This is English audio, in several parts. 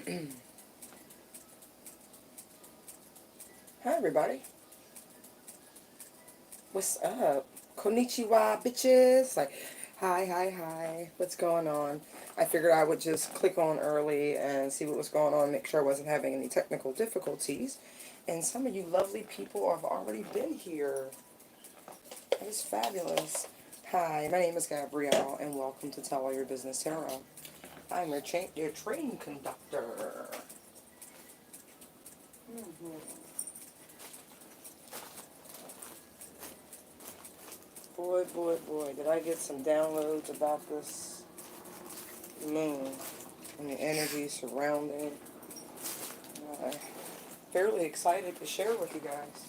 Hi, everybody. What's up? Konnichiwa, bitches. Like, hi, hi, hi. What's going on? I figured I would just click on early and see what was going on, make sure I wasn't having any technical difficulties. And some of you lovely people have already been here. That is fabulous. Hi, my name is Gabrielle, and welcome to Tell All Your Business Tarot. I'm your train conductor. Boy, boy, boy, did I get some downloads about this moon and the energy surrounding. Uh, Fairly excited to share with you guys.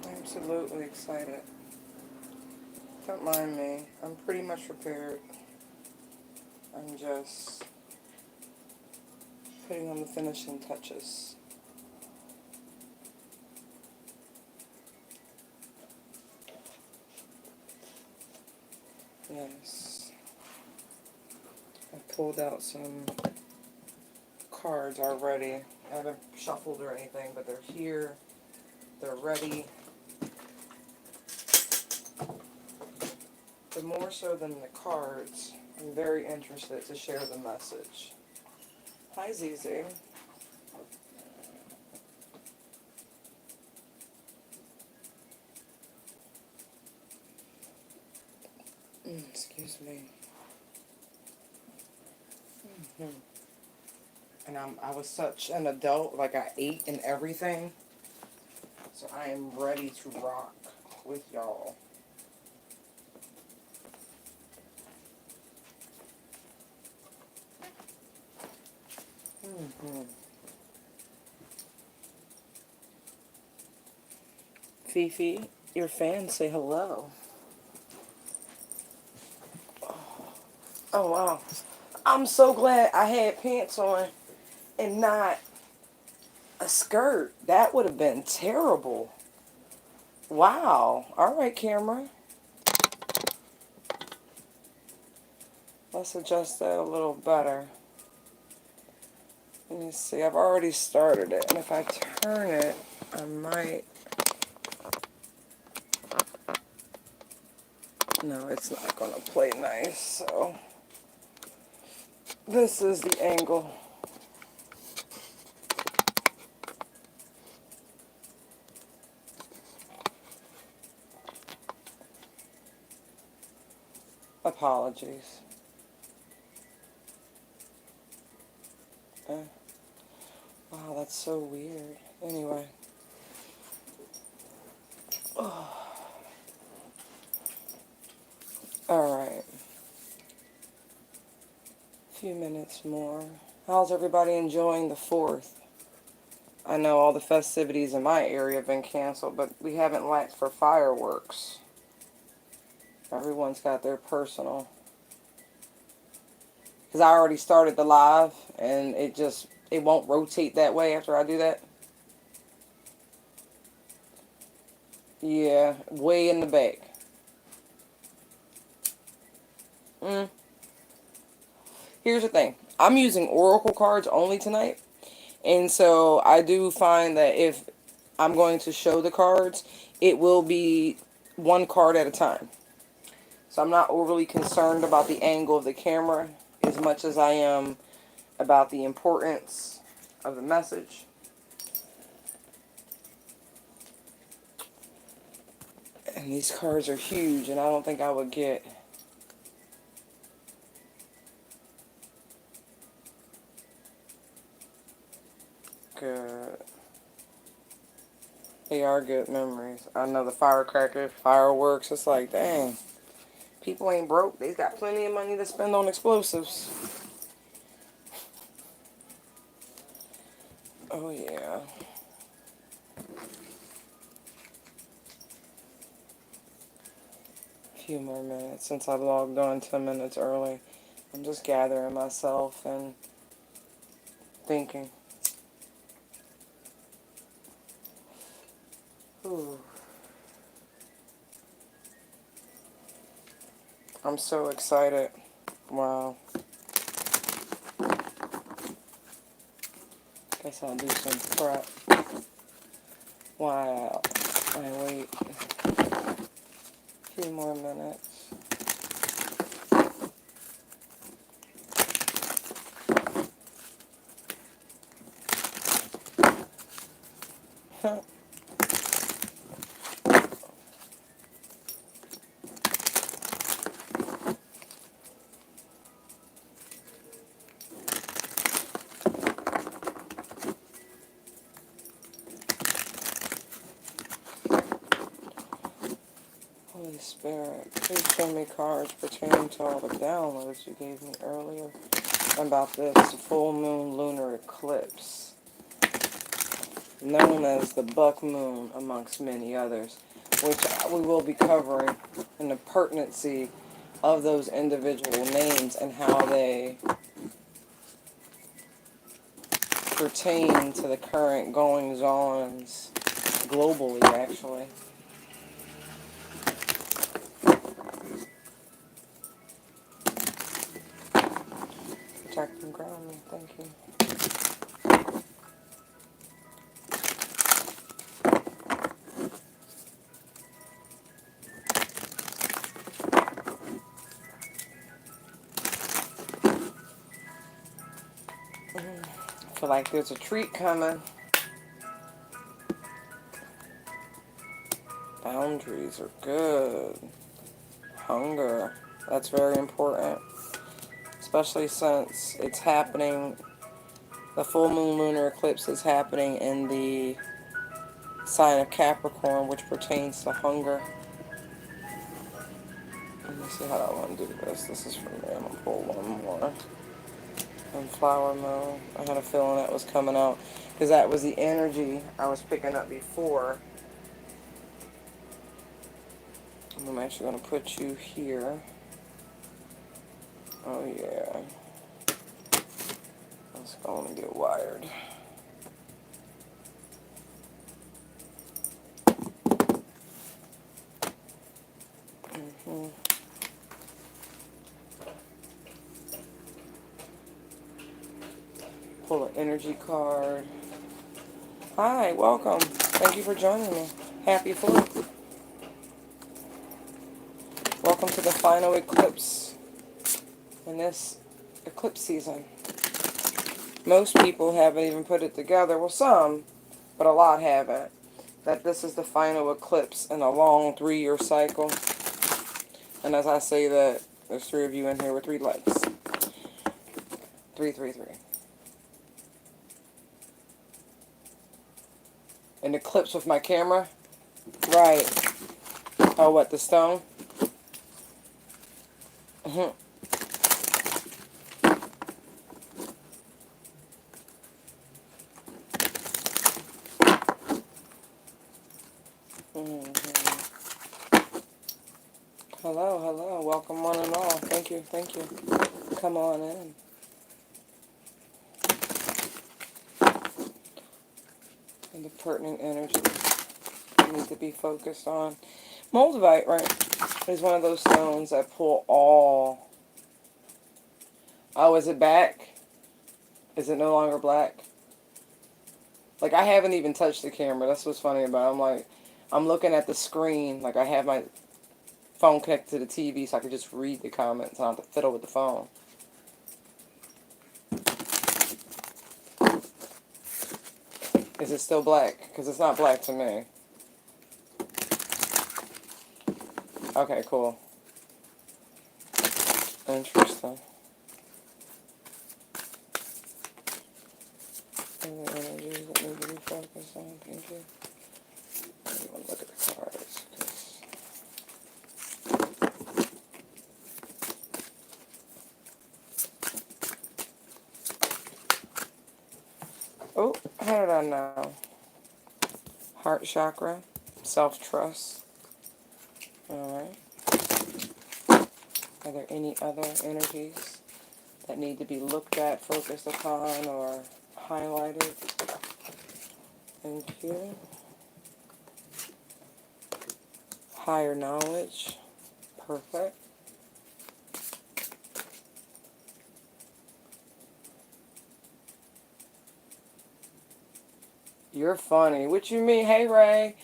Absolutely excited. Don't mind me. I'm pretty much prepared. I'm just putting on the finishing touches. Yes. I pulled out some cards already. I haven't shuffled or anything, but they're here. They're ready. But more so than the cards, I'm very interested to share the message. Hi, Zizi. Excuse me. And I was such an adult, like I ate and everything. So I am ready to rock with y'all. Fifi, your fans say hello. Oh, wow. I'm so glad I had pants on and not a skirt. That would have been terrible. Wow. All right, camera. Let's adjust that a little better. Let me see. I've already started it. And if I turn it, I might... No, it's not going to play nice. So this is the angle. Apologies. Wow, that's so weird. Anyway. Oh. Alright. A few minutes more. How's everybody enjoying the 4th? I know all the festivities in my area have been canceled, but we haven't lacked for fireworks. Everyone's got their personal. Because I already started the live, and it won't rotate that way after I do that. Yeah, way in the back. Here's the thing. I'm using oracle cards only tonight. And so I do find that if I'm going to show the cards, it will be one card at a time. So I'm not overly concerned about the angle of the camera as much as I am about the importance of the message. And these cards are huge, and I don't think I would get... Good. They are good memories. I know the firecrackers, fireworks, it's like, dang. People ain't broke. They got plenty of money to spend on explosives. Oh, yeah. A few more minutes since I logged on 10 minutes early. I'm just gathering myself and thinking. Ooh. I'm so excited. Wow. Guess I'll do some prep while I wait a few more minutes. Holy Spirit, please show me cards pertaining to all the downloads you gave me earlier about this full moon lunar eclipse, known as the buck moon amongst many others, which we will be covering in the pertinency of those individual names and how they pertain to the current goings-ons globally, actually. Protect and ground me, thank you. I feel like there's a treat coming. Boundaries are good. Hunger, that's very important. Especially since it's happening, the full moon lunar eclipse is happening in the sign of Capricorn, which pertains to hunger. Let me see how I want to do this. This is for me. I'm going to pull one more. And Flower Moon. I had a feeling that was coming out because that was the energy I was picking up before. I'm actually going to put you here. Oh yeah. Let's go and get wired. Pull an energy card. Hi, welcome. Thank you for joining me. Happy 4th. Welcome to the final eclipse in this eclipse season. Most people haven't even put it together. Well, some, but a lot haven't. That this is the final eclipse in a long 3-year cycle. And as I say that, there's 3 of you in here with 3 likes. 3, 3, 3. An eclipse with my camera? Right. Oh, what, the stone? Mm-hmm. Hello, hello. Welcome one and all. Thank you, thank you. Come on in. And the pertinent energy you need to be focused on. Moldavite, right, is one of those stones that pull all... Oh, is it back? Is it no longer black? Like, I haven't even touched the camera. That's what's funny about it. I'm like, I'm looking at the screen. Like, I have my phone connected to the TV so I can just read the comments. I don't have to fiddle with the phone. Is it still black? Because it's not black to me. Okay, cool. Interesting. Any energies that need to be focused on? Thank you. I want to look at the cards. Oh, how did I know? Heart chakra, self-trust. Alright. Are there any other energies that need to be looked at, focused upon, or highlighted? Thank you. Higher knowledge. Perfect. You're funny. What you mean? Hey, Ray.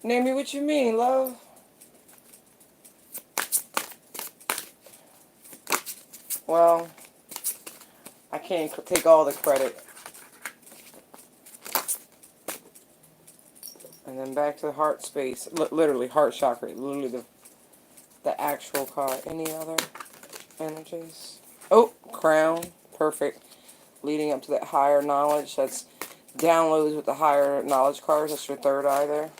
Name me what you mean, love. Well, I can't take all the credit. And then back to the heart space. Literally, heart chakra. Literally the actual card. Any other energies? Oh, crown. Perfect. Leading up to that higher knowledge. That's downloads with the higher knowledge cards. That's your third eye there,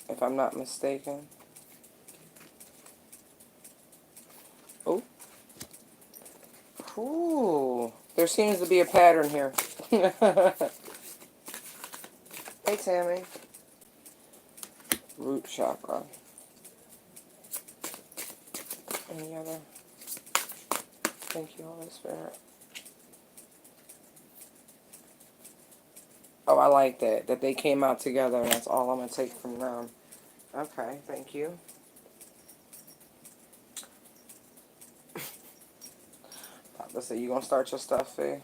if I'm not mistaken. Oh. Ooh. There seems to be a pattern here. Hey, Tammy. Root chakra. Any other? Thank you, Holy Spirit. Oh, I like that. That they came out together, and that's all I'm going to take from them. Okay, thank you. Let's see, you going to start your stuff, Fee?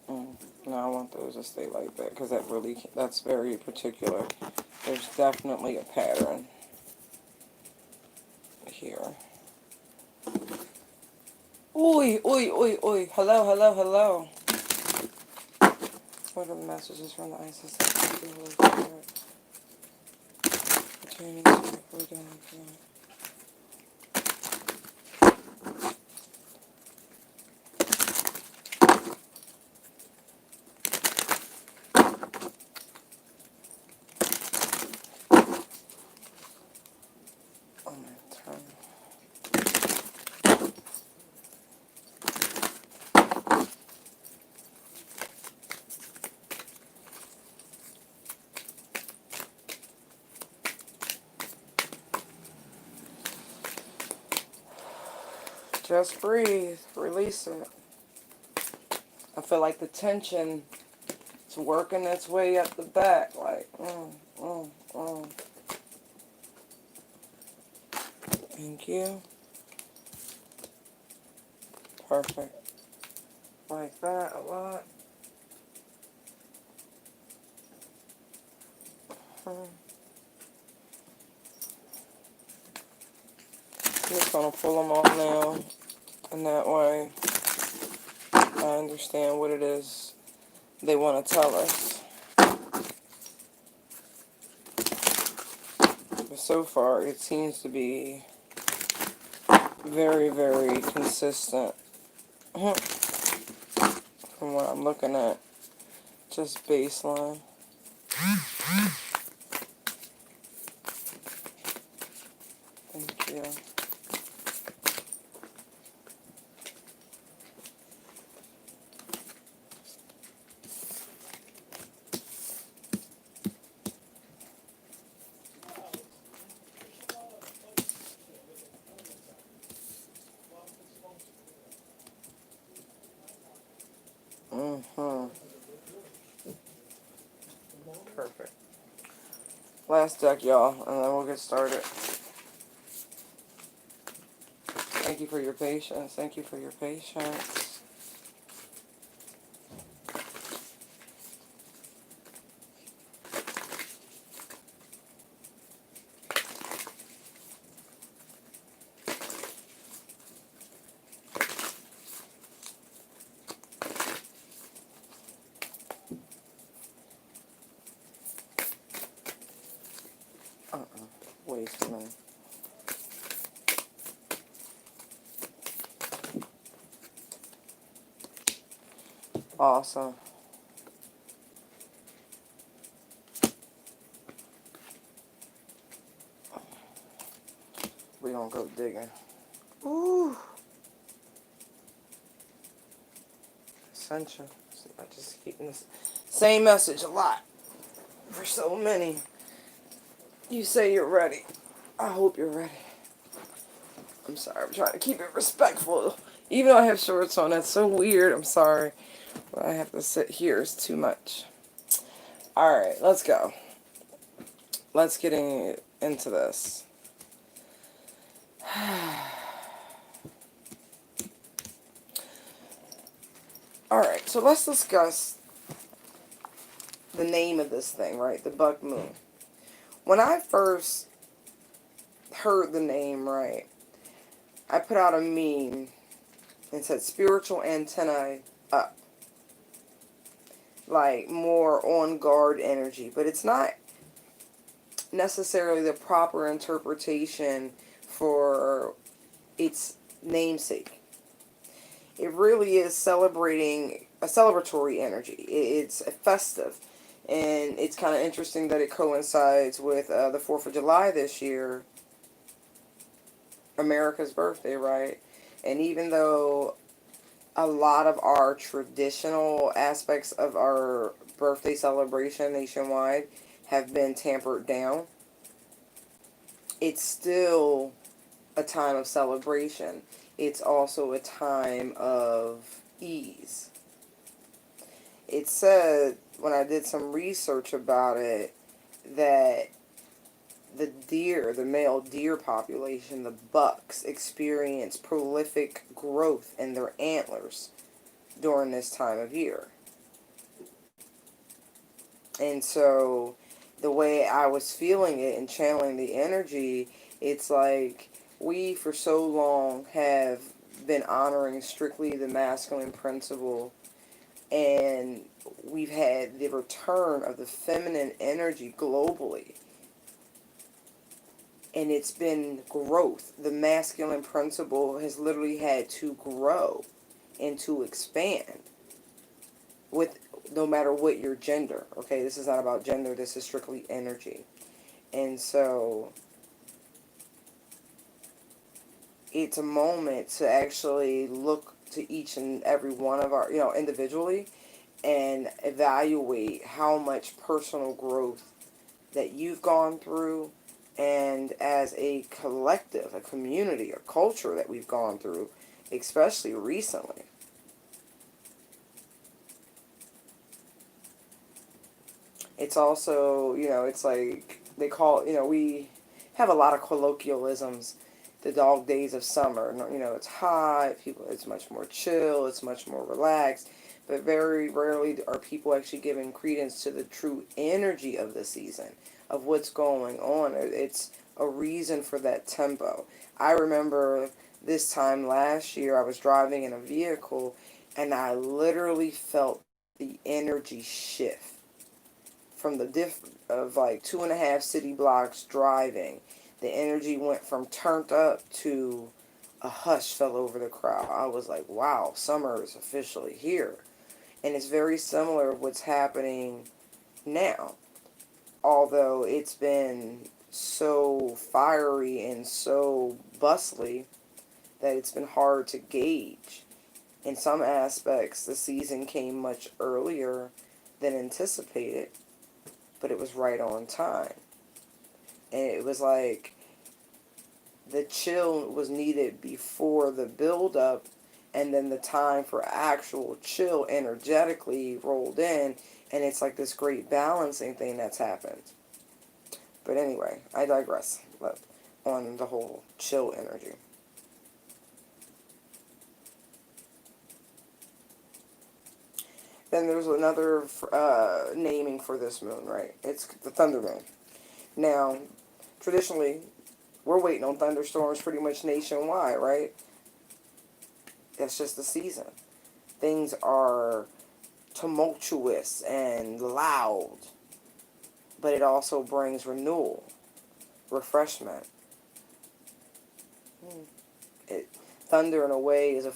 No, I want those to stay like that, because that's very particular. There's definitely a pattern here. Oi, oi, oi, oi. Hello, hello, hello. What are the messages from the ISIS? Returning to we're doing again. Oh, my turn. Just breathe. Release it. I feel like the tension is working its way up the back. Like, Thank you. Perfect. Like that a lot. I'm just going to pull them off now. And that way, I understand what it is they want to tell us. But so far, it seems to be very, very consistent. From what I'm looking at. Just baseline. Thank you. Perfect. Last deck, y'all, and then we'll get started. Thank you for your patience. Thank you for your patience. Wait a minute. Awesome. We don't go digging. Ooh. Ascension. See, I just keeping this same message a lot. For so many. You say you're ready. I hope you're ready. I'm sorry. I'm trying to keep it respectful. Even though I have shorts on, that's so weird. I'm sorry. But I have to sit here. It's too much. Alright, let's go. Let's get into this. Alright, so let's discuss the name of this thing, right? The bug moon. When I first heard the name, right, I put out a meme and said spiritual antennae up. Like more on guard energy. But it's not necessarily the proper interpretation for its namesake. It really is celebrating a celebratory energy. It's festive. And it's kind of interesting that it coincides with the 4th of July this year, America's birthday, right? And even though a lot of our traditional aspects of our birthday celebration nationwide have been tampered down, it's still a time of celebration. It's also a time of ease. It said, when I did some research about it, that the deer, the male deer population, the bucks, experience prolific growth in their antlers during this time of year. And so the way I was feeling it and channeling the energy, it's like we for so long have been honoring strictly the masculine principle, and we've had the return of the feminine energy globally. And it's been growth. The masculine principle has literally had to grow and to expand with no matter what your gender. Okay, this is not about gender, this is strictly energy. And so it's a moment to actually look to each and every one of our, individually, and evaluate how much personal growth that you've gone through, and as a collective, a community, a culture that we've gone through, especially recently. It's also, it's like they call, we have a lot of colloquialisms. The dog days of summer, it's hot, people, it's much more chill, it's much more relaxed, but very rarely are people actually giving credence to the true energy of the season, of what's going on. It's a reason for that tempo. I remember this time last year, I was driving in a vehicle, and I literally felt the energy shift from the diff of like 2.5 city blocks driving. The energy went from turned up to a hush fell over the crowd. I was like, wow, summer is officially here. And it's very similar to what's happening now. Although it's been so fiery and so bustly that it's been hard to gauge. In some aspects, the season came much earlier than anticipated, but it was right on time. And it was like the chill was needed before the build up, and then the time for actual chill energetically rolled in, and it's like this great balancing thing that's happened. But anyway, I digress on the whole chill energy. Then there's another naming for this moon, right? It's the thunder moon. Now, traditionally, we're waiting on thunderstorms pretty much nationwide, right? That's just the season. Things are tumultuous and loud, but it also brings renewal, refreshment. It, thunder, in a way, is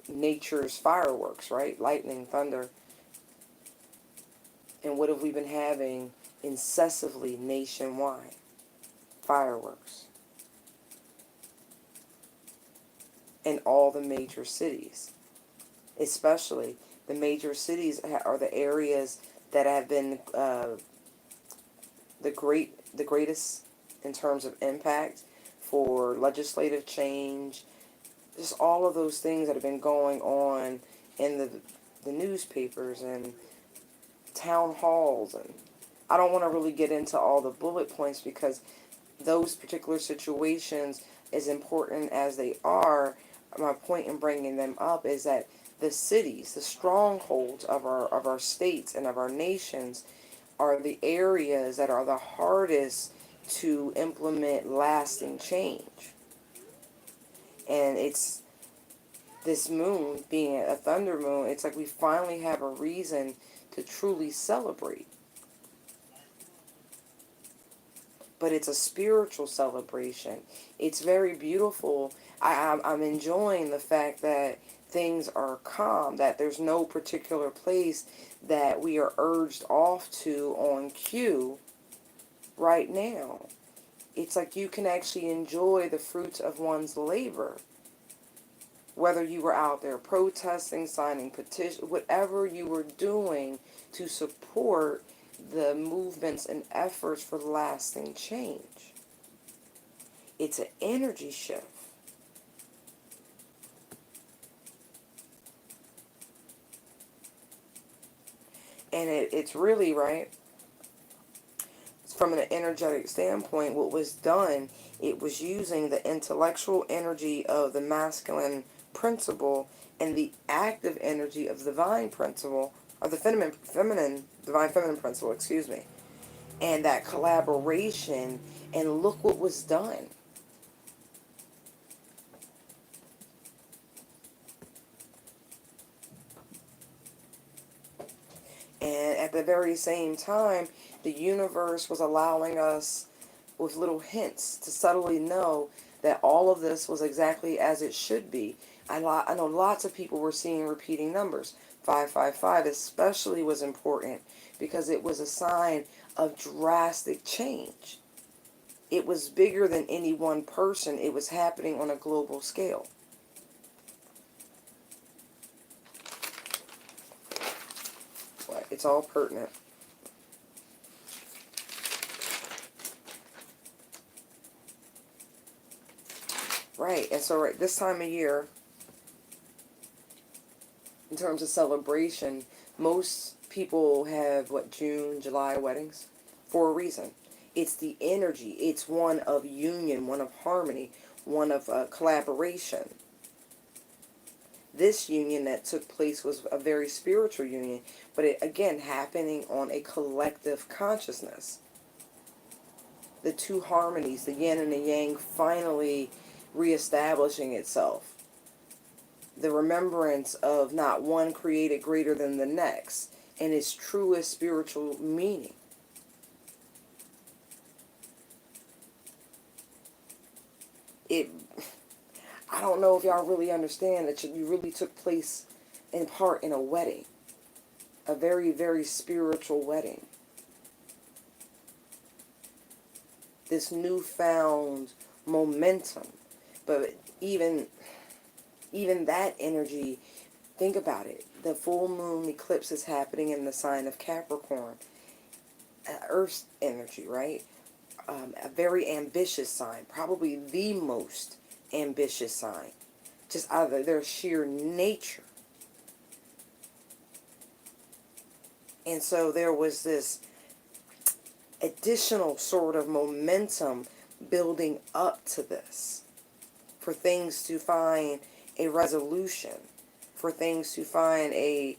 nature's fireworks, right? Lightning, thunder. And what have we been having incessantly nationwide? Fireworks. In all the major cities. Especially the major cities are the areas that have been the greatest in terms of impact for legislative change. Just all of those things that have been going on in the newspapers and town halls. And I don't want to really get into all the bullet points, because those particular situations as important as they are, my point in bringing them up is that the cities, the strongholds of our states and of our nations, are the areas that are the hardest to implement lasting change. And it's this moon being a thunder moon, it's like we finally have a reason to truly celebrate. But it's a spiritual celebration. It's very beautiful. I'm enjoying the fact that things are calm, that there's no particular place that we are urged off to on cue right now. It's like you can actually enjoy the fruits of one's labor. Whether you were out there protesting, signing petitions, whatever you were doing to support the movements and efforts for lasting change. It's an energy shift. And it's really, right, from an energetic standpoint, what was done, it was using the intellectual energy of the masculine principle and the active energy of the divine principle, or the divine feminine principle, excuse me. And that collaboration, and look what was done. And at the very same time, the universe was allowing us with little hints to subtly know that all of this was exactly as it should be. I know lots of people were seeing repeating numbers. 555 especially was important because it was a sign of drastic change. It was bigger than any one person. It was happening on a global scale. But it's all pertinent. Right, and so right this time of year, in terms of celebration, most people have, June, July weddings? For a reason. It's the energy. It's one of union, one of harmony, one of collaboration. This union that took place was a very spiritual union, but it, again, happening on a collective consciousness. The two harmonies, the yin and the yang, finally reestablishing itself. The remembrance of not one created greater than the next, and its truest spiritual meaning. I don't know if y'all really understand that you really took place in part in a wedding. A very, very spiritual wedding. This newfound momentum. But even that energy, think about it. The full moon eclipse is happening in the sign of Capricorn. Earth's energy, right? A very ambitious sign. Probably the most ambitious sign. Just out of their sheer nature. And so there was this additional sort of momentum building up to this. For things to find a resolution. For things to find to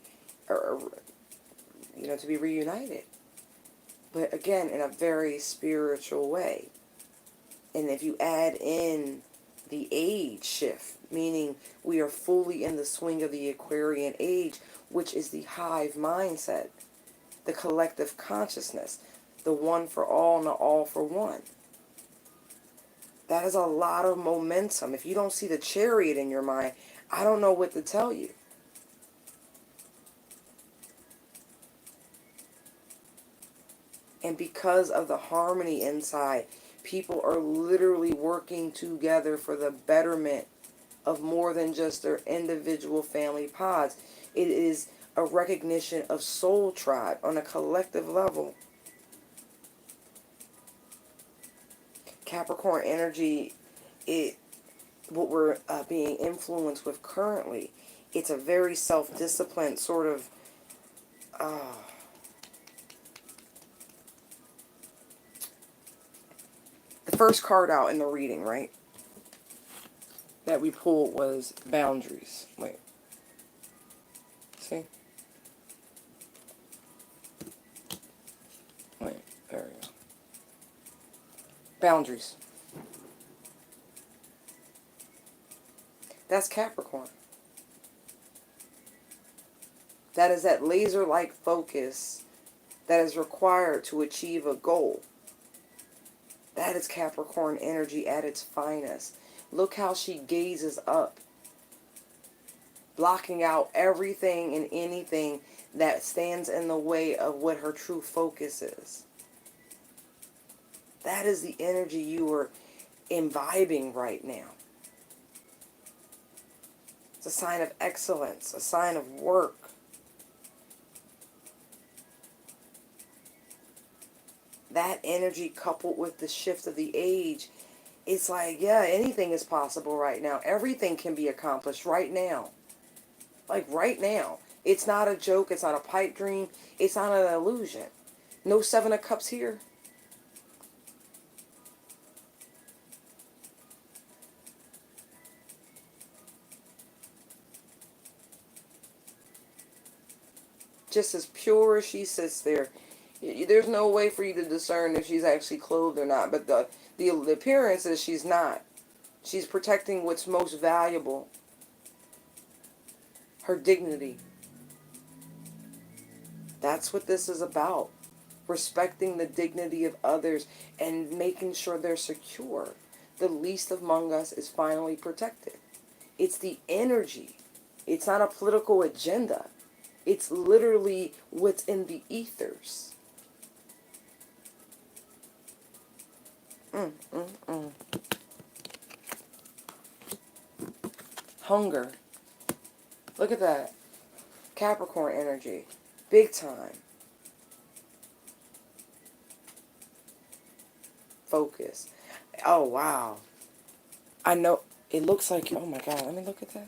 be reunited. But again, in a very spiritual way. And if you add in the age shift, meaning we are fully in the swing of the Aquarian age, which is the hive mindset, the collective consciousness, the one for all and the all for one. That is a lot of momentum. If you don't see the chariot in your mind, I don't know what to tell you. And because of the harmony inside, people are literally working together for the betterment of more than just their individual family pods. It is a recognition of soul tribe on a collective level. Capricorn energy, what we're being influenced with currently, it's a very self-disciplined sort of the first card out in the reading, right? that we pulled was boundaries. Wait. See? Wait, there we go. Boundaries. That's Capricorn. That is that laser-like focus that is required to achieve a goal. That is Capricorn energy at its finest. Look how she gazes up, blocking out everything and anything that stands in the way of what her true focus is. That is the energy you are imbibing right now. It's a sign of excellence, a sign of work. That energy coupled with the shift of the age, it's like, yeah, anything is possible right now. Everything can be accomplished right now. Like right now. It's not a joke. It's not a pipe dream. It's not an illusion. No Seven of Cups here. Just as pure as she sits there. There's no way for you to discern if she's actually clothed or not. But the appearance is she's not. She's protecting what's most valuable. Her dignity. That's what this is about. Respecting the dignity of others and making sure they're secure. The least among us is finally protected. It's the energy. It's not a political agenda. It's literally what's in the ethers. Hunger. Look at that. Capricorn energy. Big time. Focus. Oh, wow. I know. It looks like... Oh, my God. Let me look at that.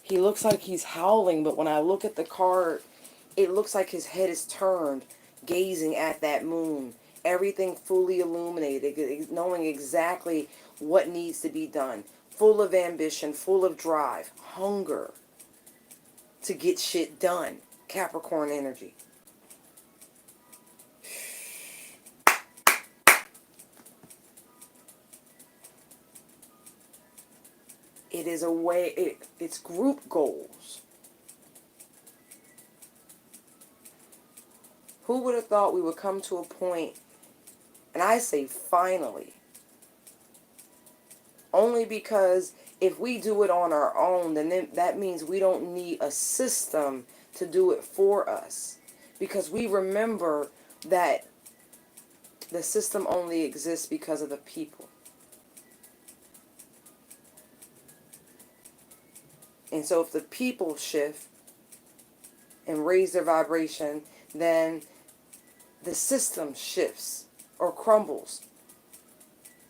He looks like he's howling, but when I look at the card, it looks like his head is turned, gazing at that moon. Everything fully illuminated, knowing exactly what needs to be done. Full of ambition, full of drive, hunger to get shit done. Capricorn energy. It is a way, it's group goals. Who would have thought we would come to a point, and I say finally, only because if we do it on our own, then that means we don't need a system to do it for us. Because we remember that the system only exists because of the people. And so if the people shift and raise their vibration, then the system shifts or crumbles,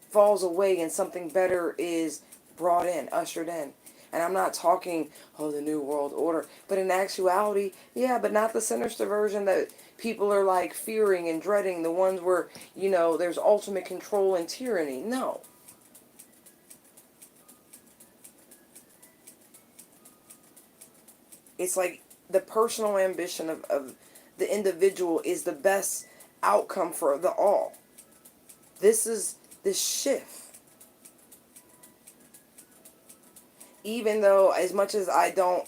falls away, and something better is brought in, ushered in. And I'm not talking, oh, the New World Order. But in actuality, yeah, but not the sinister version that people are like fearing and dreading. The ones where, you know, there's ultimate control and tyranny. No. It's like the personal ambition of the individual is the best outcome for the all. This is the shift. Even though, as much as I don't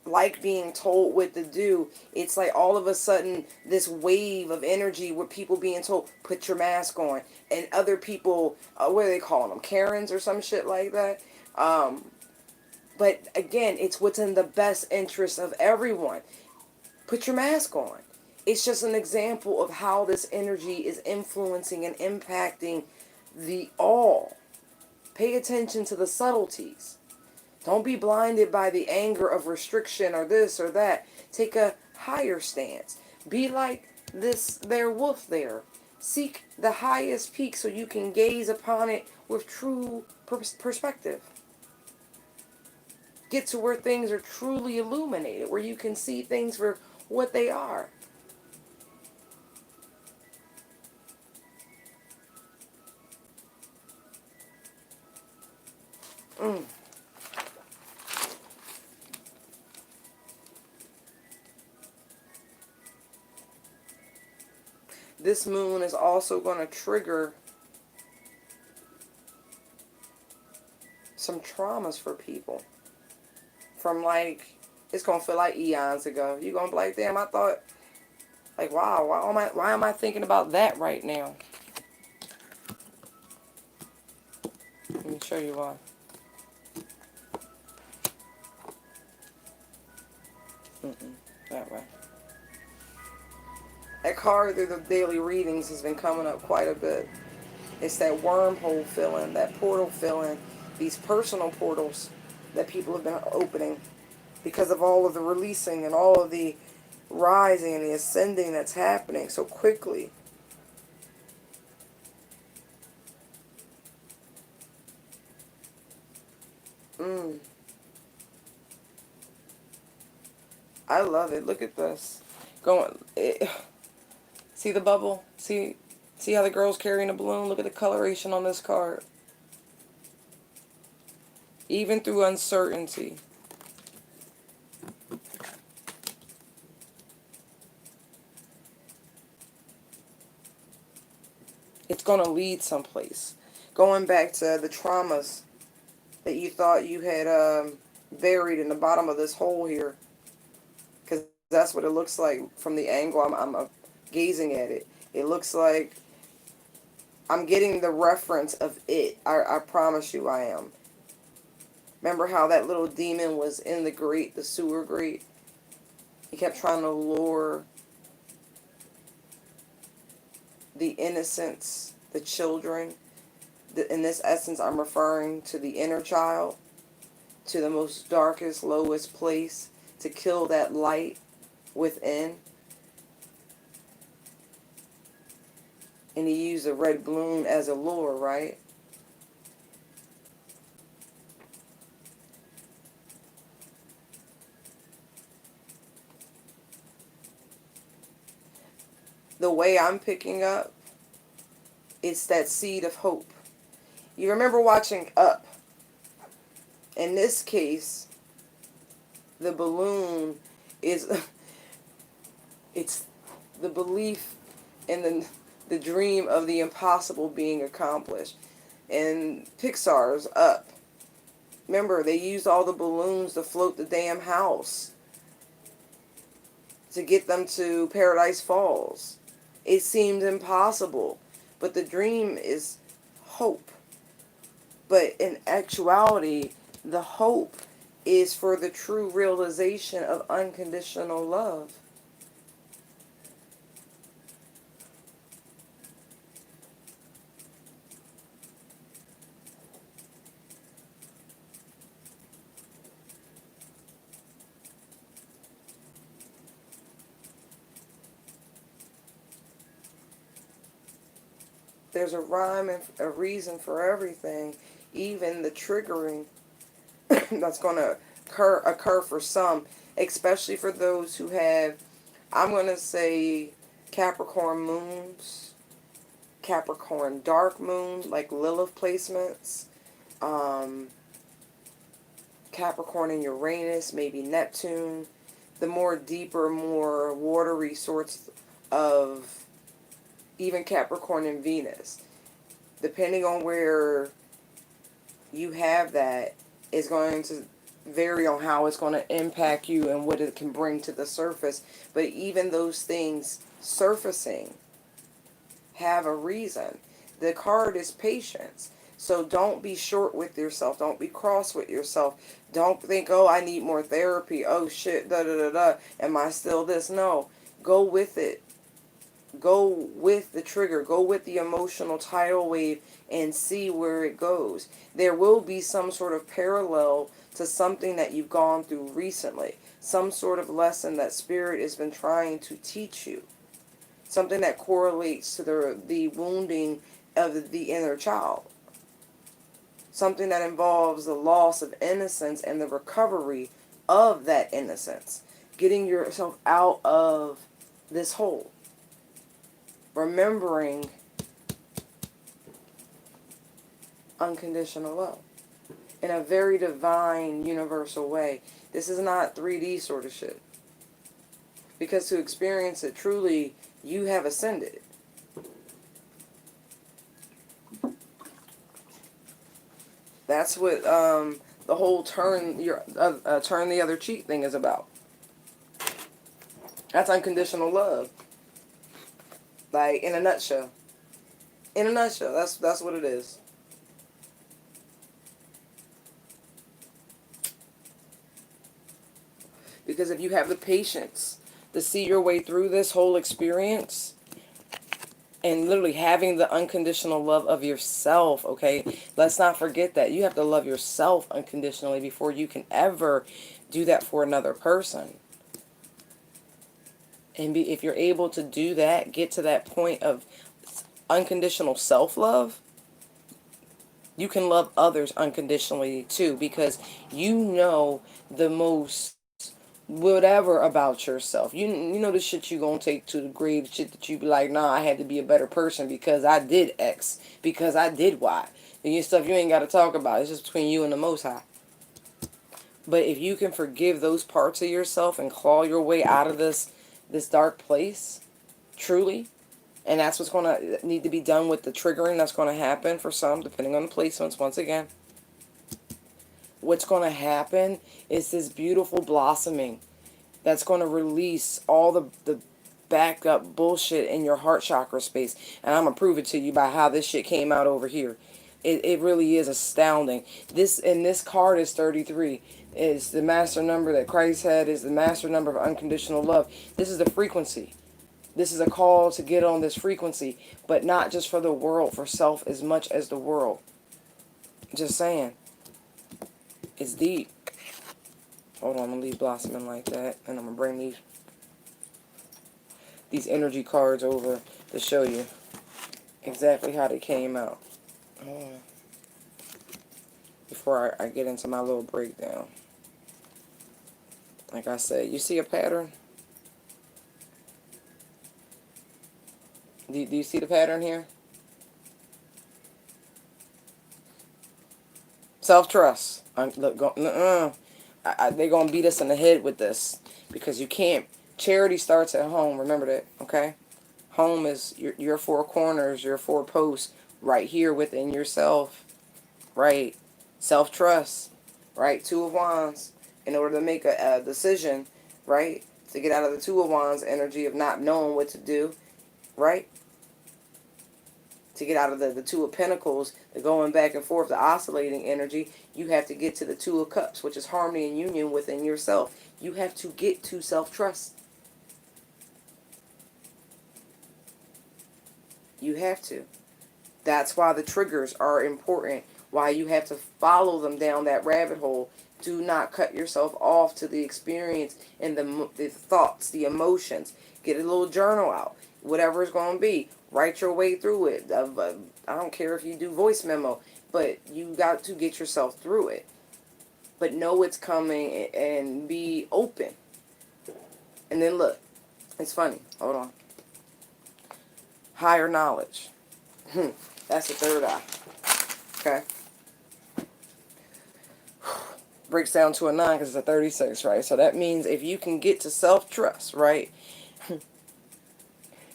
like being told what to do, it's like all of a sudden this wave of energy with people being told, put your mask on. And other people, what are they calling them? Karens or some shit like that. But again, it's what's in the best interest of everyone. Put your mask on. It's just an example of how this energy is influencing and impacting the all. Pay attention to the subtleties. Don't be blinded by the anger of restriction or this or that. Take a higher stance. Be like this there wolf there. Seek the highest peak so you can gaze upon it with true perspective. Get to where things are truly illuminated, where you can see things for what they are. Mm. This moon is also going to trigger some traumas for people. From like, it's going to feel like eons ago. You're going to be like, damn, I thought, like, wow, why am I thinking about that right now? Let me show you why. That way. That card through the daily readings has been coming up quite a bit. It's that wormhole feeling, that portal feeling, these personal portals that people have been opening because of all of the releasing and all of the rising and the ascending that's happening so quickly. Mm, I love it. Look at this. See the bubble? See how the girl's carrying a balloon? Look at the coloration on this card. Even through uncertainty. It's going to lead someplace. Going back to the traumas that you thought you had buried in the bottom of this hole here. Because that's what it looks like from the angle I'm gazing at it. It looks like I'm getting the reference of it. I promise you I am. Remember how that little demon was in the grate, the sewer grate? He kept trying to lure the innocents, the children. In this essence, I'm referring to the inner child, to the most darkest, lowest place, to kill that light within. And he used a red balloon as a lure, right? The way I'm picking up, it's that seed of hope. You remember watching Up? In this case, the balloon is it's the belief in the dream of the impossible being accomplished. And Pixar's Up, remember they used all the balloons to float the damn house to get them to Paradise Falls. It seemed impossible, but the dream is hope. But in actuality, the hope is for the true realization of unconditional love. There's a rhyme and a reason for everything, even the triggering that's going to occur for some, especially for those who have, I'm going to say, Capricorn moons, Capricorn dark moon, like Lilith placements, um, Capricorn and Uranus, maybe Neptune, the more deeper, more watery sorts of even Capricorn and Venus. Depending on where you have that, is going to vary on how it's going to impact you and what it can bring to the surface. But even those things surfacing have a reason. The card is patience. So don't be short with yourself. Don't be cross with yourself. Don't think, oh, I need more therapy. Oh, shit, da-da-da-da. Am I still this? No. Go with it. Go with the trigger. Go with the emotional tidal wave and see where it goes. There will be some sort of parallel to something that you've gone through recently. Some sort of lesson that Spirit has been trying to teach you. Something that correlates to the wounding of the inner child. Something that involves the loss of innocence and the recovery of that innocence. Getting yourself out of this hole. Remembering unconditional love. in a very divine, universal way. This is not 3D sort of shit. Because to experience it truly, you have ascended. That's what the whole turn the other cheek thing is about. That's unconditional love. Like, in a nutshell. In a nutshell, that's what it is. Because if you have the patience to see your way through this whole experience, and literally having the unconditional love of yourself, okay? Let's not forget that. You have to love yourself unconditionally before you can ever do that for another person. And if you're able to do that, get to that point of unconditional self-love, you can love others unconditionally too, because you know the most whatever about yourself. You know the shit you gonna take to the grave, the shit that you be like, nah, I had to be a better person because I did X, because I did Y. And your stuff you ain't got to talk about. It's just between you and the Most High. But if you can forgive those parts of yourself and claw your way out of this dark place, truly, and that's what's going to need to be done with the triggering that's going to happen for some, depending on the placements, once again. What's going to happen is this beautiful blossoming that's going to release all the backup bullshit in your heart chakra space. And I'm going to prove it to you by how this shit came out over here. It really is astounding. This card is 33. Is the master number that Christ had, is the master number of unconditional love. This is the frequency. This is a call to get on this frequency, but not just for the world, for self as much as the world. Just saying. It's deep. Hold on, I'm going to leave blossoming like that, and I'm going to bring these energy cards over to show you exactly how they came out. Before I get into my little breakdown. Like I said, you see a pattern? Do you see the pattern here? Self-trust. Look, they're going to beat us in the head with this. Because you can't. Charity starts at home. Remember that, okay? Home is your four corners, your four posts, right here within yourself. Right? Self-trust. Right? Two of Wands. In order to make a decision, right? To get out of the Two of Wands energy of not knowing what to do. Right? To get out of the Two of Pentacles, the going back and forth, the oscillating energy, you have to get to the Two of Cups, which is harmony and union within yourself. You have to get to self-trust. You have to. That's why the triggers are important. Why you have to follow them down that rabbit hole. Do not cut yourself off to the experience and the thoughts, the emotions. Get a little journal out. Whatever it's going to be. Write your way through it. I don't care if you do voice memo. But you got to get yourself through it. But know it's coming and be open. And then look. It's funny. Hold on. Higher knowledge. That's the third eye. Okay. Breaks down to a 9 because it's a 36, right? So that means if you can get to self-trust, right,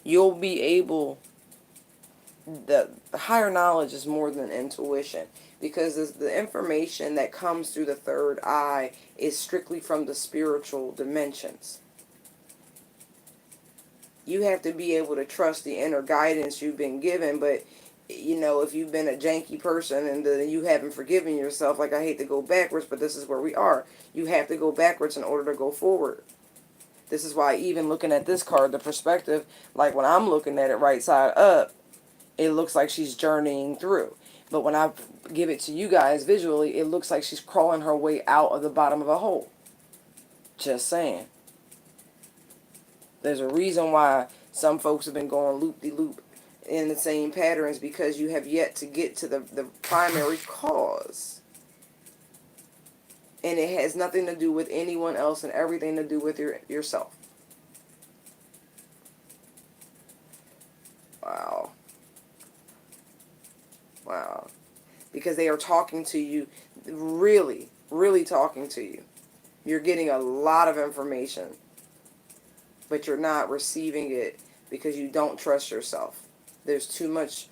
you'll be able, the higher knowledge is more than intuition, because the information that comes through the third eye is strictly from the spiritual dimensions. You have to be able to trust the inner guidance you've been given, but you know, if you've been a janky person and you haven't forgiven yourself, like, I hate to go backwards, but this is where we are. You have to go backwards in order to go forward. This is why even looking at this card, the perspective, like when I'm looking at it right side up, it looks like she's journeying through. But when I give it to you guys visually, it looks like she's crawling her way out of the bottom of a hole. Just saying. There's a reason why some folks have been going loop-de-loop in the same patterns, because you have yet to get to the primary cause. And it has nothing to do with anyone else and everything to do with yourself. Wow. Wow. Because they are talking to you. really, really talking to you. You're getting a lot of information, but you're not receiving it because you don't trust yourself. There's too much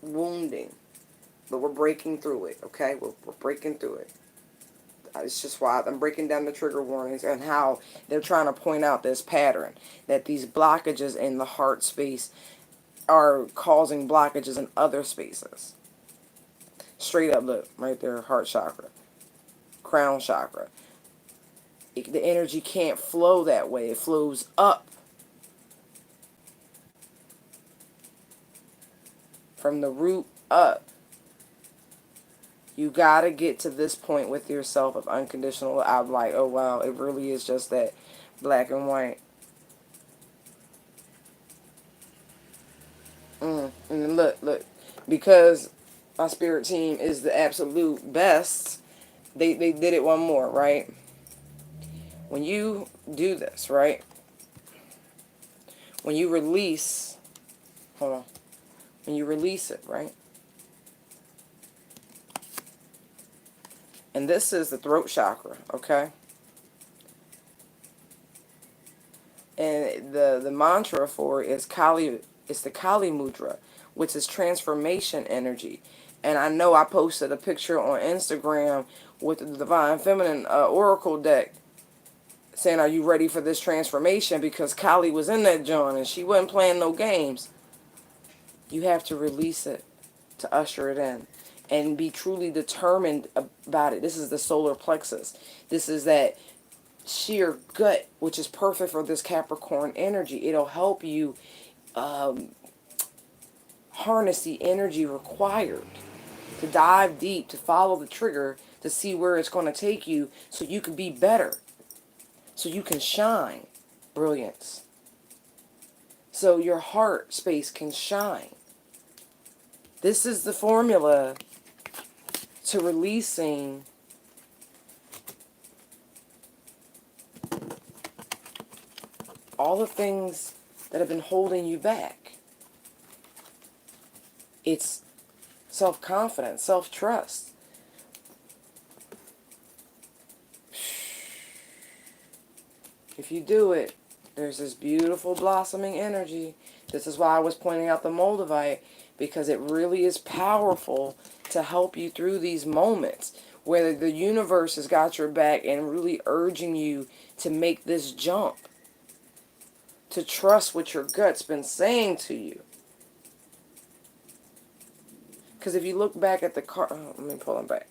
wounding, but we're breaking through it, okay? We're breaking through it. It's just why I'm breaking down the trigger warnings and how they're trying to point out this pattern, that these blockages in the heart space are causing blockages in other spaces. Straight up, look, right there, heart chakra, crown chakra. The energy can't flow that way. It flows up from the root up. You got to get to this point with yourself of unconditional. I'm like, oh, wow, it really is just that black and white. And look, because my spirit team is the absolute best, they did it one more, right? When you do this, right? When you release, hold on. When you release it, right? And this is the throat chakra, okay? And the mantra for it is Kali. It's the Kali Mudra, which is transformation energy. And I know I posted a picture on Instagram with the Divine Feminine Oracle deck saying, are you ready for this transformation? Because Kali was in that joint and she wasn't playing no games. You have to release it to usher it in and be truly determined about it. This is the solar plexus. This is that sheer gut, which is perfect for this Capricorn energy. It'll help you harness the energy required to dive deep, to follow the trigger, to see where it's going to take you so you can be better, so you can shine brilliance, so your heart space can shine. This is the formula to releasing all the things that have been holding you back. It's self-confidence, self-trust. If you do it, there's this beautiful blossoming energy. This is why I was pointing out the Moldavite, because it really is powerful to help you through these moments where the universe has got your back and really urging you to make this jump, to trust what your gut's been saying to you. Because if you look back at the card, let me pull them back.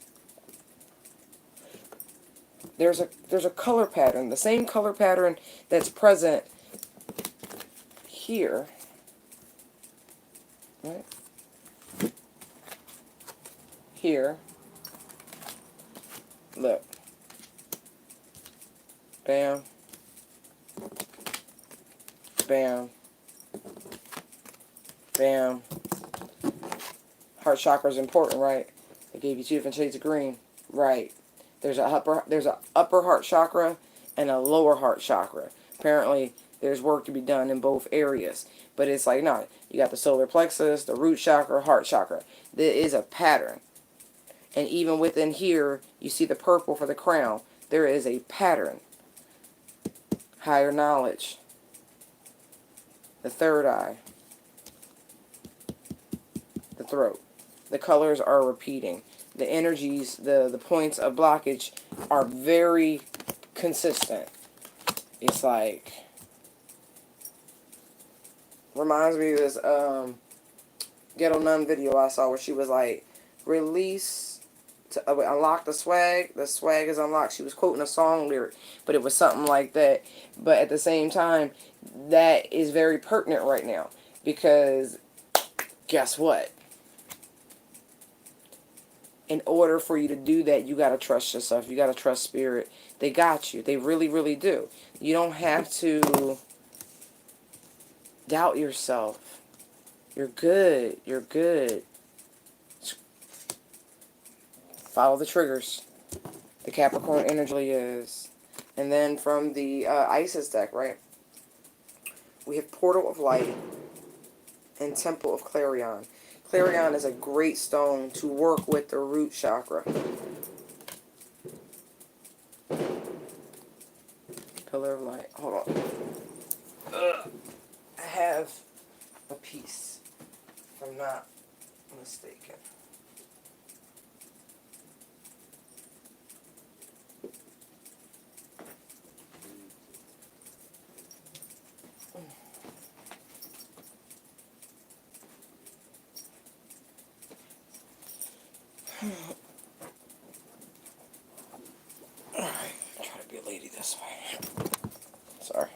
There's a color pattern, the same color pattern that's present here, right? Here, look, bam, bam, bam. Heart chakra is important, right? I gave you 2 different shades of green, right? There's a upper heart chakra and a lower heart chakra. Apparently, there's work to be done in both areas. But it's like, no, you got the solar plexus, the root chakra, heart chakra. There is a pattern. And even within here, you see the purple for the crown. There is a pattern. Higher knowledge. The third eye. The throat. The colors are repeating. The energies, the points of blockage are very consistent. It's like, reminds me of this Ghetto Nun video I saw where she was like, release, to unlock the swag is unlocked. She was quoting a song lyric, but it was something like that. But at the same time, that is very pertinent right now, because guess what? In order for you to do that, you got to trust yourself. You got to trust spirit. They got you. They really, really do. You don't have to doubt yourself. You're good. You're good. Follow the triggers. The Capricorn energy is. And then from the Isis deck, right? We have Portal of Light and Temple of Clarion. Clarion is a great stone to work with the root chakra. hold on. I have a piece, if I'm not mistaken. Alright, try to be a lady this way. Sorry.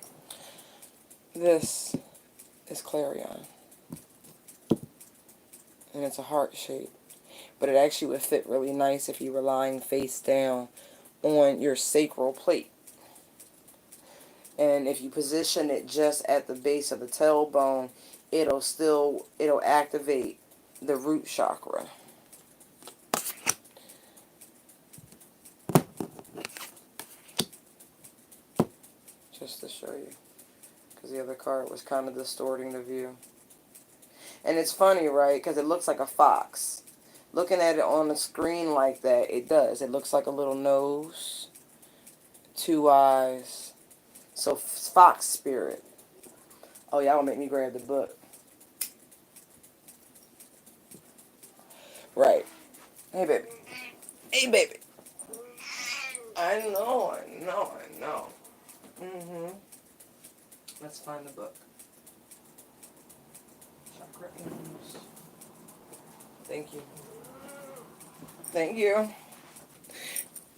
This is Clarion. And it's a heart shape. But it actually would fit really nice if you were lying face down on your sacral plate. And if you position it just at the base of the tailbone, it'll activate the root chakra. Just to show you. Because the other card was kind of distorting the view. And it's funny, right? Because it looks like a fox. Looking at it on the screen like that, it does. It looks like a little nose, 2 eyes. So, fox spirit. Oh, y'all gonna make me grab the book. Right. Hey, baby. Hey, baby. I know. Mm-hmm. Let's find the book. Chakra News. Thank you. Thank you.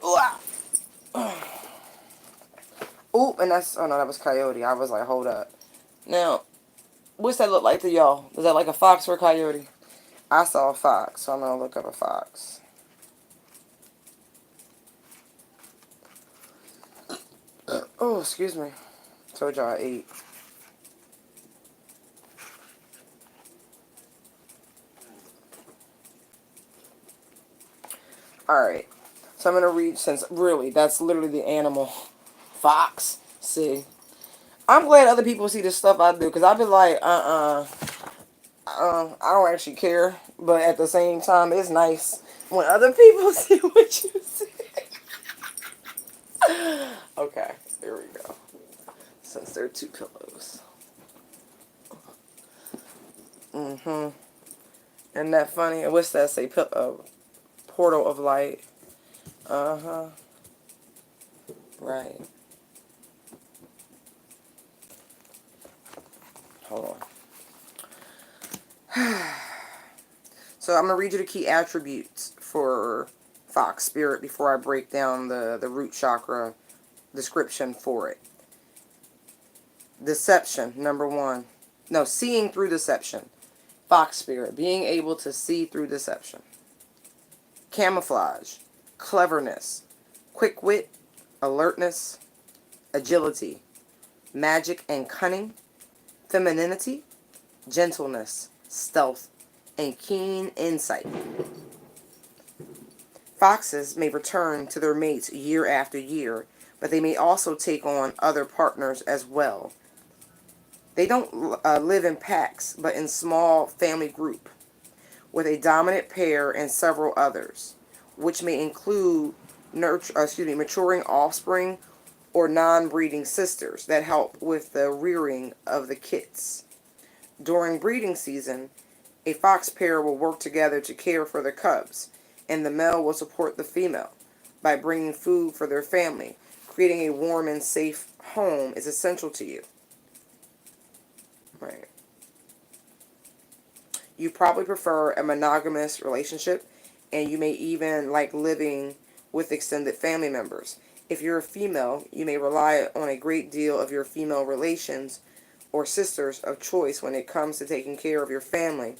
Ooh, ooh, and that's, oh no, that was coyote. I was like, hold up. Now, what's that look like to y'all? Is that like a fox or a coyote? I saw a fox, so I'm going to look up a fox. Oh, excuse me. Told y'all I ate. Alright. So I'm going to read, since really, that's literally the animal. Fox. See. I'm glad other people see the stuff I do, because I've been like, I don't actually care. But at the same time, it's nice when other people see what you see. Okay, here we go. Since there are 2 pillows. Mm-hmm. Isn't that funny? What's that say? Portal of light. Uh-huh. Right. Hold on. So I'm going to read you the key attributes for Fox Spirit before I break down the root chakra description for it. Deception, number 1. No, seeing through deception. Fox Spirit, being able to see through deception. Camouflage, cleverness, quick wit, alertness, agility, magic and cunning, femininity, gentleness, stealth, and keen insight. Foxes may return to their mates year after year, but they may also take on other partners as well. They don't live in packs, but in small family group, with a dominant pair and several others, which may include maturing offspring or non-breeding sisters that help with the rearing of the kits. During breeding season, a fox pair will work together to care for their cubs, and the male will support the female by bringing food for their family. Creating a warm and safe home is essential to you. Right. You probably prefer a monogamous relationship, and you may even like living with extended family members. If you're a female, you may rely on a great deal of your female relations or sisters of choice when it comes to taking care of your family.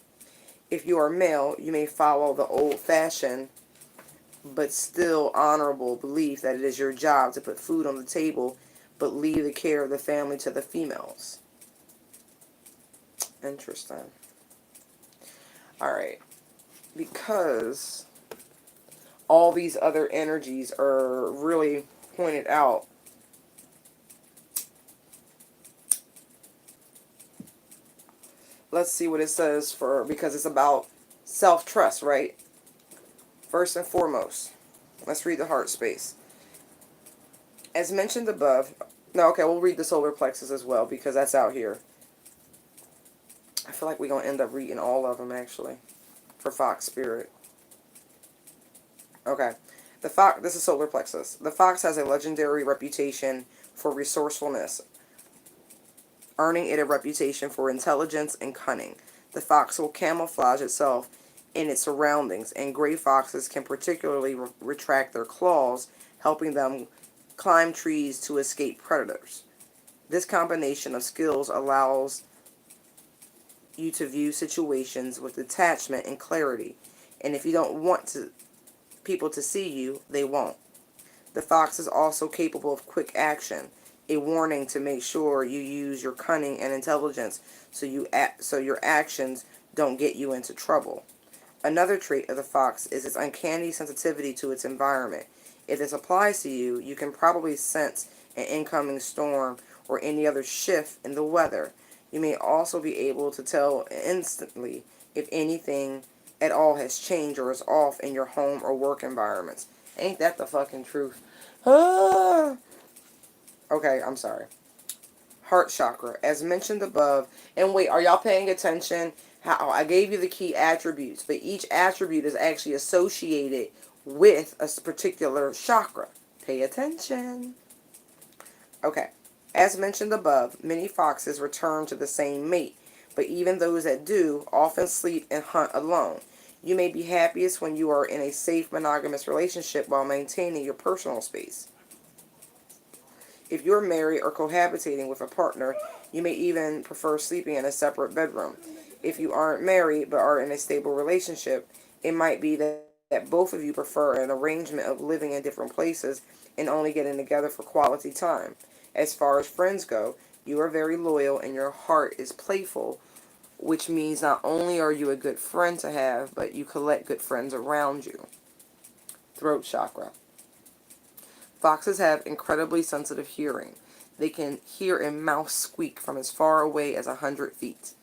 If you are male, you may follow the old-fashioned but still honorable belief that it is your job to put food on the table, but leave the care of the family to the females. Interesting. Alright. Because all these other energies are really pointed out, let's see what it says because it's about self-trust, right? First and foremost, let's read the heart space. As mentioned above, No, okay, we'll read the solar plexus as well because that's out here. I feel like we're going to end up reading all of them, actually, for Fox Spirit. Okay. The fox, this is solar plexus. The fox has a legendary reputation for resourcefulness, earning it a reputation for intelligence and cunning. The fox will camouflage itself in its surroundings, and gray foxes can particularly retract their claws, helping them climb trees to escape predators. This combination of skills allows you to view situations with detachment and clarity, and if you don't want people to see you, they won't. The fox is also capable of quick action, a warning to make sure you use your cunning and intelligence so your actions don't get you into trouble. Another trait of the fox is its uncanny sensitivity to its environment. If this applies to you, you can probably sense an incoming storm or any other shift in the weather. You may also be able to tell instantly if anything at all has changed or is off in your home or work environments. Ain't that the fucking truth? Ah. Okay, I'm sorry. Heart chakra, as mentioned above. And wait, are y'all paying attention? How I gave you the key attributes, but each attribute is actually associated with a particular chakra. Pay attention. Okay. As mentioned above, many foxes return to the same mate, but even those that do often sleep and hunt alone. You may be happiest when you are in a safe monogamous relationship while maintaining your personal space. If you're married or cohabitating with a partner, you may even prefer sleeping in a separate bedroom. If you aren't married but are in a stable relationship, it might be that both of you prefer an arrangement of living in different places and only getting together for quality time. As far as friends go, you are very loyal and your heart is playful, which means not only are you a good friend to have, but you collect good friends around you. Throat chakra. Foxes have incredibly sensitive hearing. They can hear a mouse squeak from as far away as 100 feet.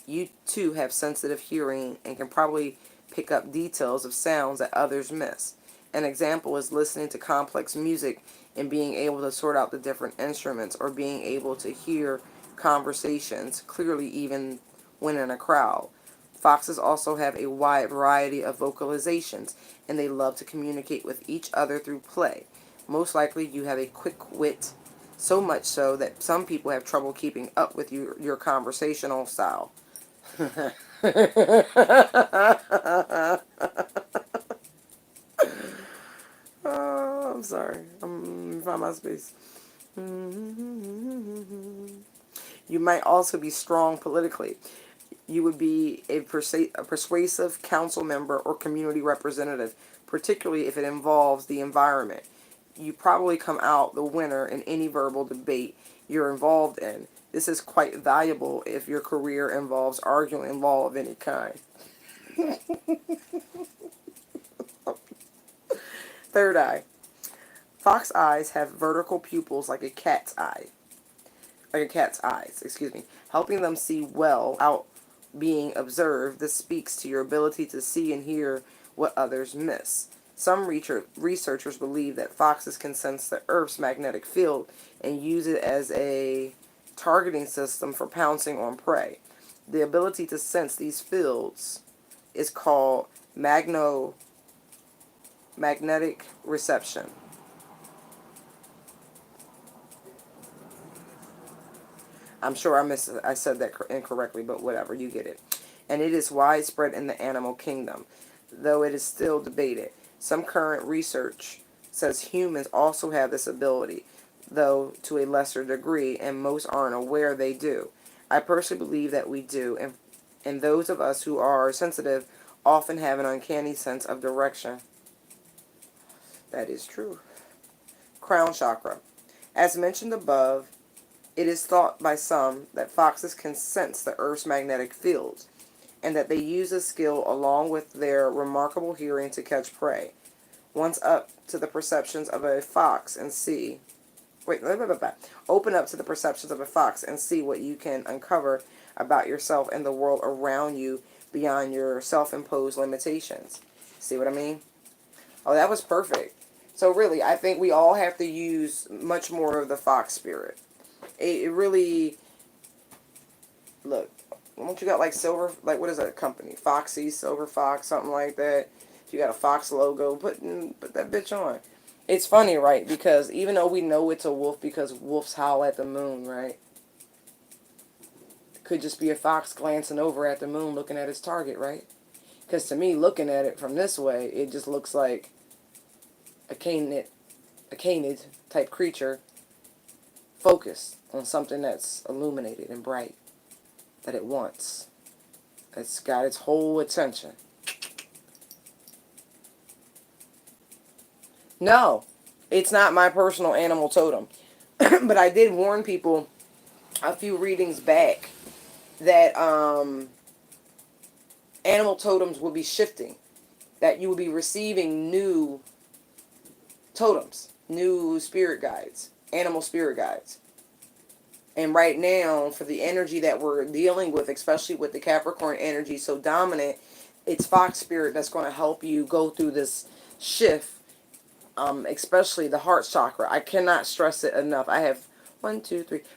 You too have sensitive hearing and can probably pick up details of sounds that others miss. An example is listening to complex music and being able to sort out the different instruments, or being able to hear conversations clearly even when in a crowd. Foxes also have a wide variety of vocalizations, and they love to communicate with each other through play. Most likely you have a quick wit, so much so that some people have trouble keeping up with your conversational style. Oh, I'm sorry. I'm find my space. You might also be strong politically. You would be a persuasive council member or community representative, particularly if it involves the environment. You probably come out the winner in any verbal debate you're involved in. This is quite valuable if your career involves arguing law of any kind. Third eye. Fox eyes have vertical pupils like a cat's eyes, helping them see well without being observed. This speaks to your ability to see and hear what others miss. Some researchers believe that foxes can sense the Earth's magnetic field and use it as a targeting system for pouncing on prey. The ability to sense these fields is called magnetic reception. I'm sure I said that incorrectly, but whatever, you get it. And it is widespread in the animal kingdom, though it is still debated. Some current research says humans also have this ability, though to a lesser degree, and most aren't aware they do. I personally believe that we do, and those of us who are sensitive often have an uncanny sense of direction. That is true. Crown chakra. As mentioned above, it is thought by some that foxes can sense the Earth's magnetic fields, and that they use this skill along with their remarkable hearing to catch prey. Once up to the perceptions of a fox and see... Wait, open up to the perceptions of a fox and see what you can uncover about yourself and the world around you beyond your self-imposed limitations. See what I mean? Oh, that was perfect. So really, I think we all have to use much more of the fox spirit. It really, look, once you got like silver, like what is that company? Foxy, Silver Fox, something like that. If you got a fox logo, put that bitch on. It's funny, right? Because even though we know it's a wolf because wolves howl at the moon, right? It could just be a fox glancing over at the moon looking at its target, right? Because to me, looking at it from this way, it just looks like a canid type creature focused on something that's illuminated and bright that it wants. It's got its whole attention. No, it's not my personal animal totem. But I did warn people a few readings back that animal totems will be shifting, that you will be receiving new totems, new spirit guides, animal spirit guides. And right now, for the energy that we're dealing with, especially with the Capricorn energy so dominant, it's fox spirit that's going to help you go through this shift, especially the heart chakra. I cannot stress it enough. I have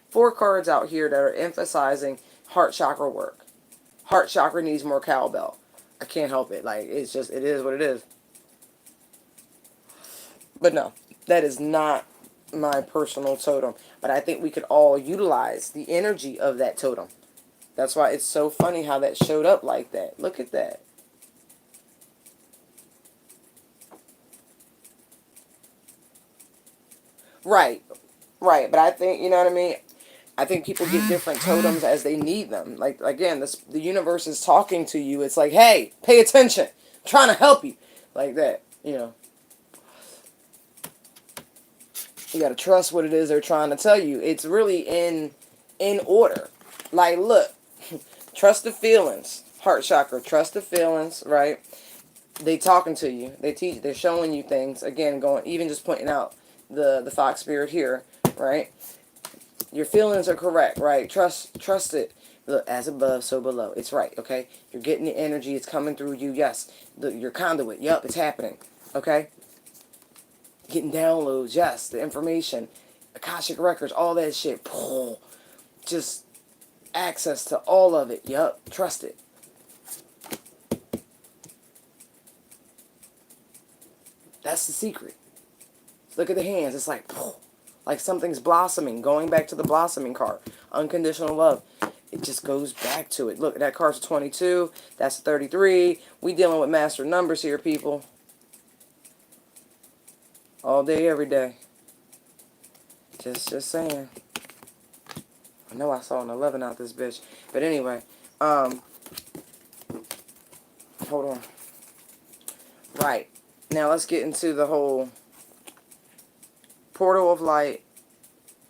4 cards out here that are emphasizing heart chakra work. Heart chakra needs more cowbell. I can't help it. Like, it's just, it is what it is. But no, that is not my personal totem. But I think we could all utilize the energy of that totem. That's why it's so funny how that showed up like that. Look at that. Right. Right. But I think, you know what I mean? I think people get different totems as they need them. Like, again, the universe is talking to you. It's like, hey, pay attention. I'm trying to help you. Like that, you know. You got to trust what it is they're trying to tell you. It's really in order. Like, look, trust the feelings. Heart chakra, trust the feelings, right? They talking to you. They're showing you things. Again, going, even just pointing out the fox spirit here, right? Your feelings are correct, right? Trust it. Look, as above, so below. It's right, okay? You're getting the energy. It's coming through you. Yes. Your conduit. Yup, it's happening. Okay? Getting downloads. Yes. The information. Akashic records. All that shit. Just access to all of it. Yup. Trust it. That's the secret. Look at the hands. It's like something's blossoming. Going back to the blossoming card. Unconditional love. It just goes back to it. Look, that card's a 22. That's a 33. We dealing with master numbers here, people. All day, every day. Just saying. I know I saw an 11 out this bitch. But anyway, hold on. Right. Now let's get into the whole portal of light.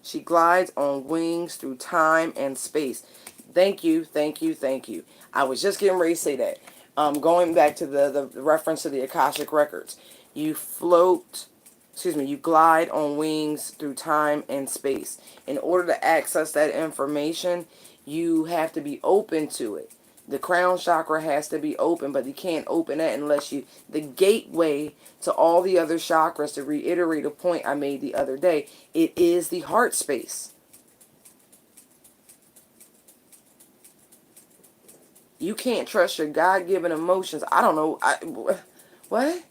She glides on wings through time and space. Thank you, thank you, thank you. I was just getting ready to say that. Going back to the reference to the Akashic records. You float, you glide on wings through time and space. In order to access that information, you have to be open to it. The crown chakra has to be open, but you can't open that unless the gateway to all the other chakras, to reiterate a point I made the other day, it is the heart space. You can't trust your God-given emotions. I don't know. What?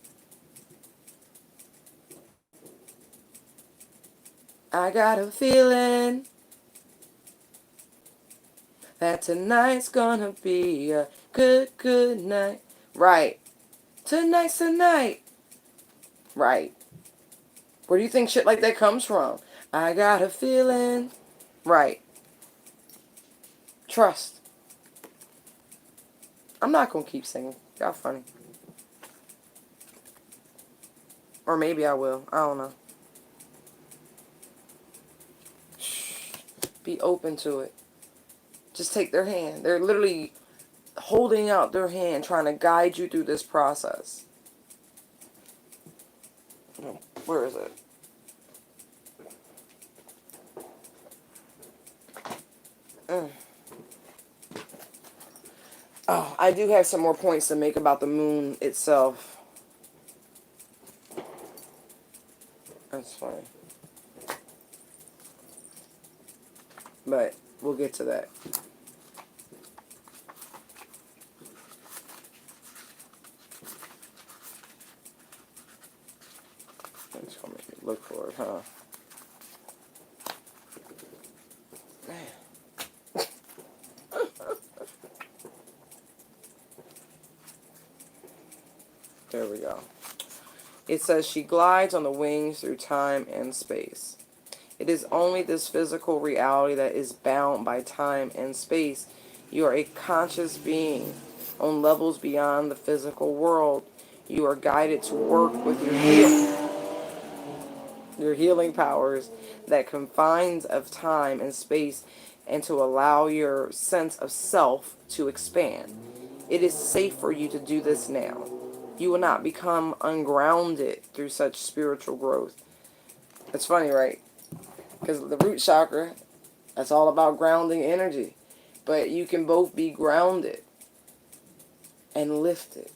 I got a feeling that tonight's gonna be a good, good night. Right. Tonight's the night. Right. Where do you think shit like that comes from? I got a feeling. Right. Trust. I'm not gonna keep singing. Y'all funny. Or maybe I will. I don't know. Shh. Be open to it. Just take their hand. They're literally holding out their hand, trying to guide you through this process. Where is it? Oh, I do have some more points to make about the moon itself. It's funny. But we'll get to that. It's going to make me look for it, huh? Man. There we go. It says, she glides on the wings through time and space. It is only this physical reality that is bound by time and space. You are a conscious being on levels beyond the physical world. You are guided to work with your healing powers that confines of time and space, and to allow your sense of self to expand. It is safe for you to do this now. You will not become ungrounded through such spiritual growth. It's funny, right? Because the root chakra, that's all about grounding energy. But you can both be grounded and lifted.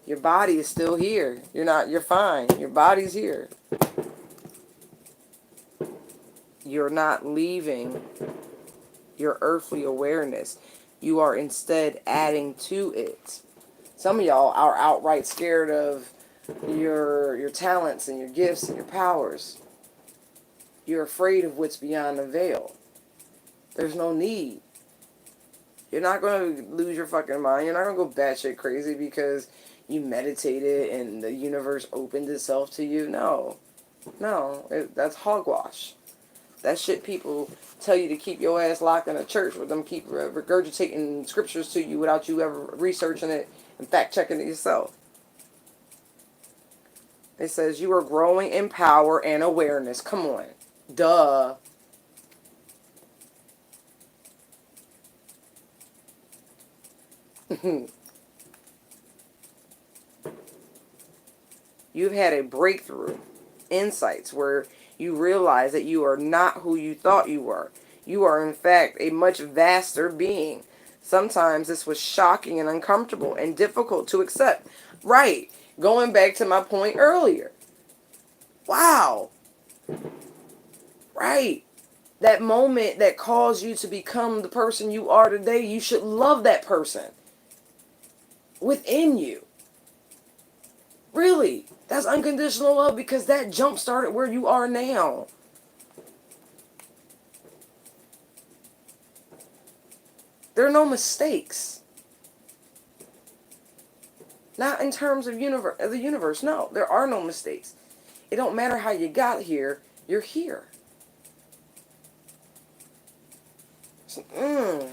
Your body is still here. You're fine. Your body's here. You're not leaving your earthly awareness. You are instead adding to it. Some of y'all are outright scared of your talents and your gifts and your powers. You're afraid of what's beyond the veil. There's no need. You're not going to lose your fucking mind. You're not going to go batshit crazy because you meditated and the universe opened itself to you. No. That's hogwash. That shit people tell you to keep your ass locked in a church with them keep regurgitating scriptures to you without you ever researching it and fact checking it yourself. It says you are growing in power and awareness. Come on. Duh. You've had a breakthrough, insights where you realize that you are not who you thought you were. You are, in fact, a much vaster being. Sometimes this was shocking and uncomfortable and difficult to accept. Right. Going back to my point earlier. Wow. Right. That moment that caused you to become the person you are today, you should love that person within you. Really. That's unconditional love because that jump started where you are now. There are no mistakes. Not in terms of the universe. No, there are no mistakes. It don't matter how you got here. You're here. So, I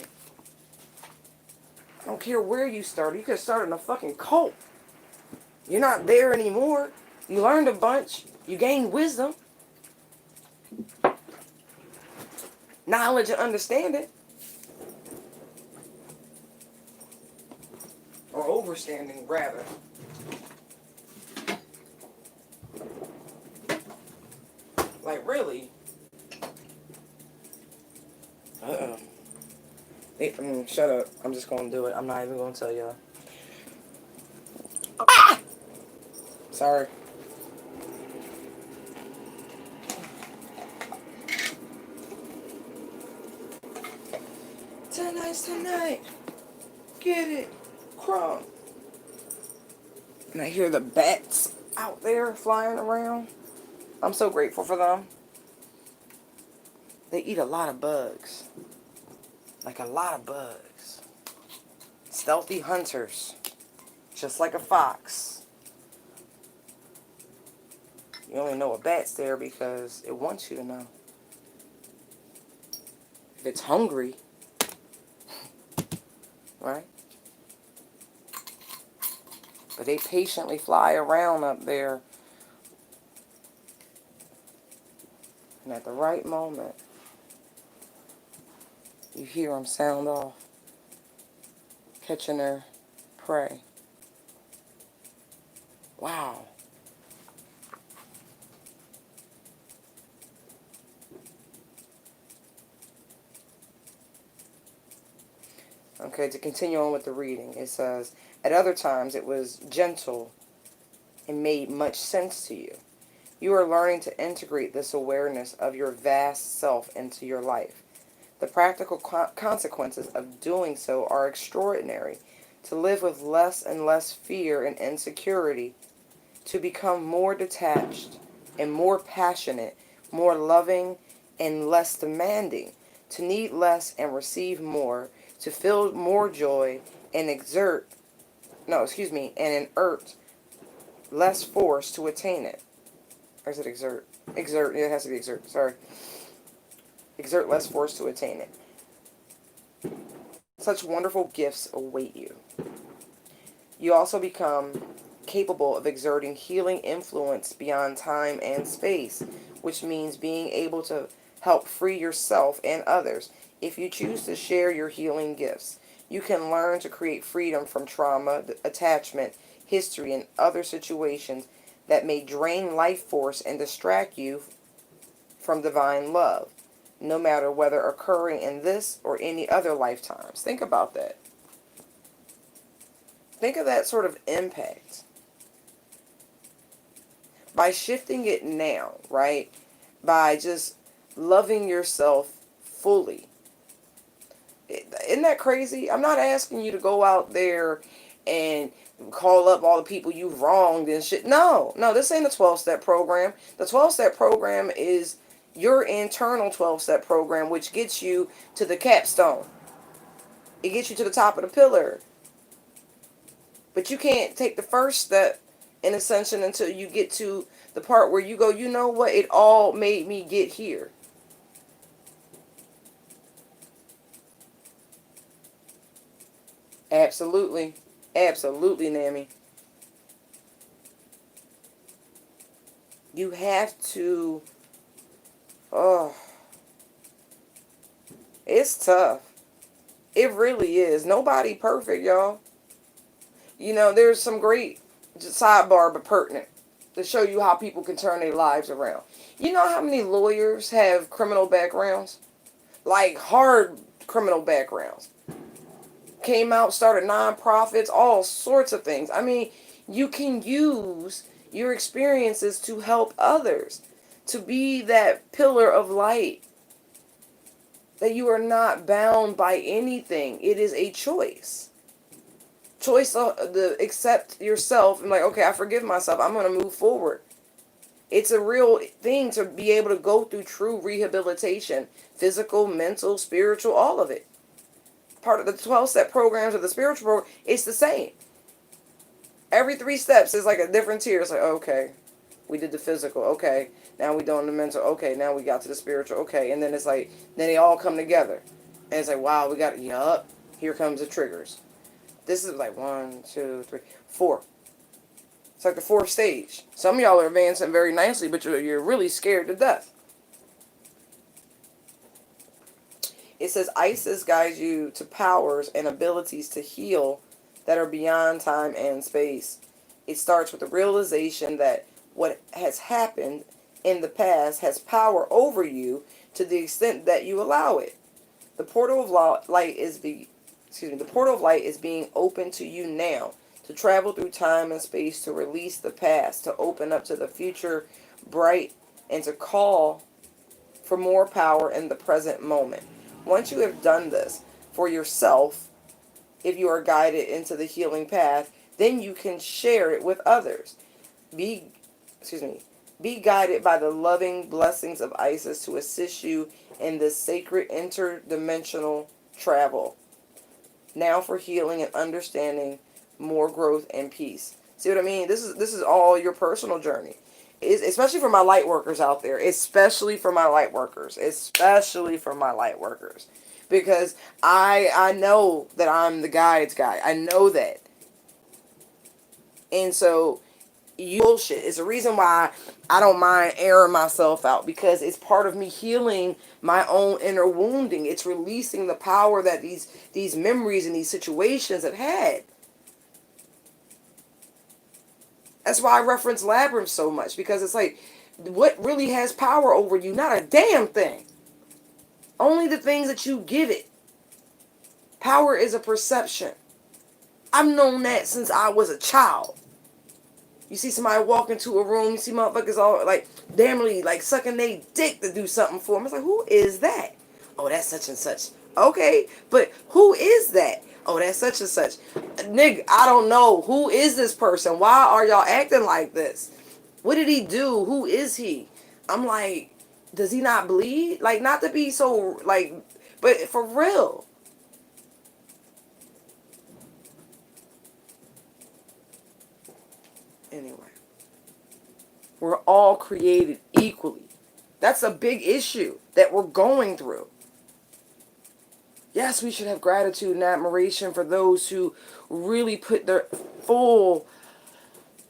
don't care where you started. You could have started in a fucking cult. You're not there anymore. You learned a bunch. You gained wisdom. Knowledge and understanding. Or overstanding, rather. Like, really? Uh-oh. Shut up. I'm just going to do it. I'm not even going to tell y'all. Ah! Sorry. Tonight's tonight. Get it. Crumb. And I hear the bats out there flying around. I'm so grateful for them. They eat a lot of bugs. Like a lot of bugs. Stealthy hunters. Just like a fox. You only know a bat's there because it wants you to know. If it's hungry. Right? But they patiently fly around up there. And at the right moment, you hear them sound off. Catching their prey. Wow. Okay, to continue on with the reading, it says, at other times it was gentle and made much sense to you. You are learning to integrate this awareness of your vast self into your life. The practical consequences of doing so are extraordinary. To live with less and less fear and insecurity, to become more detached and more passionate, more loving and less demanding, to need less and receive more, to feel more joy and and inert less force to attain it. Or is it exert? Exert, yeah, it has to be exert, sorry. Exert less force to attain it. Such wonderful gifts await you. You also become capable of exerting healing influence beyond time and space, which means being able to help free yourself and others. If you choose to share your healing gifts, you can learn to create freedom from trauma, attachment, history, and other situations that may drain life force and distract you from divine love, no matter whether occurring in this or any other lifetimes. Think about that. Think of that sort of impact. By shifting it now, right? By just loving yourself fully. Isn't that crazy? I'm not asking you to go out there and call up all the people you wronged and shit. No, this ain't a 12-step program. The 12-step program is your internal 12-step program, which gets you to the capstone. It gets you to the top of the pillar. But you can't take the first step in ascension until you get to the part where you go, you know what? It all made me get here. Absolutely. Absolutely, Nami. You have to, oh, it's tough. It really is. Nobody perfect, y'all. You know, there's some great sidebar, but pertinent, to show you how people can turn their lives around. You know how many lawyers have criminal backgrounds? Like hard criminal backgrounds. Came out, started nonprofits, all sorts of things. I mean, you can use your experiences to help others, to be that pillar of light, that you are not bound by anything. It is a choice. Choice to accept yourself and like, okay, I forgive myself. I'm going to move forward. It's a real thing to be able to go through true rehabilitation, physical, mental, spiritual, all of it. Part of the 12-step programs or the spiritual program, it's the same. Every 3 steps is like a different tier. It's like, okay, we did the physical. Okay, now we doing the mental. Okay, now we got to the spiritual. Okay, and then it's like, then they all come together. And it's like, wow, we got, yup, here comes the triggers. This is like 1, 2, 3, 4. It's like the 4th stage. Some of y'all are advancing very nicely, but you're really scared to death. It says Isis guides you to powers and abilities to heal that are beyond time and space. It starts with the realization that what has happened in the past has power over you to the extent that you allow it. The portal of light is the portal of light is being opened to you now, to travel through time and space, to release the past, to open up to the future bright, and to call for more power in the present moment. Once you have done this for yourself, if you are guided into the healing path, then you can share it with others. Be, be guided by the loving blessings of Isis to assist you in this sacred interdimensional travel. Now for healing and understanding, more growth and peace. See what I mean? This is all your personal journey. Especially for my light workers out there. Especially for my light workers. Especially for my light workers. Because I know that I'm the guides guy. I know that. And so, you bullshit. It's the reason why I don't mind airing myself out. Because it's part of me healing my own inner wounding. It's releasing the power that these memories and these situations have had. That's why I reference Labyrinth so much, because it's like, what really has power over you? Not a damn thing. Only the things that you give it. Power is a perception. I've known that since I was a child. You see somebody walk into a room, you see motherfuckers all like damnly like sucking their dick to do something for them. It's like, who is that? Oh, that's such and such. Okay, but who is that? Oh, that's such and such. Nigga, I don't know. Who is this person? Why are y'all acting like this? What did he do? Who is he? I'm like, does he not bleed? Like, not to be so, like, but for real. Anyway, we're all created equally. That's a big issue that we're going through. Yes, we should have gratitude and admiration for those who really put their full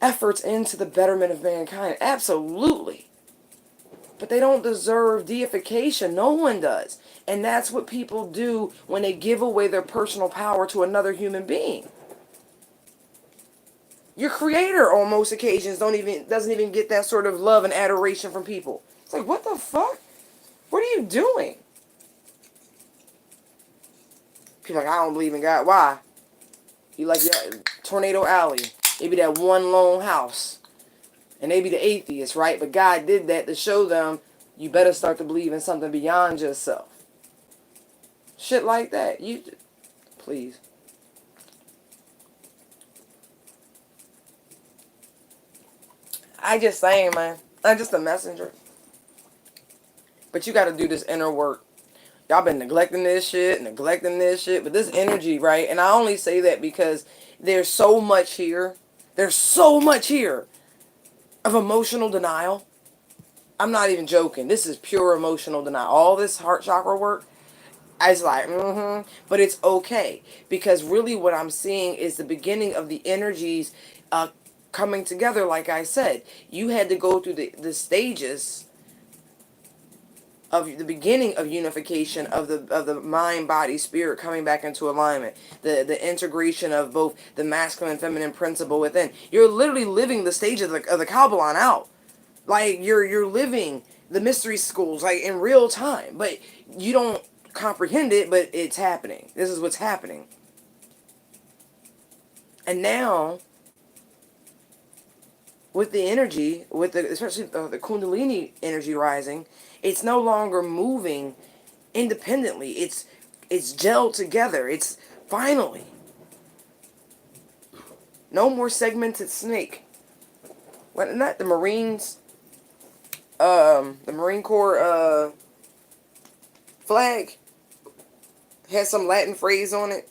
efforts into the betterment of mankind. Absolutely. But they don't deserve deification. No one does. And that's what people do when they give away their personal power to another human being. Your creator on most occasions doesn't even get that sort of love and adoration from people. It's like, what the fuck? What are you doing? People are like, I don't believe in God. Why? You like that Tornado Alley. Maybe that one lone house. And they be the atheists, right? But God did that to show them you better start to believe in something beyond yourself. Shit like that. Please. I just saying, man. I'm just a messenger. But you got to do this inner work. Y'all been neglecting this shit. But this energy, right? And I only say that because there's so much here. There's so much here of emotional denial. I'm not even joking. This is pure emotional denial. All this heart chakra work, I was like, but it's okay. Because really what I'm seeing is the beginning of the energies coming together. Like I said, you had to go through the stages of the beginning of unification of the mind, body, spirit coming back into alignment. The integration of both the masculine and feminine principle within. You're literally living the stage of the Kabbalah out. Like you're living the mystery schools like in real time, but you don't comprehend it, but it's happening. This is what's happening. And now with the energy, especially the Kundalini energy rising, it's no longer moving independently. It's gelled together. It's finally no more segmented snake. What? Not the Marines. The Marine Corps flag has some Latin phrase on it.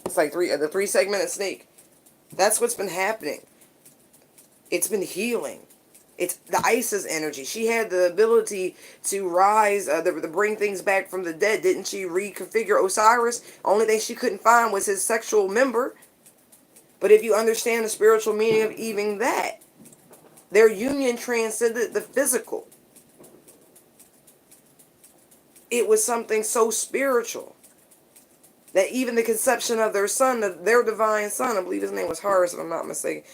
It's like the three segmented snake. That's what's been happening. It's been healing. It's the Isis energy. She had the ability to rise, to bring things back from the dead. Didn't she reconfigure Osiris? Only thing she couldn't find was his sexual member. But if you understand the spiritual meaning of even that, their union transcended the physical. It was something so spiritual that even the conception of their son, their divine son, I believe his name was Horus, if I'm not mistaken,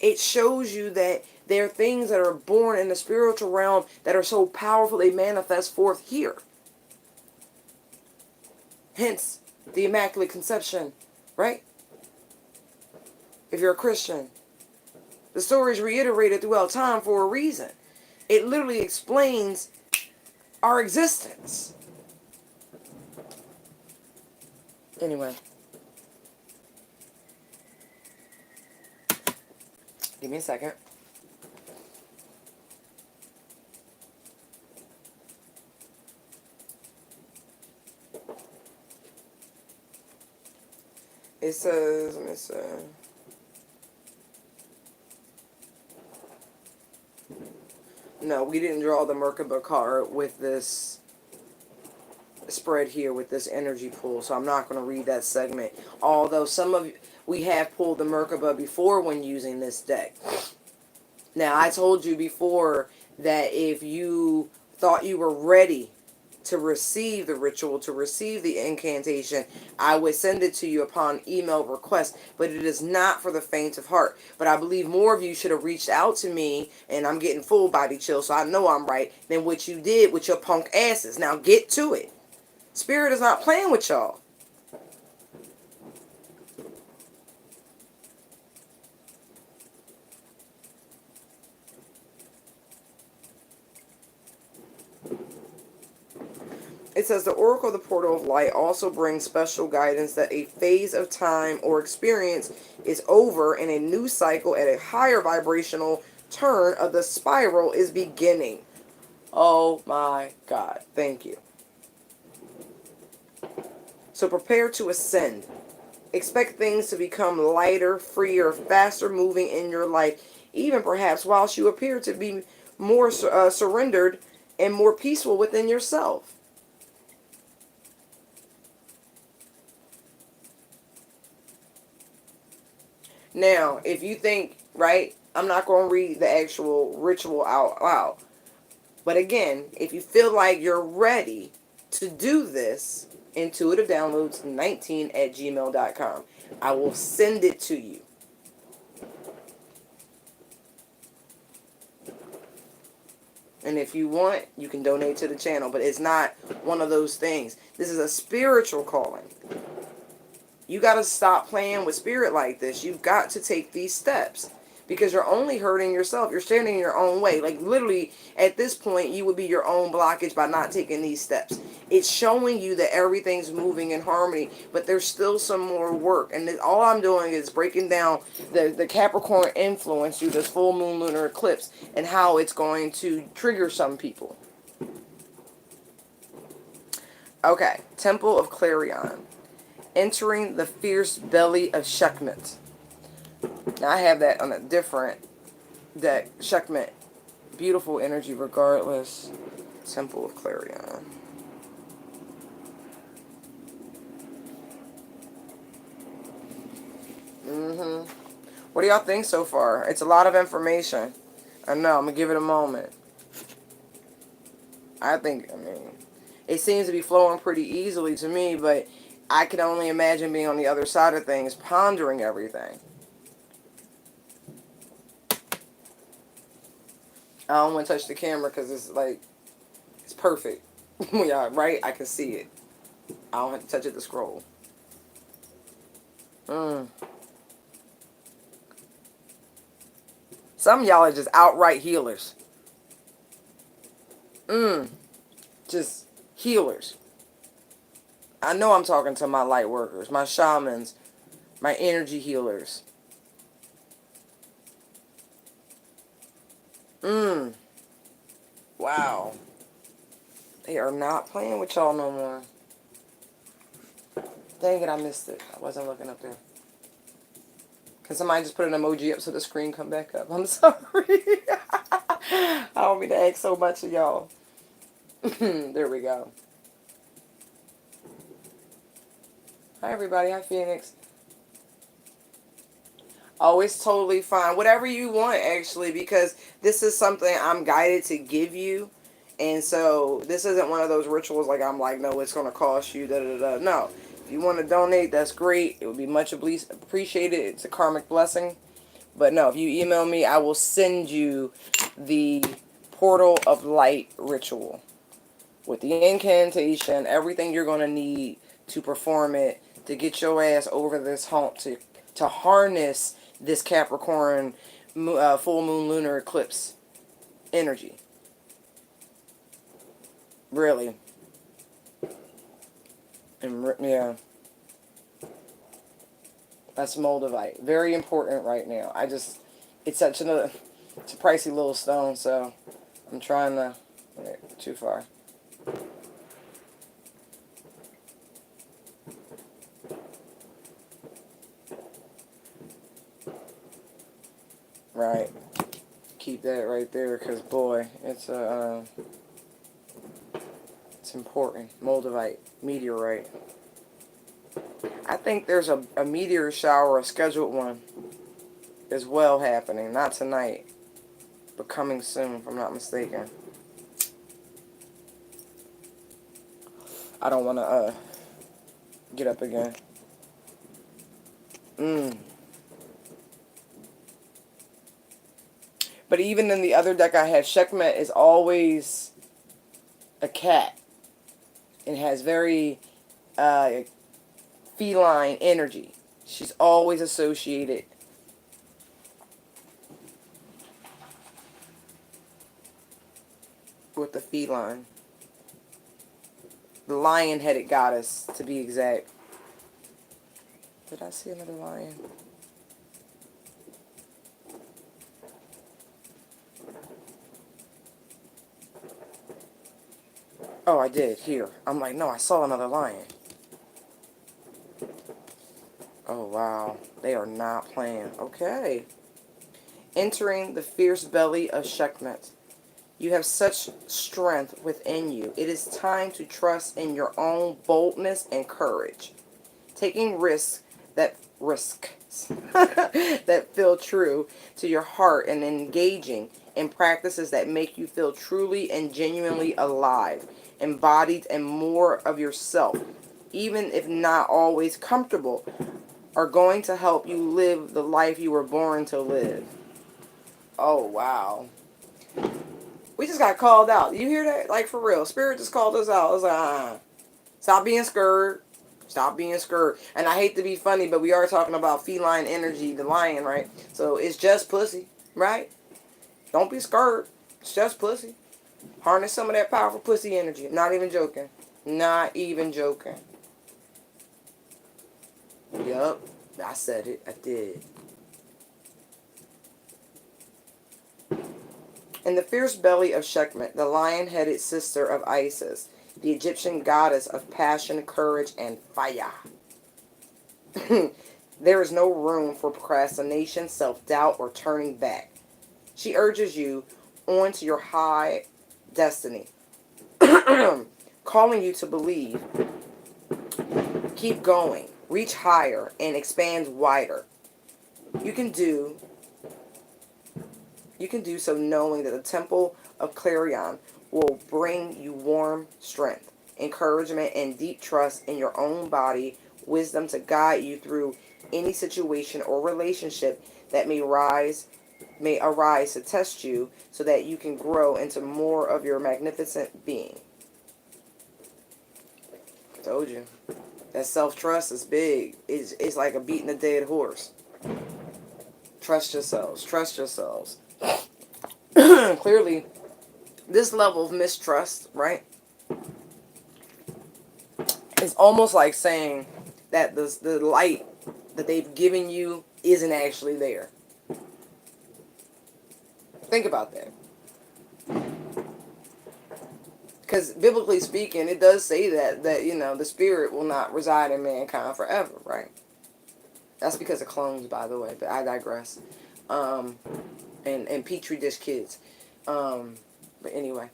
it shows you that there are things that are born in the spiritual realm that are so powerful they manifest forth here. Hence, the Immaculate Conception, right? If you're a Christian. The story is reiterated throughout time for a reason. It literally explains our existence. Anyway. Give me a second. It says, let me see. No, we didn't draw the Merkaba card with this spread here with this energy pool, so I'm not going to read that segment. Although we have pulled the Merkaba before when using this deck. Now, I told you before that if you thought you were ready to receive the ritual, to receive the incantation, I would send it to you upon email request, but it is not for the faint of heart. But I believe more of you should have reached out to me, and I'm getting full body chill, so I know I'm right, than what you did with your punk asses. Now get to it. Spirit is not playing with y'all. says the Oracle of the Portal of Light also brings special guidance that a phase of time or experience is over and a new cycle at a higher vibrational turn of the spiral is beginning. Oh my God. Thank you. So prepare to ascend. Expect things to become lighter, freer, faster moving in your life, even perhaps whilst you appear to be more surrendered and more peaceful within yourself. Now, if you think, right, I'm not going to read the actual ritual out loud. But again, if you feel like you're ready to do this, intuitivedownloads19@gmail.com. I will send it to you. And if you want, you can donate to the channel. But it's not one of those things. This is a spiritual calling. You got to stop playing with spirit like this. You've got to take these steps. Because you're only hurting yourself. You're standing in your own way. Like literally, at this point, you would be your own blockage by not taking these steps. It's showing you that everything's moving in harmony. But there's still some more work. And all I'm doing is breaking down the Capricorn influence through this full moon lunar eclipse. And how it's going to trigger some people. Okay. Temple of Clarion. Entering the fierce belly of Sekhmet. Now, I have that on a different deck. Sekhmet. Beautiful energy regardless. Temple of Clarion. What do y'all think so far? It's a lot of information. I know. I'm going to give it a moment. I mean, it seems to be flowing pretty easily to me, but I can only imagine being on the other side of things, pondering everything. I don't want to touch the camera because it's like, it's perfect. Yeah, right? I can see it. I don't have to touch it to scroll. Some of y'all are just outright healers. Just healers. I know I'm talking to my light workers, my shamans, my energy healers. Wow. They are not playing with y'all no more. Dang it, I missed it. I wasn't looking up there. Can somebody just put an emoji up so the screen come back up? I'm sorry. I don't mean to ask so much of y'all. There we go. Hi, everybody. Hi, Phoenix. Oh, it's totally fine. Whatever you want, actually, because this is something I'm guided to give you. And so this isn't one of those rituals like I'm like, no, it's going to cost you, da-da-da-da. No. If you want to donate, that's great. It would be much appreciated. It's a karmic blessing. But no, if you email me, I will send you the Portal of Light ritual with the incantation, everything you're going to need to perform it, to get your ass over this hump, to harness this Capricorn full moon lunar eclipse energy. Really. And yeah. That's Moldavite. Very important right now. It's such it's a pricey little stone, so I'm trying to, too far. Right. Keep that right there, because boy, it's important. Moldavite, meteorite. I think there's a meteor shower, a scheduled one, as well happening. Not tonight, but coming soon, if I'm not mistaken. I don't want to get up again. But even in the other deck I have, Sekhmet is always a cat. It has very feline energy. She's always associated with the feline. The lion-headed goddess, to be exact. Did I see another lion? Oh, I did. Here. I'm like, no, I saw another lion. Oh, wow. They are not playing. Okay. Entering the fierce belly of Sekhmet. You have such strength within you. It is time to trust in your own boldness and courage. Taking risks that feel true to your heart and engaging in practices that make you feel truly and genuinely alive, embodied, and more of yourself, even if not always comfortable, are going to help you live the life you were born to live. Oh, wow. We just got called out. You hear that? Like, for real. Spirit just called us out. I was like, stop being scared. Stop being scared. And I hate to be funny, but we are talking about feline energy, the lion, right? So it's just pussy, right? Don't be scared. It's just pussy. Harness some of that powerful pussy energy. Not even joking. Not even joking. Yup. I said it. I did. In the fierce belly of Sekhmet, the lion-headed sister of Isis, the Egyptian goddess of passion, courage, and fire. There is no room for procrastination, self-doubt, or turning back. She urges you on to your high destiny, calling you to believe, keep going, reach higher, and expand wider. You can do so knowing that the temple of Clarion will bring you warm strength, encouragement, and deep trust in your own body, wisdom to guide you through any situation or relationship that may arise to test you so that you can grow into more of your magnificent being. I told you. That self-trust is big. It's like a beating a dead horse. Trust yourselves. Trust yourselves. Clearly, this level of mistrust, right, is almost like saying that the light that they've given you isn't actually there. Think about that. Because biblically speaking, it does say that the spirit will not reside in mankind forever, right? That's because of clones, by the way, but I digress. And Petri dish kids. But anyway.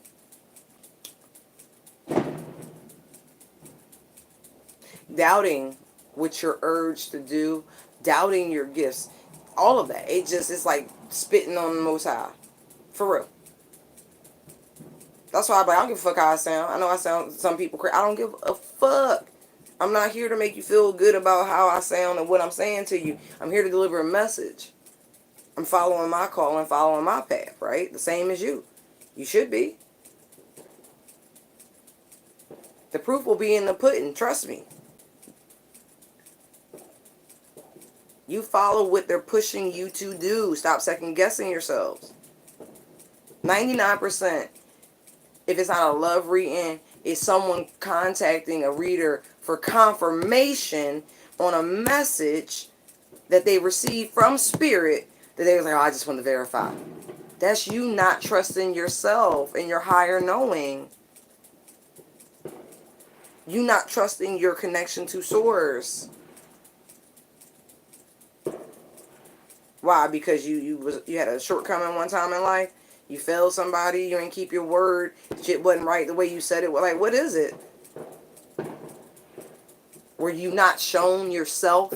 Doubting what you're urged to do, doubting your gifts, all of that. It's like spitting on the Most High. For real. That's why I don't give a fuck how I sound. I know I sound some people crazy. I don't give a fuck. I'm not here to make you feel good about how I sound and what I'm saying to you. I'm here to deliver a message. I'm following my call and following my path, right? The same as you. You should be. The proof will be in the pudding. Trust me. You follow what they're pushing you to do. Stop second guessing yourselves. 99%, if it's not a love reading, is someone contacting a reader for confirmation on a message that they received from spirit that they was like, oh, I just want to verify. That's you not trusting yourself and your higher knowing. You not trusting your connection to source. Why? Because you had a shortcoming one time in life. You failed somebody. You ain't keep your word. Shit wasn't right the way you said it. Like, what is it? Were you not shown yourself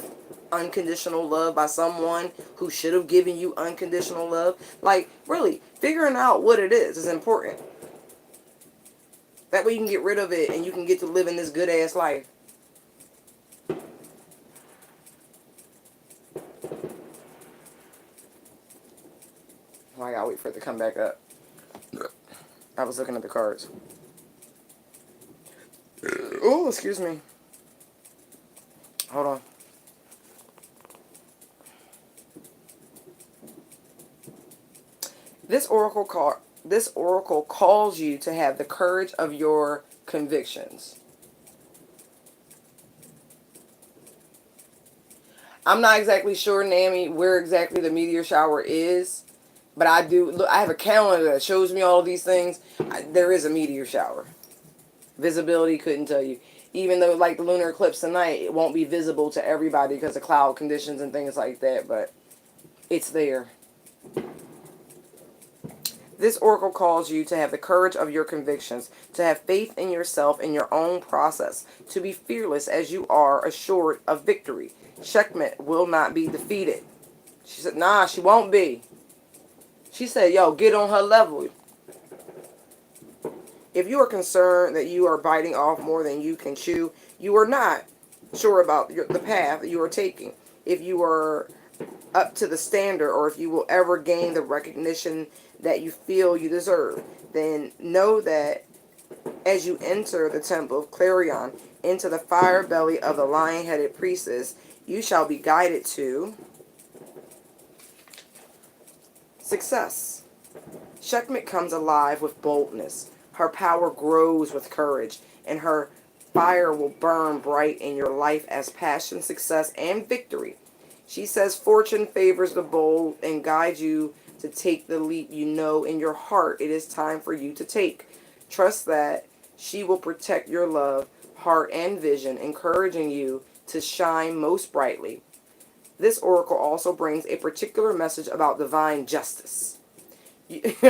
unconditional love by someone who should have given you unconditional love? Like, really, figuring out what it is important. That way you can get rid of it and you can get to live in this good ass life. Oh, I gotta wait for it to come back up. I was looking at the cards. Oh, excuse me. Hold on. This oracle calls you to have the courage of your convictions. I'm not exactly sure, Nami, where exactly the meteor shower is. But I do look. I have a calendar that shows me all of these things. There is a meteor shower. Visibility couldn't tell you. Even though, like the lunar eclipse tonight, it won't be visible to everybody because of cloud conditions and things like that. But it's there. This oracle calls you to have the courage of your convictions, to have faith in yourself and your own process, to be fearless as you are assured of victory. Sekhmet will not be defeated. She said, nah, she won't be. She said, yo, get on her level. If you are concerned that you are biting off more than you can chew, you are not sure about the path you are taking. If you are up to the standard, or if you will ever gain the recognition that you feel you deserve, then know that as you enter the temple of Clarion, into the fire belly of the lion-headed priestess, you shall be guided to success. Sekhmet comes alive with boldness. Her power grows with courage, and her fire will burn bright in your life as passion, success, and victory. She says fortune favors the bold and guides you to take the leap you know in your heart it is time for you to take. Trust that she will protect your love, heart, and vision, encouraging you to shine most brightly. This oracle also brings a particular message about divine justice. If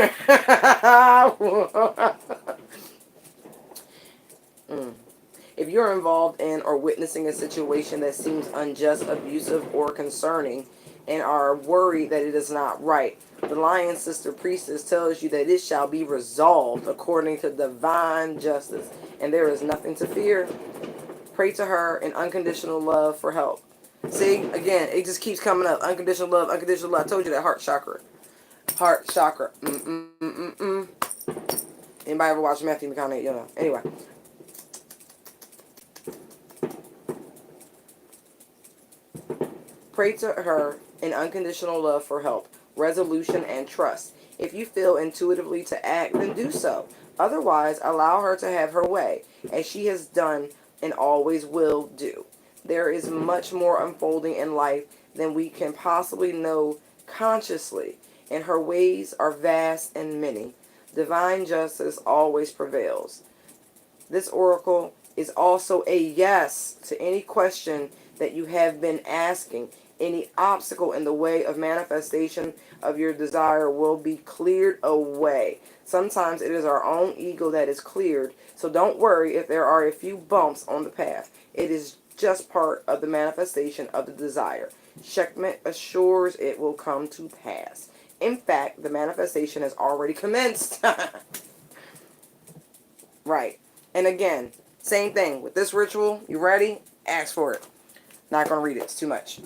you're involved in or witnessing a situation that seems unjust, abusive, or concerning, and are worried that it is not right, the Lion Sister Priestess tells you that it shall be resolved according to divine justice, and there is nothing to fear. Pray to her in unconditional love for help. See, again, it just keeps coming up. Unconditional love, unconditional love. I told you that heart chakra. Heart chakra. Anybody ever watch Matthew McConaughey? You know. Anyway. Pray to her in unconditional love for help, resolution, and trust. If you feel intuitively to act, then do so. Otherwise, allow her to have her way, as she has done and always will do. There is much more unfolding in life than we can possibly know consciously, and her ways are vast and many. Divine justice always prevails. This oracle is also a yes to any question that you have been asking. Any obstacle in the way of manifestation of your desire will be cleared away. Sometimes it is our own ego that is cleared, so don't worry if there are a few bumps on the path. It is just part of the manifestation of the desire. Sekhmet assures it will come to pass. In fact, the manifestation has already commenced. Right. And again, same thing with this ritual. You ready? Ask for it. Not going to read it. It's too much.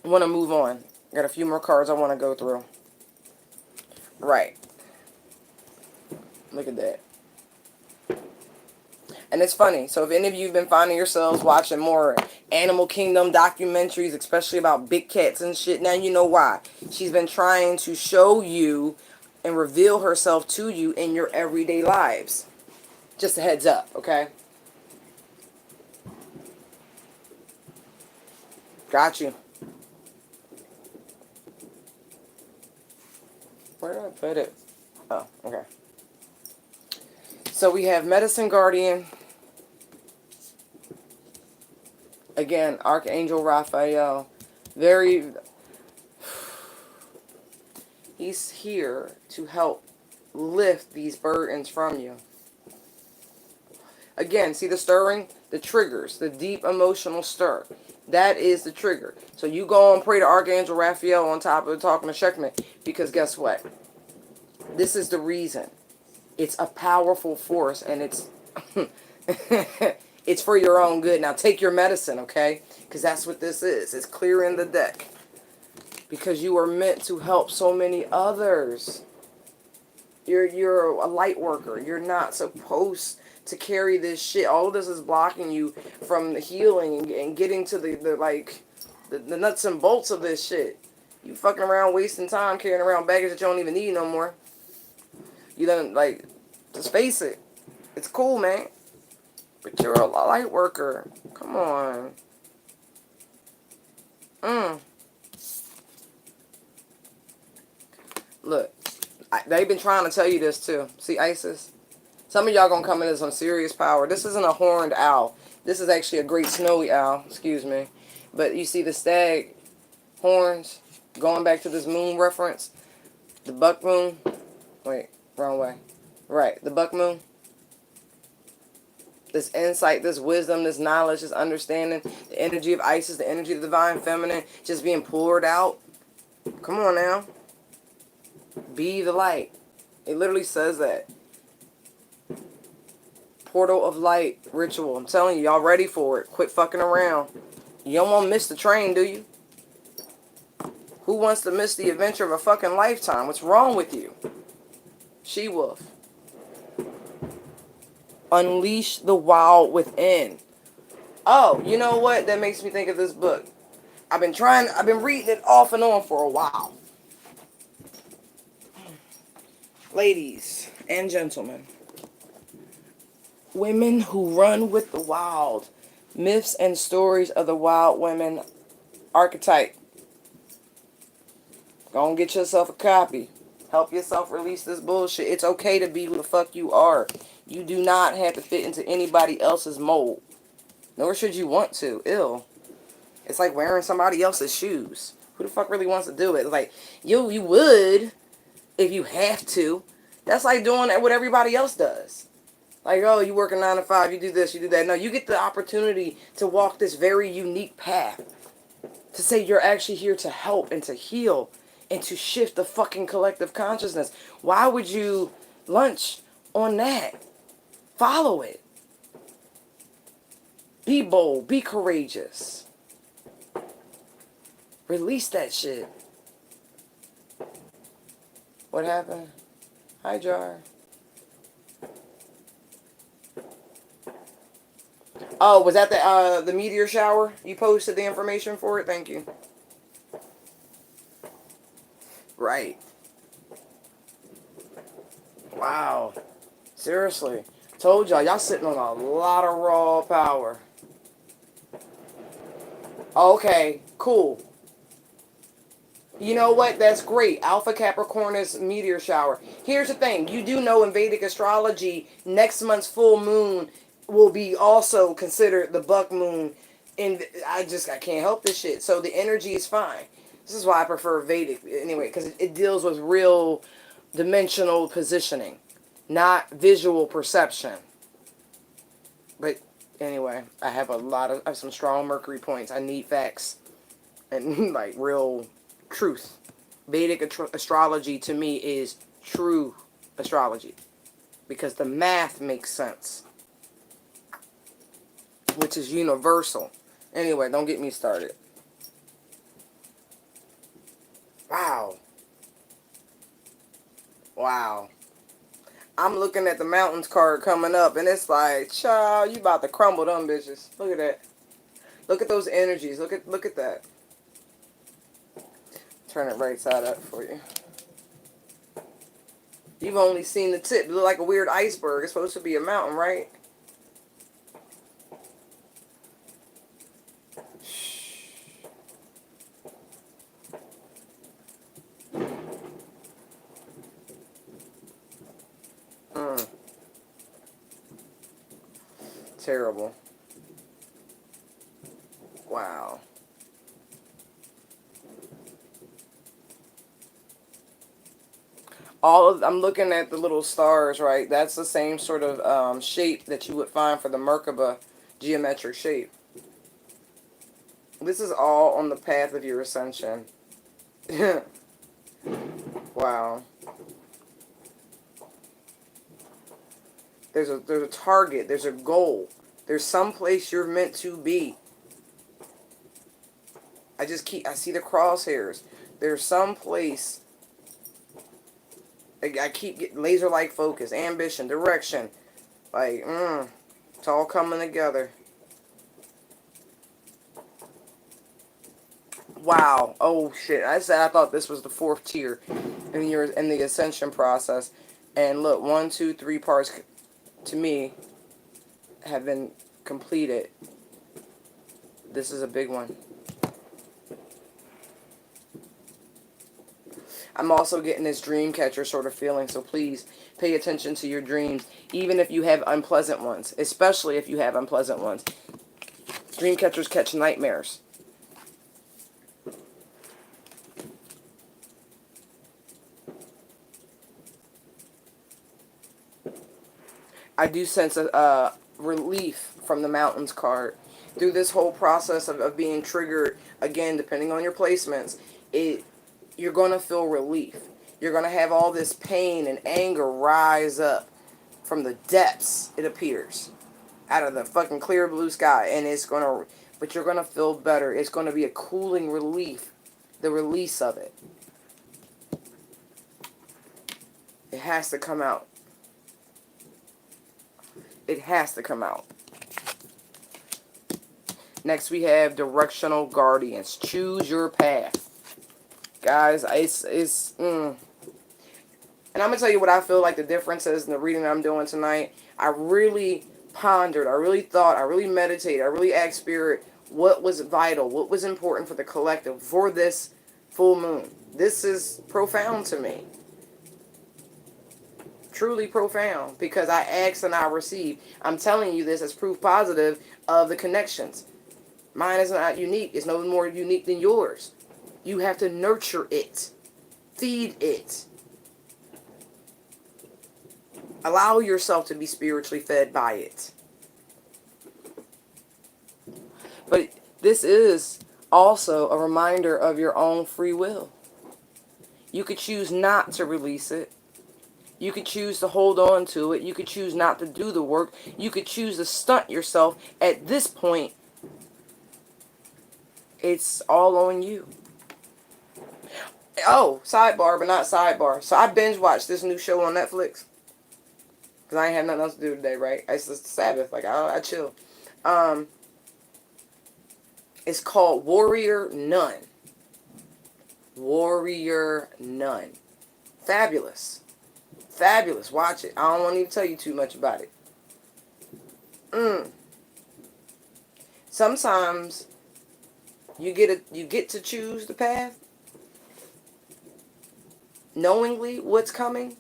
I want to move on. Got a few more cards I want to go through. Right. Look at that. And it's funny. So if any of you have been finding yourselves watching more Animal Kingdom documentaries, especially about big cats and shit, now you know why. She's been trying to show you and reveal herself to you in your everyday lives. Just a heads up, okay? Got you. Where did I put it? Oh, okay. So we have Medicine Guardian. Again, Archangel Raphael. He's here to help lift these burdens from you. Again, see the stirring? The triggers, the deep emotional stir. That is the trigger. So you go and pray to Archangel Raphael on top of talking to Sekhmet, because guess what? This is the reason. It's a powerful force, and it's it's for your own good. Now take your medicine, okay? Because that's what this is. It's clearing the deck. Because you are meant to help so many others. You're a light worker. You're not supposed to carry this shit. All of this is blocking you from the healing and getting to the nuts and bolts of this shit. You fucking around wasting time carrying around baggage that you don't even need no more. You don't, just face it. It's cool, man. But you're a light worker. Come on. Mm. Look, they've been trying to tell you this too. See, Isis? Some of y'all gonna come into some serious power. This isn't a horned owl. This is actually a great snowy owl. Excuse me. But you see the stag horns, going back to this moon reference, the buck moon. Wait, wrong way. Right, the buck moon. This insight, this wisdom, this knowledge, this understanding, the energy of Isis, the energy of the divine feminine, just being poured out. Come on now. Be the light. It literally says that. Portal of light ritual. I'm telling you, y'all ready for it. Quit fucking around. You don't want to miss the train, do you? Who wants to miss the adventure of a fucking lifetime? What's wrong with you? She-wolf. Unleash the wild within. Oh, you know what? That makes me think of this book. I've been reading it off and on for a while. Ladies and gentlemen, women who run with the wild, myths and stories of the wild women archetype. Go and get yourself a copy. Help yourself release this bullshit. It's okay to be who the fuck you are. You do not have to fit into anybody else's mold. Nor should you want to. Ew. It's like wearing somebody else's shoes. Who the fuck really wants to do it? It's like, you would if you have to. That's like doing what everybody else does. Like, oh, you work a 9 to 5, you do this, you do that. No, you get the opportunity to walk this very unique path. To say you're actually here to help and to heal and to shift the fucking collective consciousness. Why would you lunch on that? Follow it. Be bold. Be courageous. Release that shit. What happened? Hi, Jar. Oh, was that the meteor shower? You posted the information for it? Thank you. Right. Wow. Seriously. Told y'all sitting on a lot of raw power. Okay, cool. You know what? That's great. Alpha Capricornus meteor shower. Here's the thing. You do know in Vedic astrology, next month's full moon will be also considered the buck moon. And I can't help this shit. So the energy is fine. This is why I prefer Vedic anyway, because it deals with real dimensional positioning, not visual perception. But anyway, I have some strong Mercury points. I need facts and like real truth. Vedic astrology to me is true astrology because the math makes sense, which is universal. Anyway, don't get me started. Wow. I'm looking at the mountains card coming up, and it's like, child, you about to crumble them bitches. Look at that. Look at those energies. Look at that. Turn it right side up for you. You've only seen the tip. It looks like a weird iceberg. It's supposed to be a mountain, right? Terrible. Wow. I'm looking at the little stars, right? That's the same sort of shape that you would find for the Merkaba geometric shape. This is all on the path of your ascension. Wow. There's a target. There's a goal. There's some place you're meant to be. I see the crosshairs. There's some place. I keep getting laser-like focus, ambition, direction. Like, it's all coming together. Wow. Oh shit. I thought this was the 4th tier in the ascension process. And look, 1, 2, 3 parts to me have been completed. This is a big one. I'm also getting this dream catcher sort of feeling, so please pay attention to your dreams, even if you have unpleasant ones, especially if you have unpleasant ones. Dream catchers catch nightmares. I do sense a relief from the Mountains card. Through this whole process of being triggered, again, depending on your placements, you're going to feel relief. You're going to have all this pain and anger rise up from the depths, it appears, out of the fucking clear blue sky. And it's going to, but you're going to feel better. It's going to be a cooling relief, the release of it. It has to come out. It has to come out. Next we have directional guardians. Choose your path. Guys, and I'm going to tell you what I feel like the difference is in the reading that I'm doing tonight. I really pondered, I really thought, I really meditated, I really asked Spirit what was vital, what was important for the collective for this full moon. This is profound to me. Truly profound, because I asked and I received. I'm telling you this as proof positive of the connections. Mine is not unique. It's no more unique than yours. You have to nurture it. Feed it. Allow yourself to be spiritually fed by it. But this is also a reminder of your own free will. You could choose not to release it. You could choose to hold on to it. You could choose not to do the work. You could choose to stunt yourself. At this point, it's all on you. Oh, sidebar, but not sidebar. So I binge watched this new show on Netflix. Because I ain't have nothing else to do today, right? It's the Sabbath. Like, I chill. It's called Warrior Nun. Warrior Nun. Fabulous. Fabulous. Watch it. I don't want to even tell you too much about it. Sometimes you get to choose the path knowingly what's coming.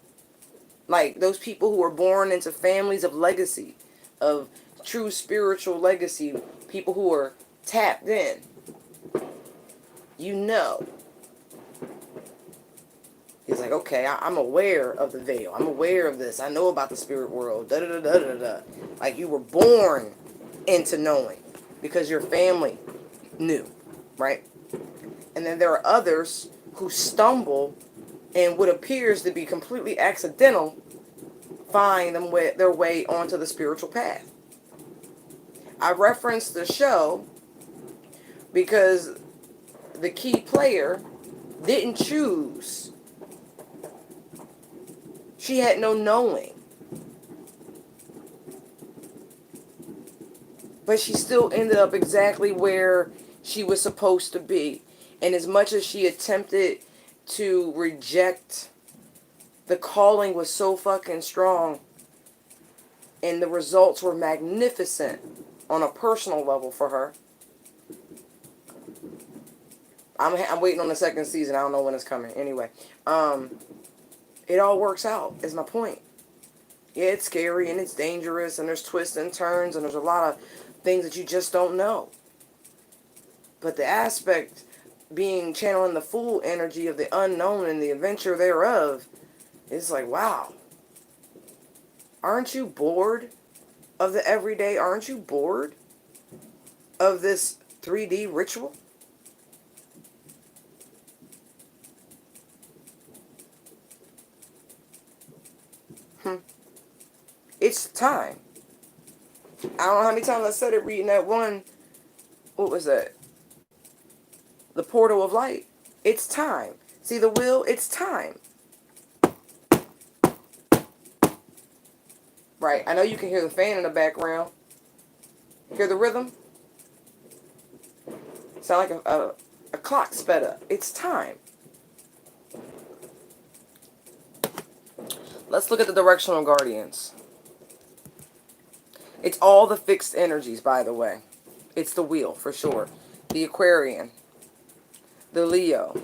Like those people who are born into families of legacy, of true spiritual legacy, people who are tapped in. You know. He's like, okay, I'm aware of the veil. I'm aware of this. I know about the spirit world. Da da da da da da. Like you were born into knowing because your family knew, right? And then there are others who stumble and what appears to be completely accidental find their way onto the spiritual path. I referenced the show because the key player didn't choose. She had no knowing. But she still ended up exactly where she was supposed to be. And as much as she attempted to reject, the calling was so fucking strong. And the results were magnificent on a personal level for her. I'm waiting on the second season. I don't know when it's coming. Anyway, it all works out, is my point. Yeah, it's scary and it's dangerous and there's twists and turns and there's a lot of things that you just don't know. But the aspect being channeling the full energy of the unknown and the adventure thereof, it's like, wow. Aren't you bored of the everyday? Aren't you bored of this 3D ritual? It's time. I don't know how many times I said it reading that one. What was that? The Portal of Light. It's time. See the wheel? It's time. Right. I know you can hear the fan in the background. Hear the rhythm? Sound like a clock sped up. It's time. Let's look at the directional guardians. It's all the fixed energies, by the way. It's the wheel, for sure. The Aquarian. The Leo.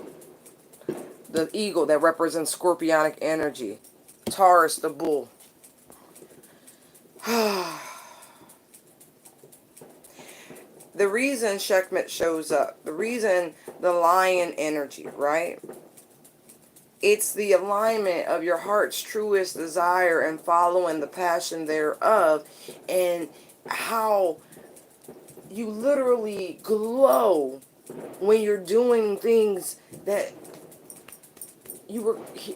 The eagle that represents scorpionic energy. Taurus, the bull. The reason Sekhmet shows up, the reason the lion energy, right? It's the alignment of your heart's truest desire and following the passion thereof, and how you literally glow when you're doing things that you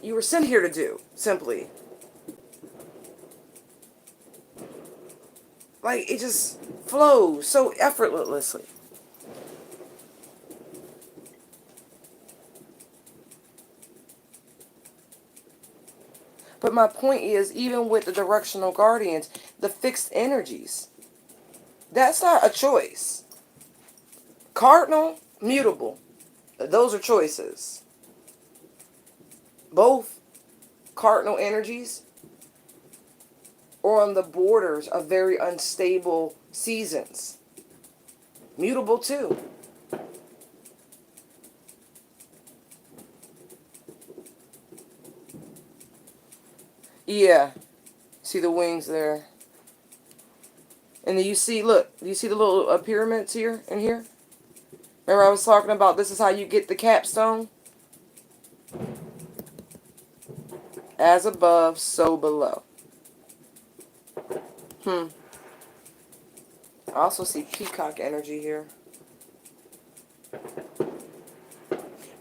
were sent here to do, simply. Like, it just flows so effortlessly. But my point is, even with the directional guardians, the fixed energies, that's not a choice. Cardinal, mutable, those are choices. Both cardinal energies are on the borders of very unstable seasons. Mutable too. Yeah. See the wings there. And then you see, look, you see the little pyramids here and here? Remember I was talking about this is how you get the capstone? As above, so below. I also see peacock energy here.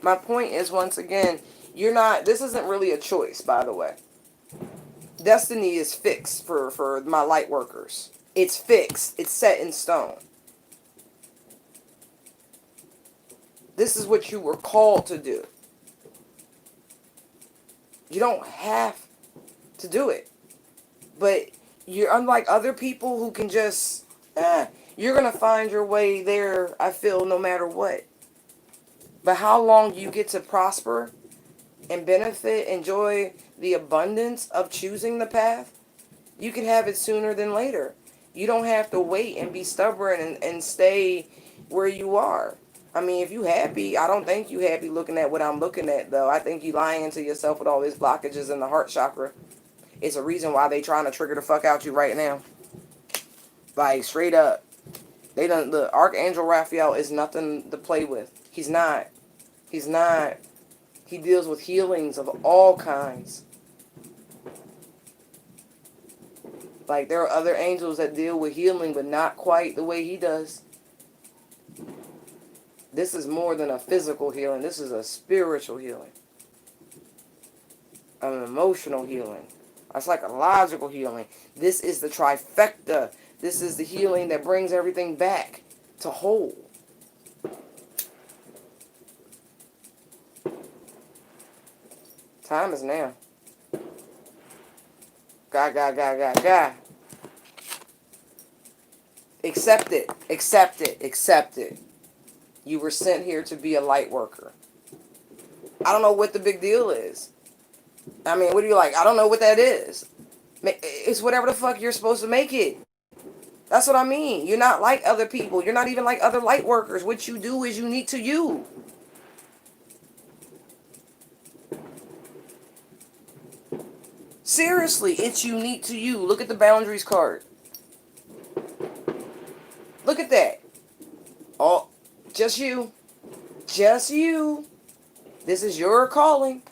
My point is, once again, this isn't really a choice, by the way. Destiny is fixed for my light workers. It's fixed. It's set in stone. This is what you were called to do. You don't have to do it. But you're unlike other people who can just, you're going to find your way there, I feel, no matter what. But how long you get to prosper and benefit, enjoy the abundance of choosing the path, you can have it sooner than later. You don't have to wait and be stubborn and stay where you are. I mean, if you happy, I don't think you happy looking at what I'm looking at, though. I think you lying to yourself with all these blockages in the heart chakra. It's a reason why they trying to trigger the fuck out you right now. Like, straight up. The Archangel Raphael is nothing to play with. He's not. He's not. He deals with healings of all kinds. Like, there are other angels that deal with healing, but not quite the way he does. This is more than a physical healing. This is a spiritual healing. An emotional healing. A psychological healing. This is the trifecta. This is the healing that brings everything back to whole. Time is now. God. Accept it. Accept it. Accept it. You were sent here to be a light worker. I don't know what the big deal is. I mean, what do you like? I don't know what that is. It's whatever the fuck you're supposed to make it. That's what I mean. You're not like other people. You're not even like other light workers. What you do is unique to you. Seriously, it's unique to you. Look at the boundaries card. Look at that. Oh, just you. Just you. This is your calling.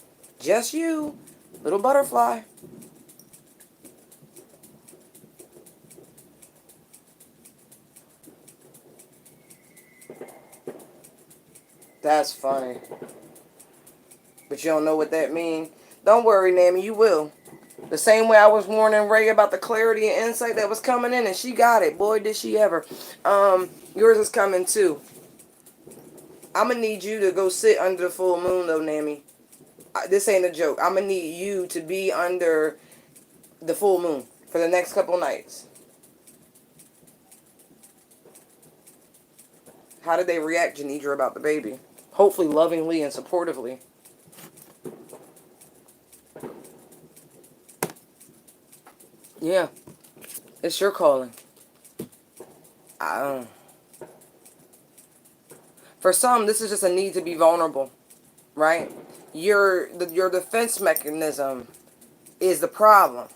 Just you. Little butterfly. That's funny. But you don't know what that means. Don't worry, Nami, you will. The same way I was warning Ray about the clarity and insight that was coming in, and she got it. Boy, did she ever. Yours is coming too. I'm going to need you to go sit under the full moon, though, Nami. This ain't a joke. I'm going to need you to be under the full moon for the next couple nights. How did they react, Janidra, about the baby? Hopefully lovingly and supportively. Yeah. It's your calling. For some, this is just a need to be vulnerable, right? Your defense mechanism is the problem.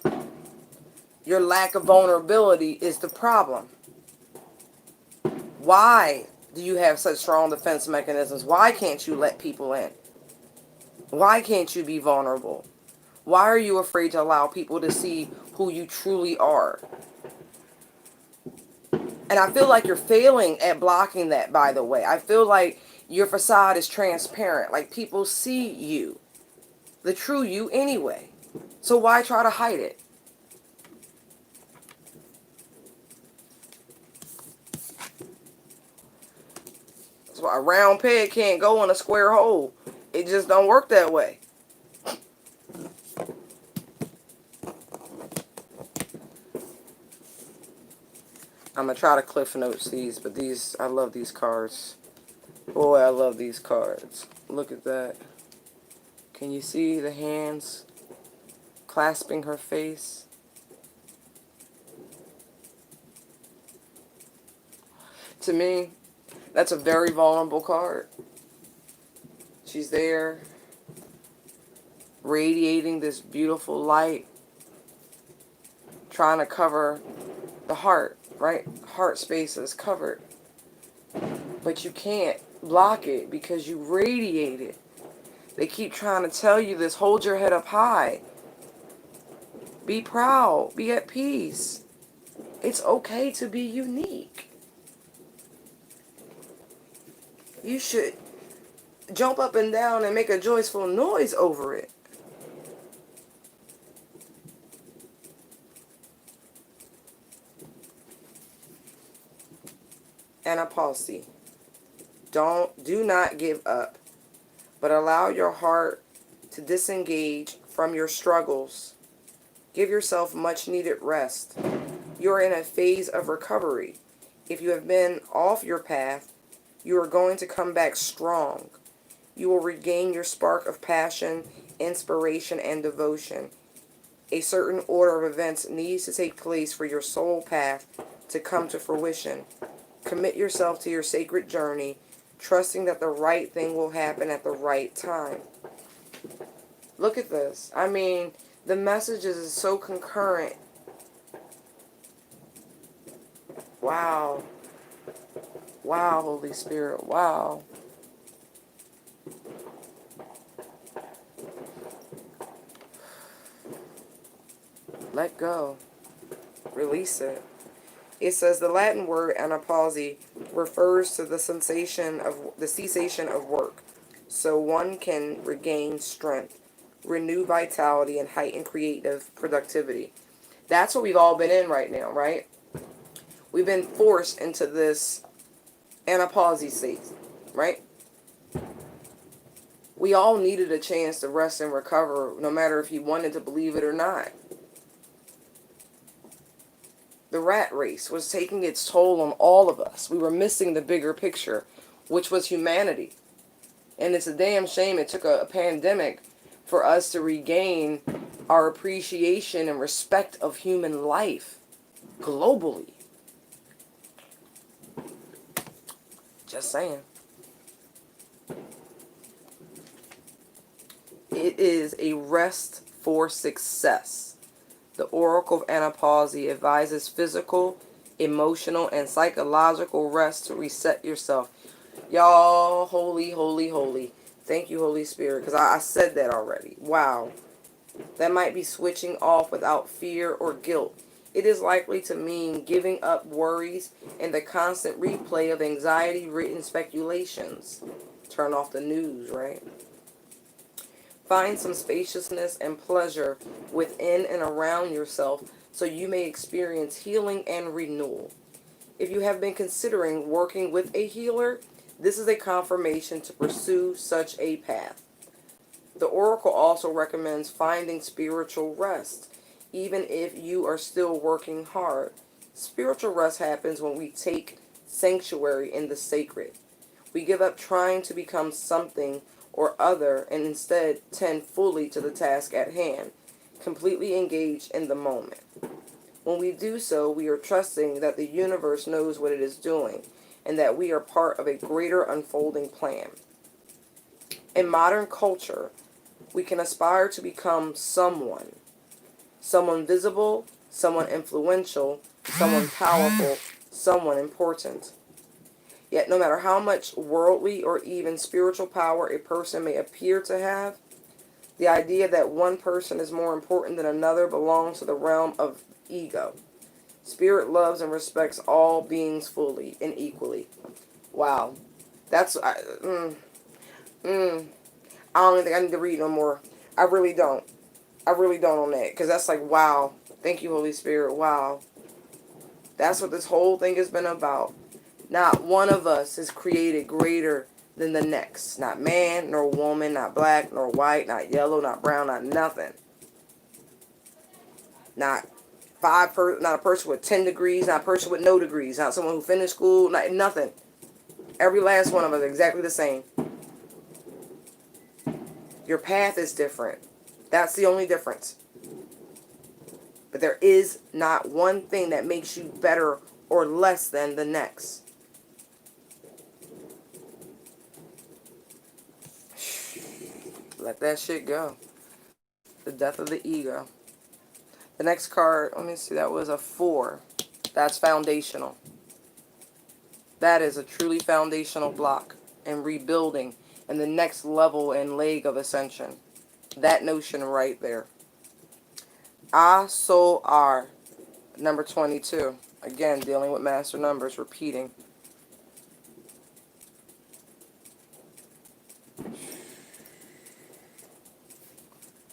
Your lack of vulnerability is the problem. Why do you have such strong defense mechanisms? Why can't you let people in? Why can't you be vulnerable? Why are you afraid to allow people to see who you truly are? And I feel like you're failing at blocking that, by the way. I feel like your facade is transparent. Like people see you, the true you anyway. So why try to hide it? That's why a round peg can't go in a square hole. It just don't work that way. I'm going to try to cliff notes these, but these, I love these cards. Boy, I love these cards. Look at that. Can you see the hands clasping her face? To me, that's a very vulnerable card. She's there, radiating this beautiful light, trying to cover the heart, right? Heart space is covered. But you can't block it because you radiate it. They keep trying to tell you this. Hold your head up high. Be proud. Be at peace. It's okay to be unique. You should jump up and down and make a joyful noise over it. Anapalsy. Do not give up, but allow your heart to disengage from your struggles. Give yourself much needed rest. You're in a phase of recovery. If you have been off your path, you are going to come back strong. You will regain your spark of passion, inspiration, and devotion. A certain order of events needs to take place for your soul path to come to fruition. Commit yourself to your sacred journey, trusting that the right thing will happen at the right time. Look at this. I mean, the messages is so concurrent. Wow. Wow, Holy Spirit. Wow. Let go. Release it. It says the Latin word anapausi refers to the cessation of work, so one can regain strength, renew vitality, and heighten creative productivity. That's what we've all been in right now, right? We've been forced into this anapausi state, right? We all needed a chance to rest and recover, no matter if you wanted to believe it or not. The rat race was taking its toll on all of us. We were missing the bigger picture, which was humanity. And it's a damn shame it took a pandemic for us to regain our appreciation and respect of human life globally. Just saying. It is a rest for success. The Oracle of Anapausi advises physical, emotional, and psychological rest to reset yourself. Y'all, holy, holy, holy. Thank you, Holy Spirit, because I said that already. Wow. That might be switching off without fear or guilt. It is likely to mean giving up worries and the constant replay of anxiety-ridden speculations. Turn off the news, right? Find some spaciousness and pleasure within and around yourself so you may experience healing and renewal. If you have been considering working with a healer, this is a confirmation to pursue such a path. The Oracle also recommends finding spiritual rest, even if you are still working hard. Spiritual rest happens when we take sanctuary in the sacred. We give up trying to become something or other and instead tend fully to the task at hand, completely engaged in the moment. When we do so, we are trusting that the universe knows what it is doing and that we are part of a greater unfolding plan. In modern culture, we can aspire to become someone. Someone visible, someone influential, someone powerful, someone important. Yet no matter how much worldly or even spiritual power a person may appear to have, the idea that one person is more important than another belongs to the realm of ego. Spirit loves and respects all beings fully and equally. Wow. That's... I don't even think I need to read no more. I really don't. I really don't on that. Because that's like, wow. Thank you, Holy Spirit. Wow. That's what this whole thing has been about. Not one of us is created greater than the next. Not man, nor woman, not black, nor white, not yellow, not brown, not nothing. Not not a person with 10 degrees, not a person with no degrees, not someone who finished school, not nothing. Every last one of us is exactly the same. Your path is different. That's the only difference. But there is not one thing that makes you better or less than the next. Let that shit go. The death of the ego. The next card, let me see, that was a 4. That's foundational. That is a truly foundational block in rebuilding and the next level and leg of ascension. That notion right there. A Sol R, number 22. Again, dealing with master numbers, repeating.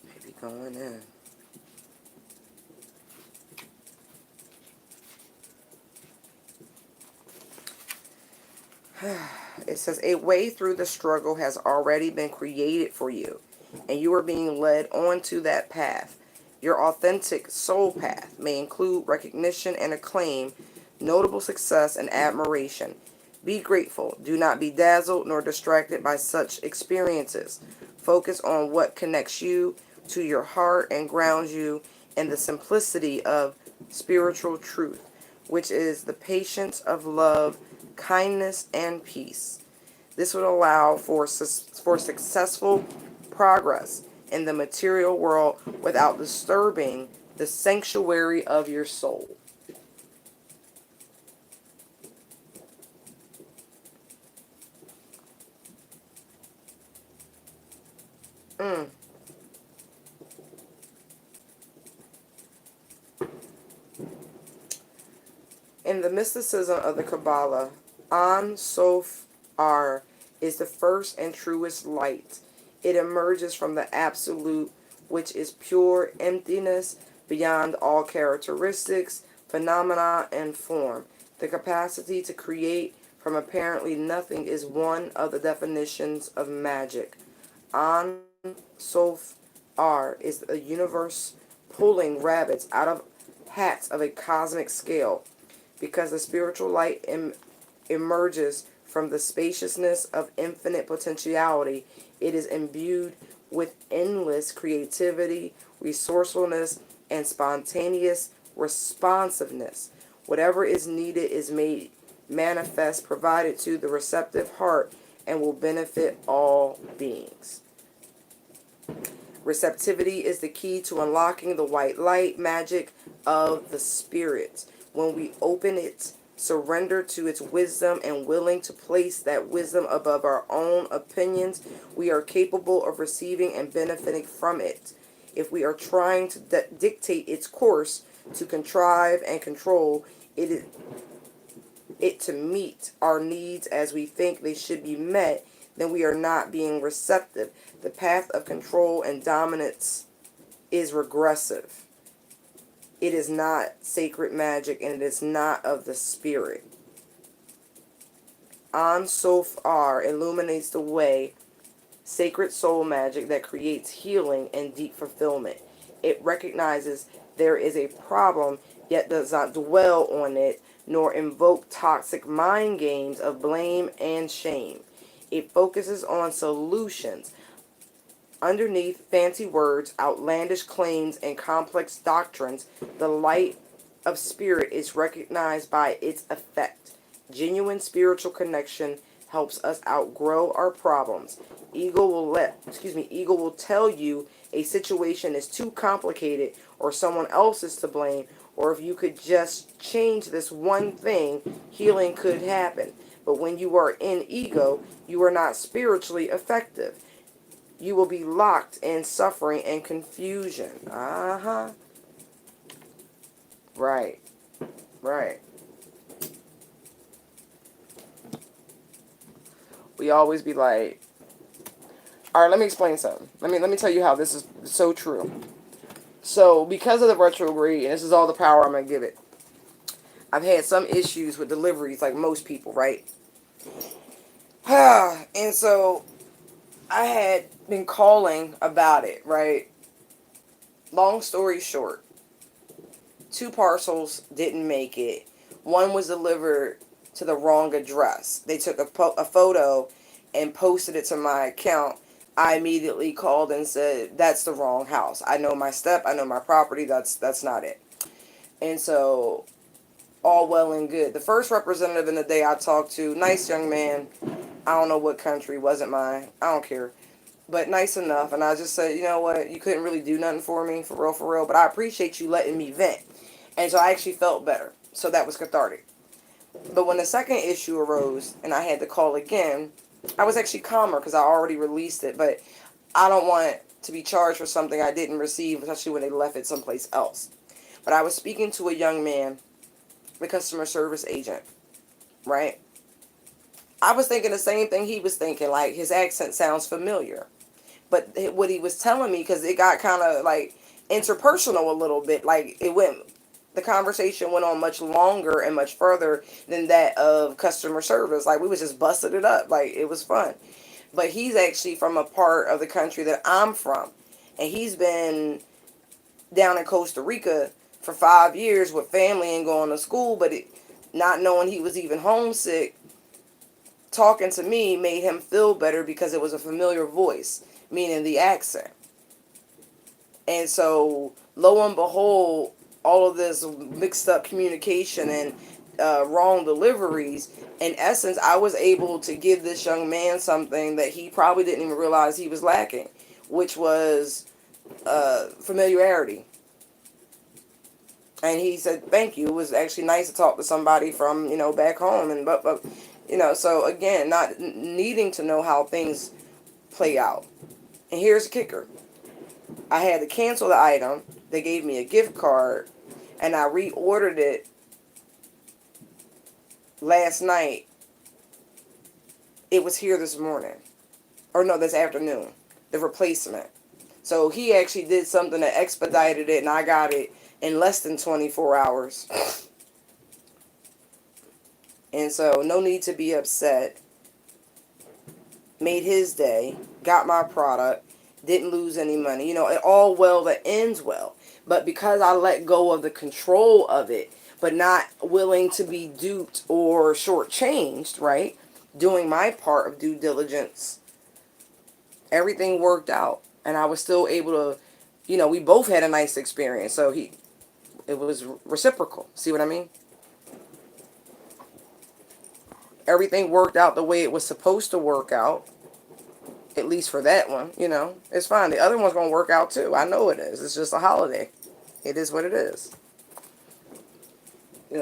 Maybe going in. It says, a way through the struggle has already been created for you, and you are being led onto that path. Your authentic soul path may include recognition and acclaim, notable success and admiration. Be grateful. Do not be dazzled nor distracted by such experiences. Focus on what connects you to your heart and grounds you in the simplicity of spiritual truth, which is the patience of love, kindness, and peace. This would allow for successful progress in the material world without disturbing the sanctuary of your soul. In the mysticism of the Kabbalah, An Sof Ar is the first and truest light. It emerges from the Absolute, which is pure emptiness beyond all characteristics, phenomena, and form. The capacity to create from apparently nothing is one of the definitions of magic. An Sof Ar is the universe pulling rabbits out of hats of a cosmic scale. Because the spiritual light emerges from the spaciousness of infinite potentiality, it is imbued with endless creativity, resourcefulness, and spontaneous responsiveness. Whatever is needed is made manifest, provided to the receptive heart, and will benefit all beings. Receptivity is the key to unlocking the white light magic of the spirit. When we open it, surrender to its wisdom, and willing to place that wisdom above our own opinions, we are capable of receiving and benefiting from it. If we are trying to dictate its course, to contrive and control it to meet our needs as we think they should be met, then we are not being receptive. The path of control and dominance is regressive. It is not sacred magic, and it is not of the spirit. An Sof Ar illuminates the way, sacred soul magic that creates healing and deep fulfillment. It recognizes there is a problem, yet does not dwell on it, nor invoke toxic mind games of blame and shame. It focuses on solutions. Underneath fancy words, outlandish claims, and complex doctrines, the light of spirit is recognized by its effect. Genuine spiritual connection, helps us outgrow our problems. Ego will tell you a situation is too complicated or someone else is to blame, or if you could just change this one thing, healing could happen. But when you are in ego, you are not spiritually effective. You will be locked in suffering and confusion. Uh-huh. Right. Right. We always be like, all right, let me explain something. Let me tell you how this is so true. So, because of the retrograde, and this is all the power I'm going to give it, I've had some issues with deliveries like most people, right? And so, I had been calling about it, right? Long story short, 2 parcels didn't make it. One was delivered to the wrong address. They took a photo and posted it to my account. I immediately called and said, that's the wrong house. I know my step, I know my property, that's not it. And so, all well and good. The first representative in the day I talked to, nice young man, I don't know what country, wasn't mine, I don't care. But nice enough, and I just said, you know what, you couldn't really do nothing for me, for real, but I appreciate you letting me vent. And so I actually felt better. So that was cathartic. But when the second issue arose and I had to call again, I was actually calmer because I already released it. But I don't want to be charged for something I didn't receive, especially when they left it someplace else. But I was speaking to a young man, the customer service agent, right? I was thinking the same thing he was thinking, like his accent sounds familiar. But what he was telling me, because it got kind of like interpersonal a little bit, like the conversation went on much longer and much further than that of customer service. Like we was just busting it up, like it was fun. But he's actually from a part of the country that I'm from, and he's been down in Costa Rica for 5 years with family and going to school, but not knowing he was even homesick, talking to me made him feel better because it was a familiar voice, meaning the accent. And so, lo and behold, all of this mixed up communication and wrong deliveries, in essence, I was able to give this young man something that he probably didn't even realize he was lacking, which was familiarity. And he said, thank you. It was actually nice to talk to somebody from, back home. And but so again, not needing to know how things play out. And here's the kicker. I had to cancel the item. They gave me a gift card, and I reordered it last night. It was here this morning. Or no, this afternoon. The replacement. So he actually did something that expedited it, and I got it in less than 24 hours. And so, no need to be upset. Made his day. Got my product. Didn't lose any money. It all well that ends well. But because I let go of the control of it, but not willing to be duped or shortchanged, right? Doing my part of due diligence, everything worked out. And I was still able to, we both had a nice experience. So it was reciprocal. See what I mean? Everything worked out the way it was supposed to work out. At least for that one, it's fine. The other one's going to work out too. I know it is. It's just a holiday. It is what it is.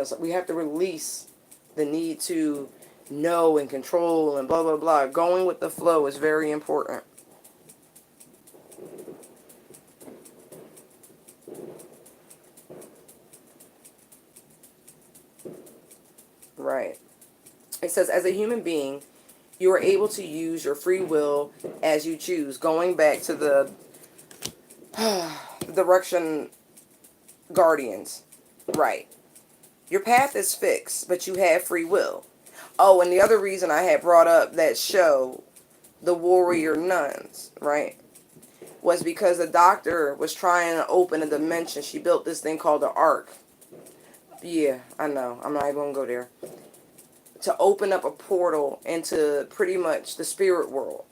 So we have to release the need to know and control and blah, blah, blah. Going with the flow is very important. Right. It says, as a human being, you are able to use your free will as you choose. Going back to the direction guardians. Right. Your path is fixed, but you have free will. Oh, and the other reason I had brought up that show, The Warrior Nuns, right, was because the doctor was trying to open a dimension. She built this thing called the Ark. Yeah, I know. I'm not even going to go there. To open up a portal into pretty much the spirit world.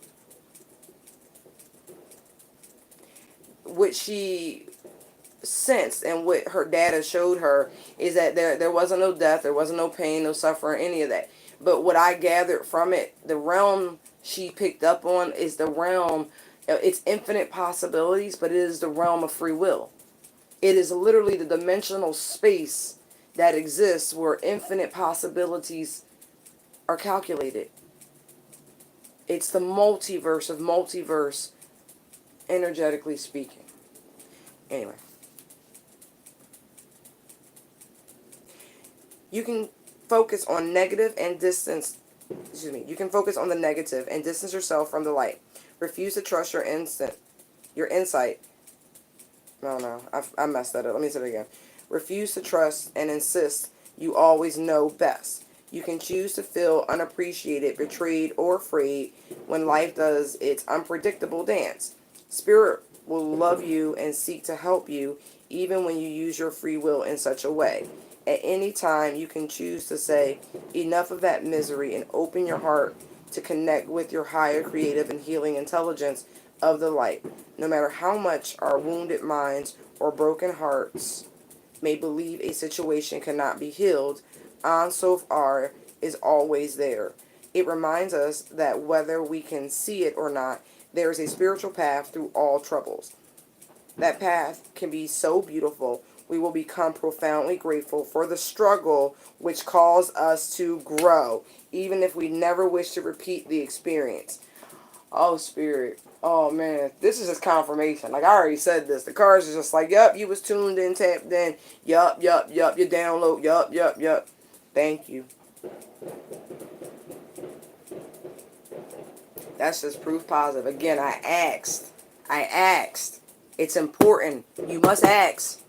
Which she sensed and what her data showed her is that there wasn't no death, there wasn't no pain, no suffering, any of that. But what I gathered from it, the realm she picked up on is the realm, it's infinite possibilities, but it is the realm of free will. It is literally the dimensional space that exists where infinite possibilities are calculated. It's the multiverse of multiverse, energetically speaking. Anyway, you can focus on negative and distance. Excuse me. You can focus on the negative and distance yourself from the light. Refuse to trust your insight. No, I messed that up. Let me say it again. Refuse to trust and insist you always know best. You can choose to feel unappreciated, betrayed, or afraid when life does its unpredictable dance. Spirit will love you and seek to help you even when you use your free will in such a way. At any time, you can choose to say, enough of that misery, and open your heart to connect with your higher creative and healing intelligence of the light. No matter how much our wounded minds or broken hearts may believe a situation cannot be healed, An Sof R is always there. It reminds us that whether we can see it or not, there is a spiritual path through all troubles. That path can be so beautiful, we will become profoundly grateful for the struggle which caused us to grow, even if we never wish to repeat the experience. Oh, Spirit. Oh, man. This is just confirmation. Like, I already said this. The cards are just like, yup, you was tuned in, tapped in. Yup, your download. Yup. Thank you. That's just proof positive. Again, I asked. It's important. You must ask.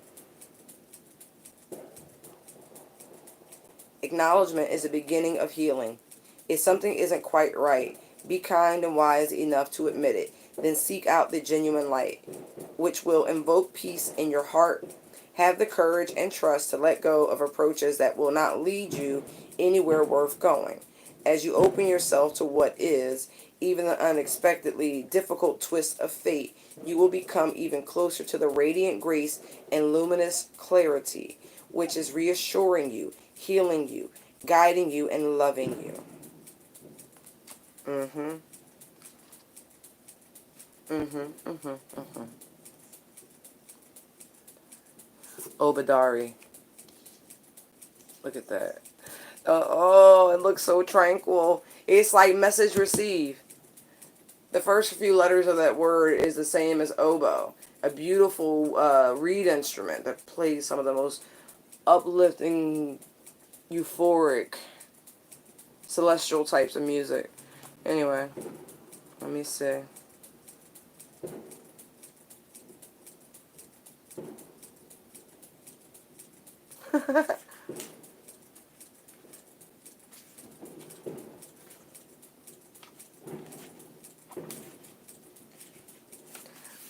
Acknowledgement is the beginning of healing. If something isn't quite right, be kind and wise enough to admit it. Then seek out the genuine light, which will invoke peace in your heart. Have the courage and trust to let go of approaches that will not lead you anywhere worth going. As you open yourself to what is, even the unexpectedly difficult twist of fate, you will become even closer to the radiant grace and luminous clarity, which is reassuring you, healing you, guiding you, and loving you. Obadari. Look at that. Oh, it looks so tranquil. It's like message received. The first few letters of that word is the same as oboe, a beautiful reed instrument that plays some of the most uplifting, euphoric, celestial types of music. Anyway, let me see.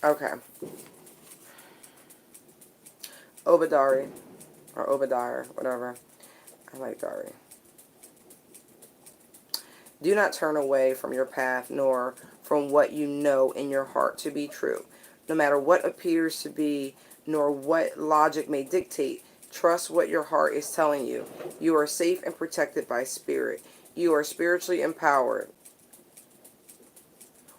Okay. Obadari. Or Obadiah, whatever. I like Dari. Do not turn away from your path, nor from what you know in your heart to be true. No matter what appears to be, nor what logic may dictate, trust what your heart is telling you. You are safe and protected by spirit. You are spiritually empowered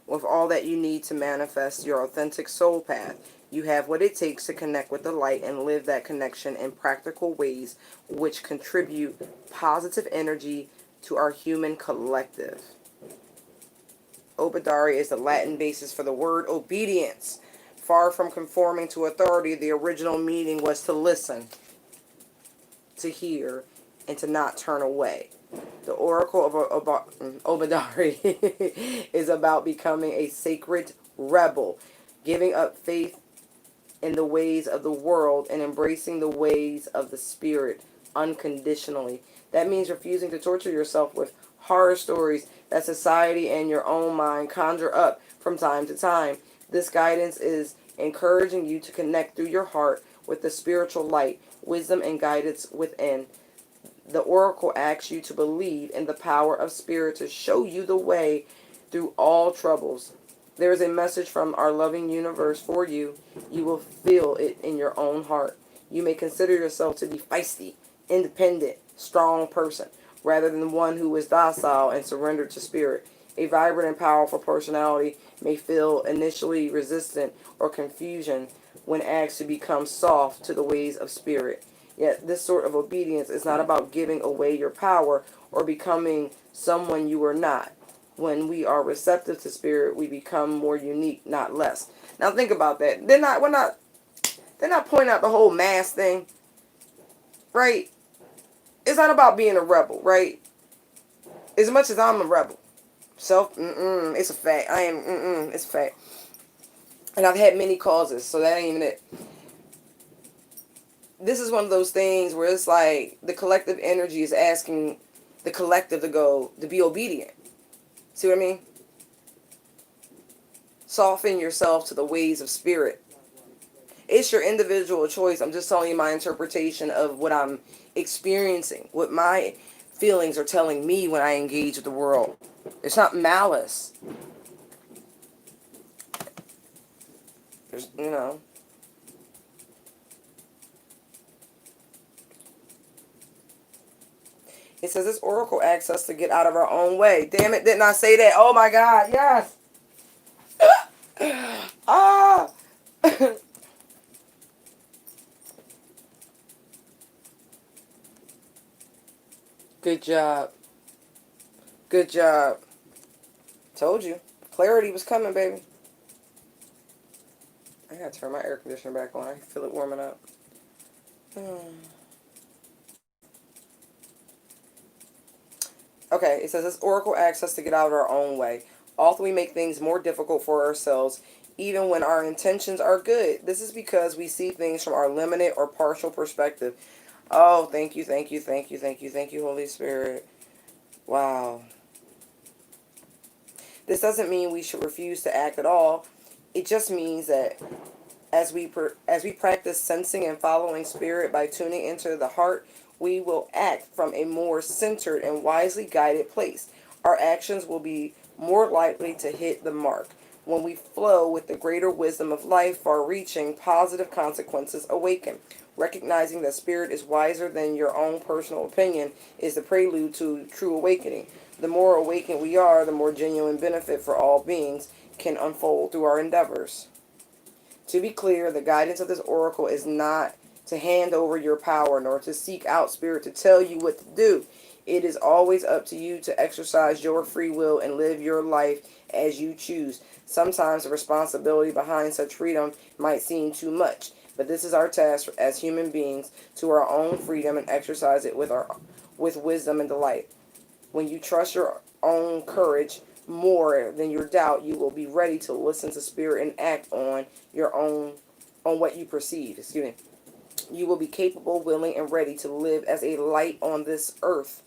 with all that you need to manifest your authentic soul path. You have what it takes to connect with the light and live that connection in practical ways which contribute positive energy to our human collective. Obadari is the Latin basis for the word obedience. Far from conforming to authority, the original meaning was to listen, to hear, and to not turn away. The oracle of Obadari is about becoming a sacred rebel, giving up faith in the ways of the world and embracing the ways of the spirit unconditionally. That means refusing to torture yourself with horror stories that society and your own mind conjure up from time to time. This guidance is encouraging you to connect through your heart with the spiritual light, wisdom, and guidance within. The oracle asks you to believe in the power of spirit to show you the way through all troubles. There is a message from our loving universe for you. You will feel it in your own heart. You may consider yourself to be feisty, independent, strong person, rather than one who is docile and surrendered to spirit. A vibrant and powerful personality may feel initially resistant or confusion when asked to become soft to the ways of spirit. Yet this sort of obedience is not about giving away your power or becoming someone you are not. When we are receptive to spirit, we become more unique, not less. Now think about that. They're not pointing out the whole mass thing, right? It's not about being a rebel, right? As much as I'm a rebel. It's a fact. It's a fact. And I've had many causes, so that ain't even it. This is one of those things where it's like the collective energy is asking the collective to be obedient. See what I mean? Soften yourself to the ways of spirit. It's your individual choice. I'm just telling you my interpretation of what I'm experiencing, what my feelings are telling me when I engage with the world. It's not malice. There's, It says this oracle asks us to get out of our own way. Damn it, didn't I say that? Oh my God, yes. Ah. Good job. Good job. Told you. Clarity was coming, baby. I gotta turn my air conditioner back on. I can feel it warming up. Okay, it says this oracle asks us to get out of our own way. Often we make things more difficult for ourselves, even when our intentions are good. This is because we see things from our limited or partial perspective. Oh, thank you, thank you, thank you, thank you, thank you, Holy Spirit. Wow. This doesn't mean we should refuse to act at all. It just means that as we practice sensing and following spirit by tuning into the heart, we will act from a more centered and wisely guided place. Our actions will be more likely to hit the mark. When we flow with the greater wisdom of life, far-reaching positive consequences awaken. Recognizing that spirit is wiser than your own personal opinion is the prelude to true awakening. The more awakened we are, the more genuine benefit for all beings can unfold through our endeavors. To be clear, the guidance of this oracle is not to hand over your power nor to seek out spirit to tell you what to do. It is always up to you to exercise your free will and live your life as you choose. Sometimes the responsibility behind such freedom might seem too much, but this is our task as human beings to our own freedom and exercise it with wisdom and delight. When you trust your own courage more than your doubt, you will be ready to listen to spirit and act on what you perceive. Excuse me. You will be capable, willing, and ready to live as a light on this earth.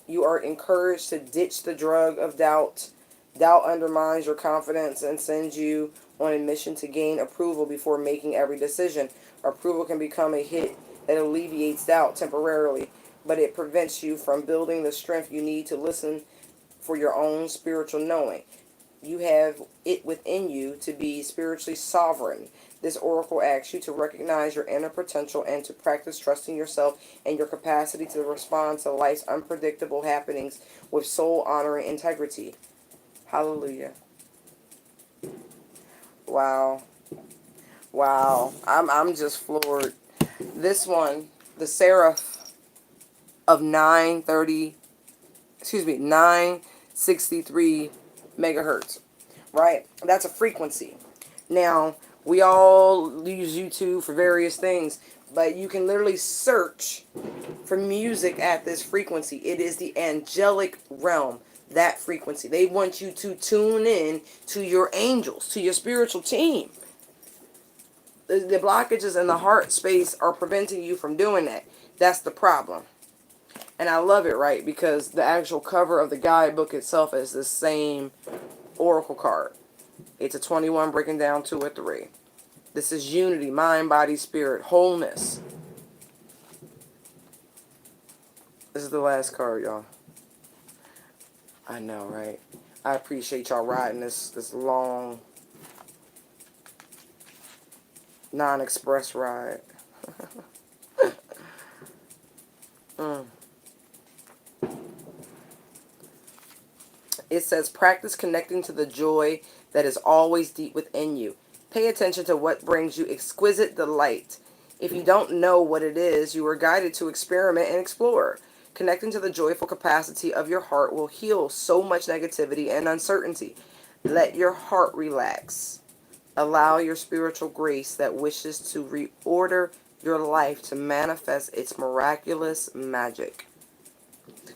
You are encouraged to ditch the drug of doubt. Doubt undermines your confidence and sends you on a mission to gain approval before making every decision. Approval can become a hit that alleviates doubt temporarily, but it prevents you from building the strength you need to listen for your own spiritual knowing. You have it within you to be spiritually sovereign. This oracle asks you to recognize your inner potential and to practice trusting yourself and your capacity to respond to life's unpredictable happenings with soul-honoring integrity. Hallelujah. Wow. Wow. I'm just floored. This one, the Seraph of 963 megahertz, right? That's a frequency. Now, we all use YouTube for various things, but you can literally search for music at this frequency. It is the angelic realm, that frequency. They want you to tune in to your angels, to your spiritual team. The blockages in the heart space are preventing you from doing that. That's the problem. And I love it, right? Because the actual cover of the guidebook itself is the same oracle card. It's a 21 breaking down to a 3. This is unity, mind, body, spirit, wholeness. This is the last card, y'all. I know, right? I appreciate y'all riding this long non-express ride. It says, practice connecting to the joy that is always deep within you. Pay attention to what brings you exquisite delight. If you don't know what it is, you are guided to experiment and explore. Connecting to the joyful capacity of your heart will heal so much negativity and uncertainty. Let your heart relax. Allow your spiritual grace that wishes to reorder your life to manifest its miraculous magic.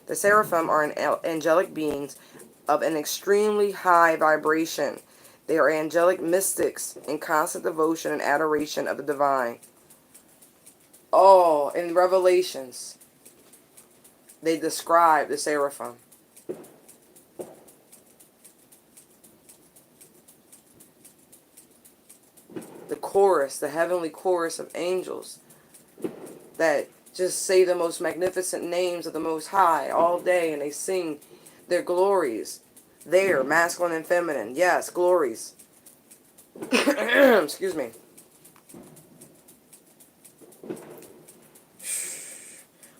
The seraphim are angelic beings of an extremely high vibration. They are angelic mystics in constant devotion and adoration of the divine. Oh, in Revelations, they describe the seraphim. The chorus, the heavenly chorus of angels that just say the most magnificent names of the Most High all day, and they sing their glories. There, masculine and feminine. Yes, glories. Excuse me.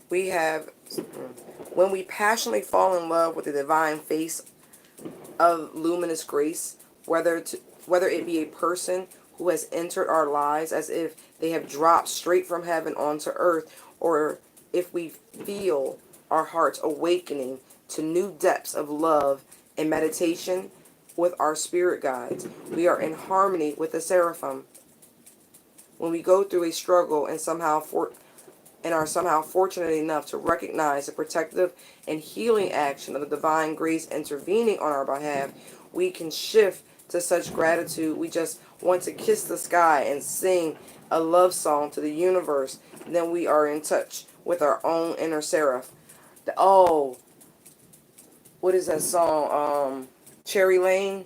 We have, when we passionately fall in love with the divine face of luminous grace, whether it be a person who has entered our lives as if they have dropped straight from heaven onto earth, or if we feel our hearts awakening to new depths of love and meditation with our spirit guides, we are in harmony with the seraphim. When we go through a struggle and are somehow fortunate enough to recognize the protective and healing action of the divine grace intervening on our behalf, we can shift to such gratitude. We just want to kiss the sky and sing a love song to the universe. Then we are in touch with our own inner seraph. Oh, what is that song? Cherry Lane.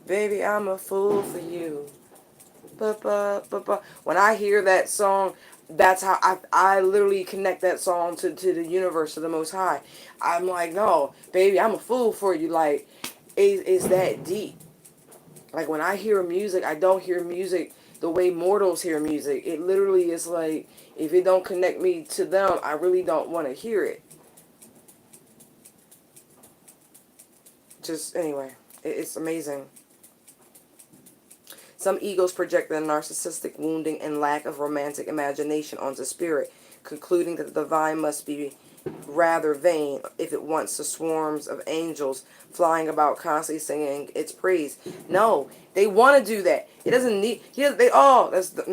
Baby, I'm a fool for you. When I hear that song, that's how I literally connect that song to the universe, to the Most High. I'm like, no, baby, I'm a fool for you. Like, it's that deep. Like, when I hear music, I don't hear music the way mortals hear music. It literally is like, if it don't connect me to them, I really don't want to hear it. Just, anyway, it's amazing. Some egos project their narcissistic wounding and lack of romantic imagination onto spirit, concluding that the divine must be rather vain if it wants the swarms of angels flying about constantly singing its praise. No, they want to do that. It doesn't need. That's the.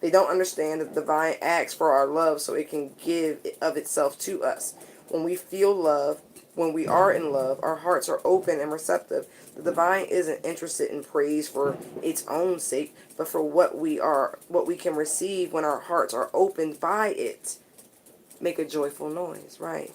They don't understand that the divine acts for our love so it can give of itself to us. When we feel love, when we are in love, our hearts are open and receptive. The divine isn't interested in praise for its own sake, but for what we can receive when our hearts are opened by it. Make a joyful noise, right?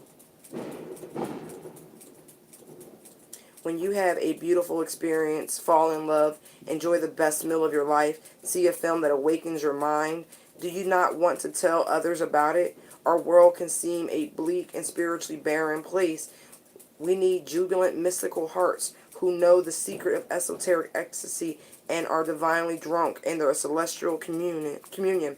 When you have a beautiful experience, fall in love, enjoy the best meal of your life, see a film that awakens your mind, do you not want to tell others about it? Our world can seem a bleak and spiritually barren place. We need jubilant, mystical hearts who know the secret of esoteric ecstasy and are divinely drunk in their celestial communion.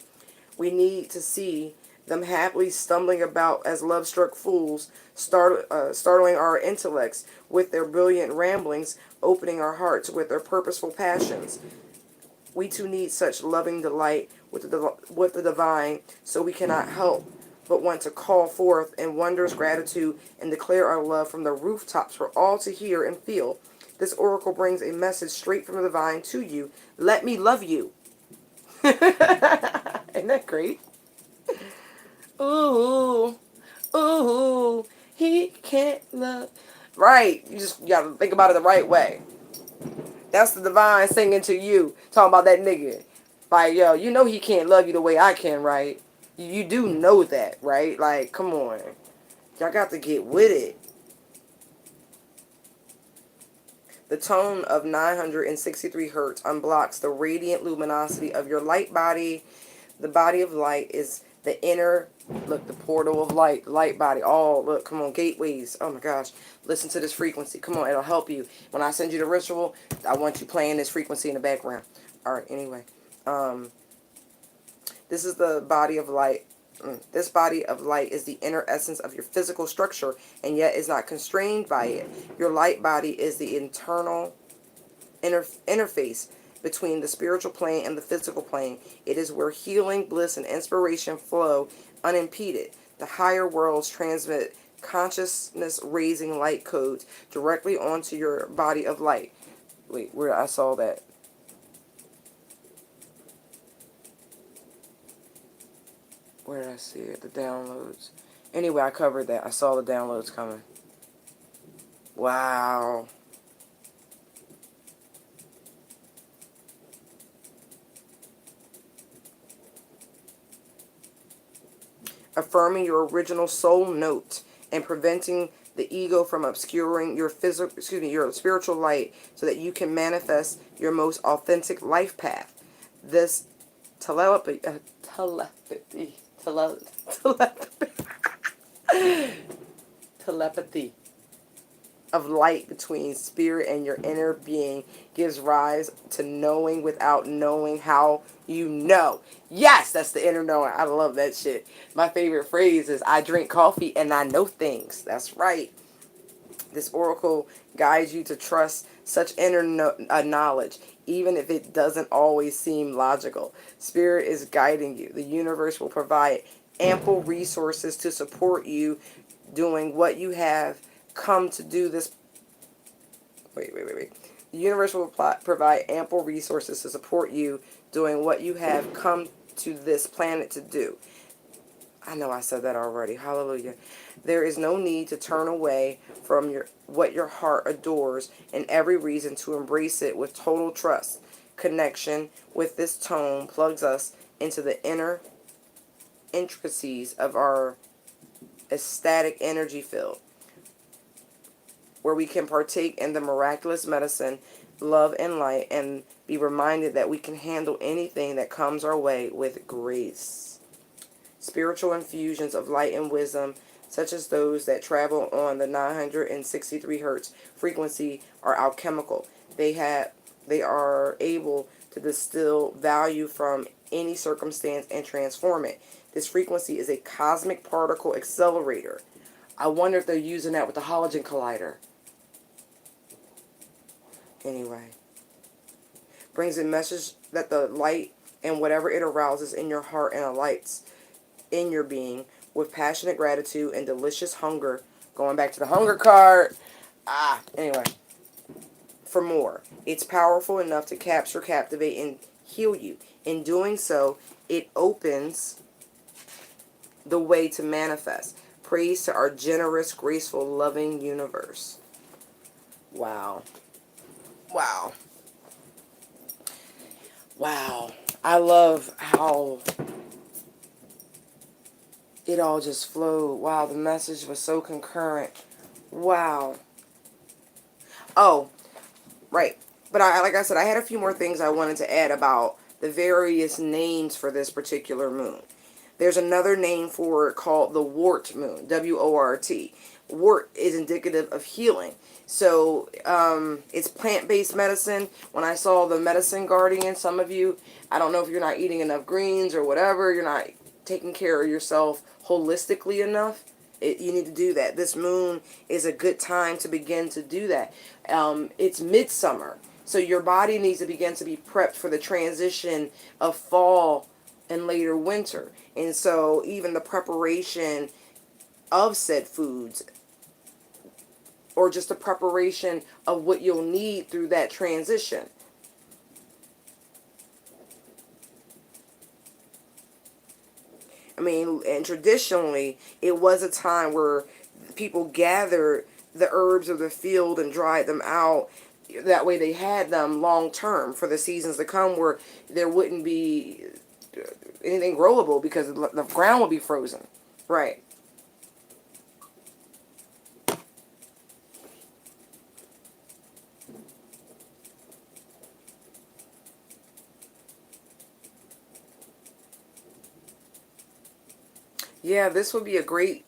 We need to see them happily stumbling about as love-struck fools, startling our intellects with their brilliant ramblings, opening our hearts with their purposeful passions. We too need such loving delight with the divine, so we cannot help but want to call forth in wondrous gratitude and declare our love from the rooftops for all to hear and feel. This oracle brings a message straight from the divine to you. Let me love you. Isn't that great? Ooh, ooh, he can't love. Right, you gotta think about it the right way. That's the divine singing to you, talking about that nigga. Like, yo, you know he can't love you the way I can, right? You do know that, right? Like, come on. Y'all got to get with it. The tone of 963 hertz unblocks the radiant luminosity of your light body. The body of light is the inner, look, the portal of light, light body. Oh, look, come on, gateways. Oh my gosh. Listen to this frequency. Come on, it'll help you. When I send you the ritual, I want you playing this frequency in the background. All right, anyway. This is the body of light. This body of light is the inner essence of your physical structure, and yet is not constrained by it. Your light body is the internal interface between the spiritual plane and the physical plane. It is where healing, bliss, and inspiration flow unimpeded. The higher worlds transmit consciousness raising light codes directly onto your body of light. Wait, where I saw that. Where did I see it? The downloads. Anyway, I covered that. I saw the downloads coming. Wow. Affirming your original soul note and preventing the ego from obscuring your your spiritual light so that you can manifest your most authentic life path. This telepathy, telepathy of light between spirit and your inner being gives rise to knowing without knowing how you know. Yes, that's the inner knowing. I love that shit. My favorite phrase is, I drink coffee and I know things. That's right. This oracle guides you to trust such inner knowledge, even if it doesn't always seem logical. Spirit is guiding you. The universe will provide ample resources to support you doing what you have come to do this. Wait. The universe will provide ample resources to support you doing what you have come to this planet to do. I know I said that already. Hallelujah. There is no need to turn away from what your heart adores, and every reason to embrace it with total trust. Connection with this tone plugs us into the inner intricacies of our ecstatic energy field, where we can partake in the miraculous medicine, love, and light, and be reminded that we can handle anything that comes our way with grace. Spiritual infusions of light and wisdom, such as those that travel on the 963 hertz frequency, are alchemical. They are able to distill value from any circumstance and transform it. This frequency is a cosmic particle accelerator. I wonder if they're using that with the halogen collider. Anyway, brings a message that the light and whatever it arouses in your heart and alights in your being with passionate gratitude and delicious hunger. Going back to the hunger card. Anyway, for more. It's powerful enough to capture, captivate, and heal you. In doing so, it opens the way to manifest. Praise to our generous, graceful, loving universe. Wow. Wow. Wow. I love how it all just flowed. Wow, the message was so concurrent. Wow. Oh, right. But like I said, I had a few more things I wanted to add about the various names for this particular moon. There's another name for it called the wart moon, W-O-R-T. Wart is indicative of healing. So it's plant-based medicine. When I saw the medicine guardian, some of you, I don't know if you're not eating enough greens or whatever, you're not taking care of yourself holistically enough. You need to do that. This moon is a good time to begin to do that. It's midsummer, so your body needs to begin to be prepped for the transition of fall and later winter. And so even the preparation of said foods, or just the preparation of what you'll need through that transition. I mean, and traditionally, it was a time where people gathered the herbs of the field and dried them out. That way they had them long term for the seasons to come, where there wouldn't be anything growable because the ground would be frozen. Right. Yeah, this would be a great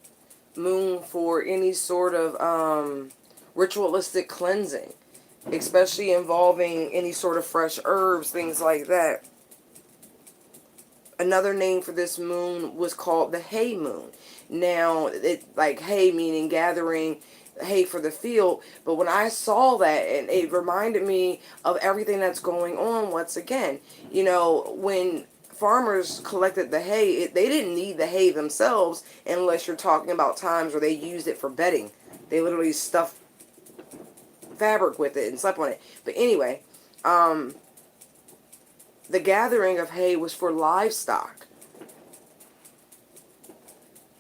moon for any sort of ritualistic cleansing, especially involving any sort of fresh herbs, things like that. Another name for this moon was called the hay moon. Now, it like hay meaning gathering hay for the field, but when I saw that, and it reminded me of everything that's going on once again. You know, when farmers collected the hay, they didn't need the hay themselves unless you're talking about times where they used it for bedding. They literally stuffed fabric with it and slept on it. But anyway, the gathering of hay was for livestock.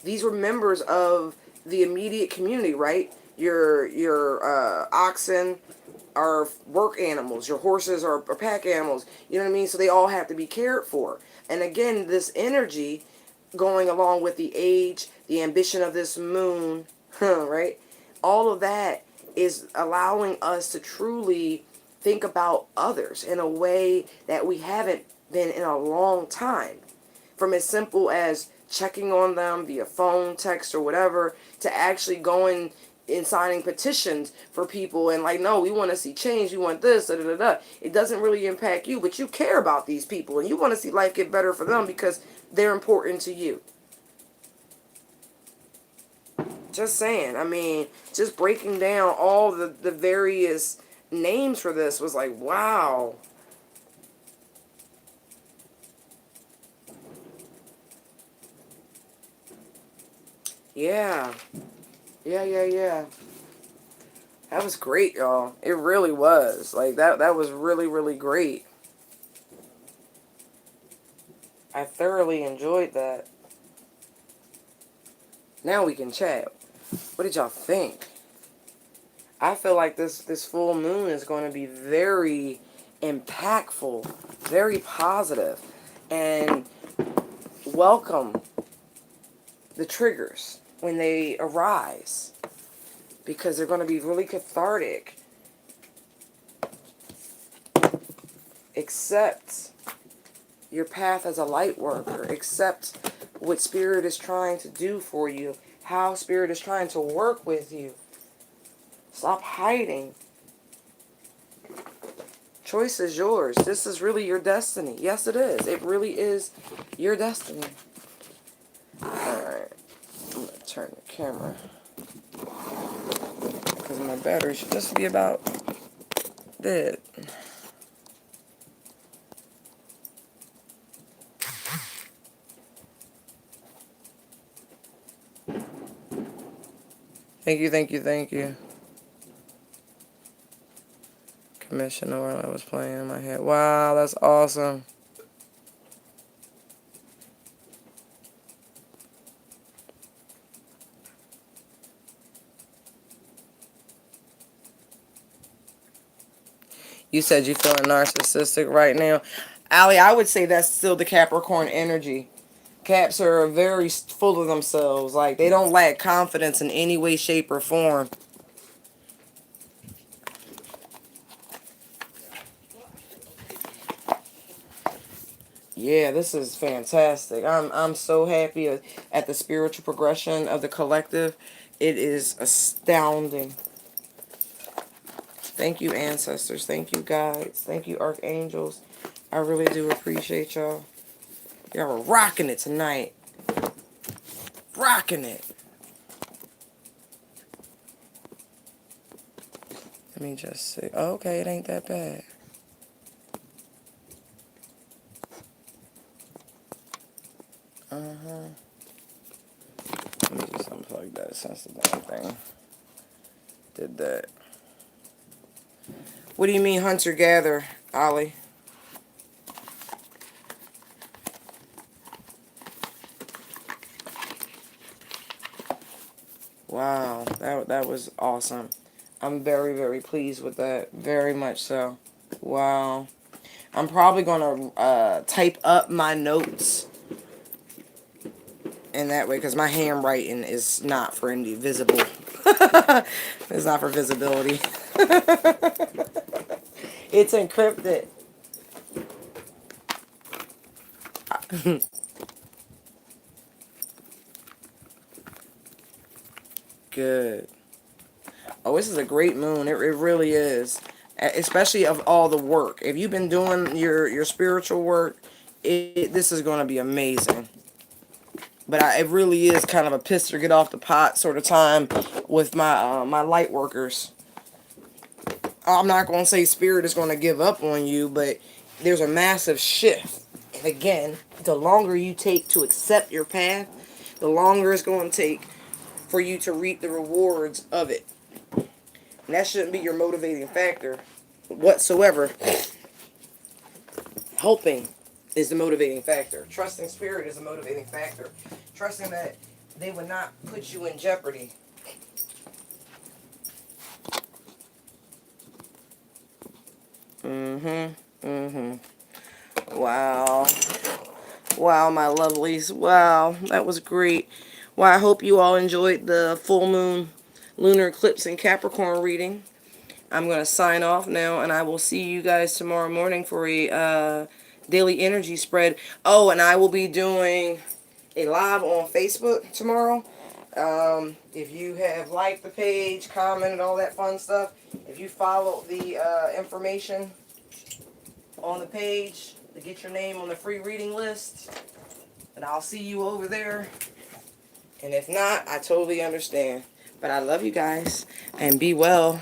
These were members of the immediate community, right? Your oxen are work animals. Your horses are pack animals. You know what I mean? So they all have to be cared for. And again, this energy going along with the age, the ambition of this moon, right? All of that is allowing us to truly think about others in a way that we haven't been in a long time. From as simple as checking on them via phone, text, or whatever, to actually going and signing petitions for people and like, no, we want to see change, we want this, da, da, da, da. It doesn't really impact you, but you care about these people and you want to see life get better for them because they're important to you. Just saying. I mean, just breaking down all the various names for this was like, wow. Yeah. Yeah. That was great, y'all. It really was. Like, that was really, really great. I thoroughly enjoyed that. Now we can chat. What did y'all think? I feel like this full moon is going to be very impactful, very positive, and welcome the triggers when they arise, because they're going to be really cathartic. Accept your path as a light worker. Accept what Spirit is trying to do for you, how Spirit is trying to work with you. Stop hiding. Choice is yours. This is really your destiny. Yes, it is. It really is your destiny. Alright. I'm going to turn the camera, because my battery should just be about dead. Thank you. Commissioner while I was playing in my head. Wow, that's awesome. You said you feeling narcissistic right now. Allie, I would say that's still the Capricorn energy. Caps are very full of themselves. Like, they don't lack confidence in any way, shape, or form. Yeah, this is fantastic. I'm so happy at the spiritual progression of the collective. It is astounding. Thank you, ancestors. Thank you, guides. Thank you, archangels. I really do appreciate y'all. Y'all are rocking it tonight. Rocking it. Let me just see. Oh, okay, it ain't that bad. Uh-huh. Let me just unplug that since the damn thing did that. What do you mean hunter-gatherer, Ollie? Wow, that was awesome. I'm very, very pleased with that. Very much so. Wow. I'm probably going to type up my notes in that way, because my handwriting is not for any visible. It's not for visibility. It's encrypted. Good. Oh, this is a great moon. It really is. Especially of all the work. If you've been doing your spiritual work, this is going to be amazing. But it really is kind of a piss or get off the pot sort of time with my my light workers. I'm not going to say Spirit is going to give up on you, but there's a massive shift. And again, the longer you take to accept your path, the longer it's going to take for you to reap the rewards of it. And that shouldn't be your motivating factor whatsoever. Helping is the motivating factor. Trusting Spirit is the motivating factor. Trusting that they would not put you in jeopardy. Wow. Wow, my lovelies. Wow, that was great. Well, I hope you all enjoyed the full moon lunar eclipse in Capricorn reading. I'm going to sign off now, and I will see you guys tomorrow morning for a daily energy spread. Oh, and I will be doing a live on Facebook tomorrow. If you have liked the page, commented, all that fun stuff, if you follow the information on the page to get your name on the free reading list, and I'll see you over there. And if not, I totally understand. But I love you guys, and be well,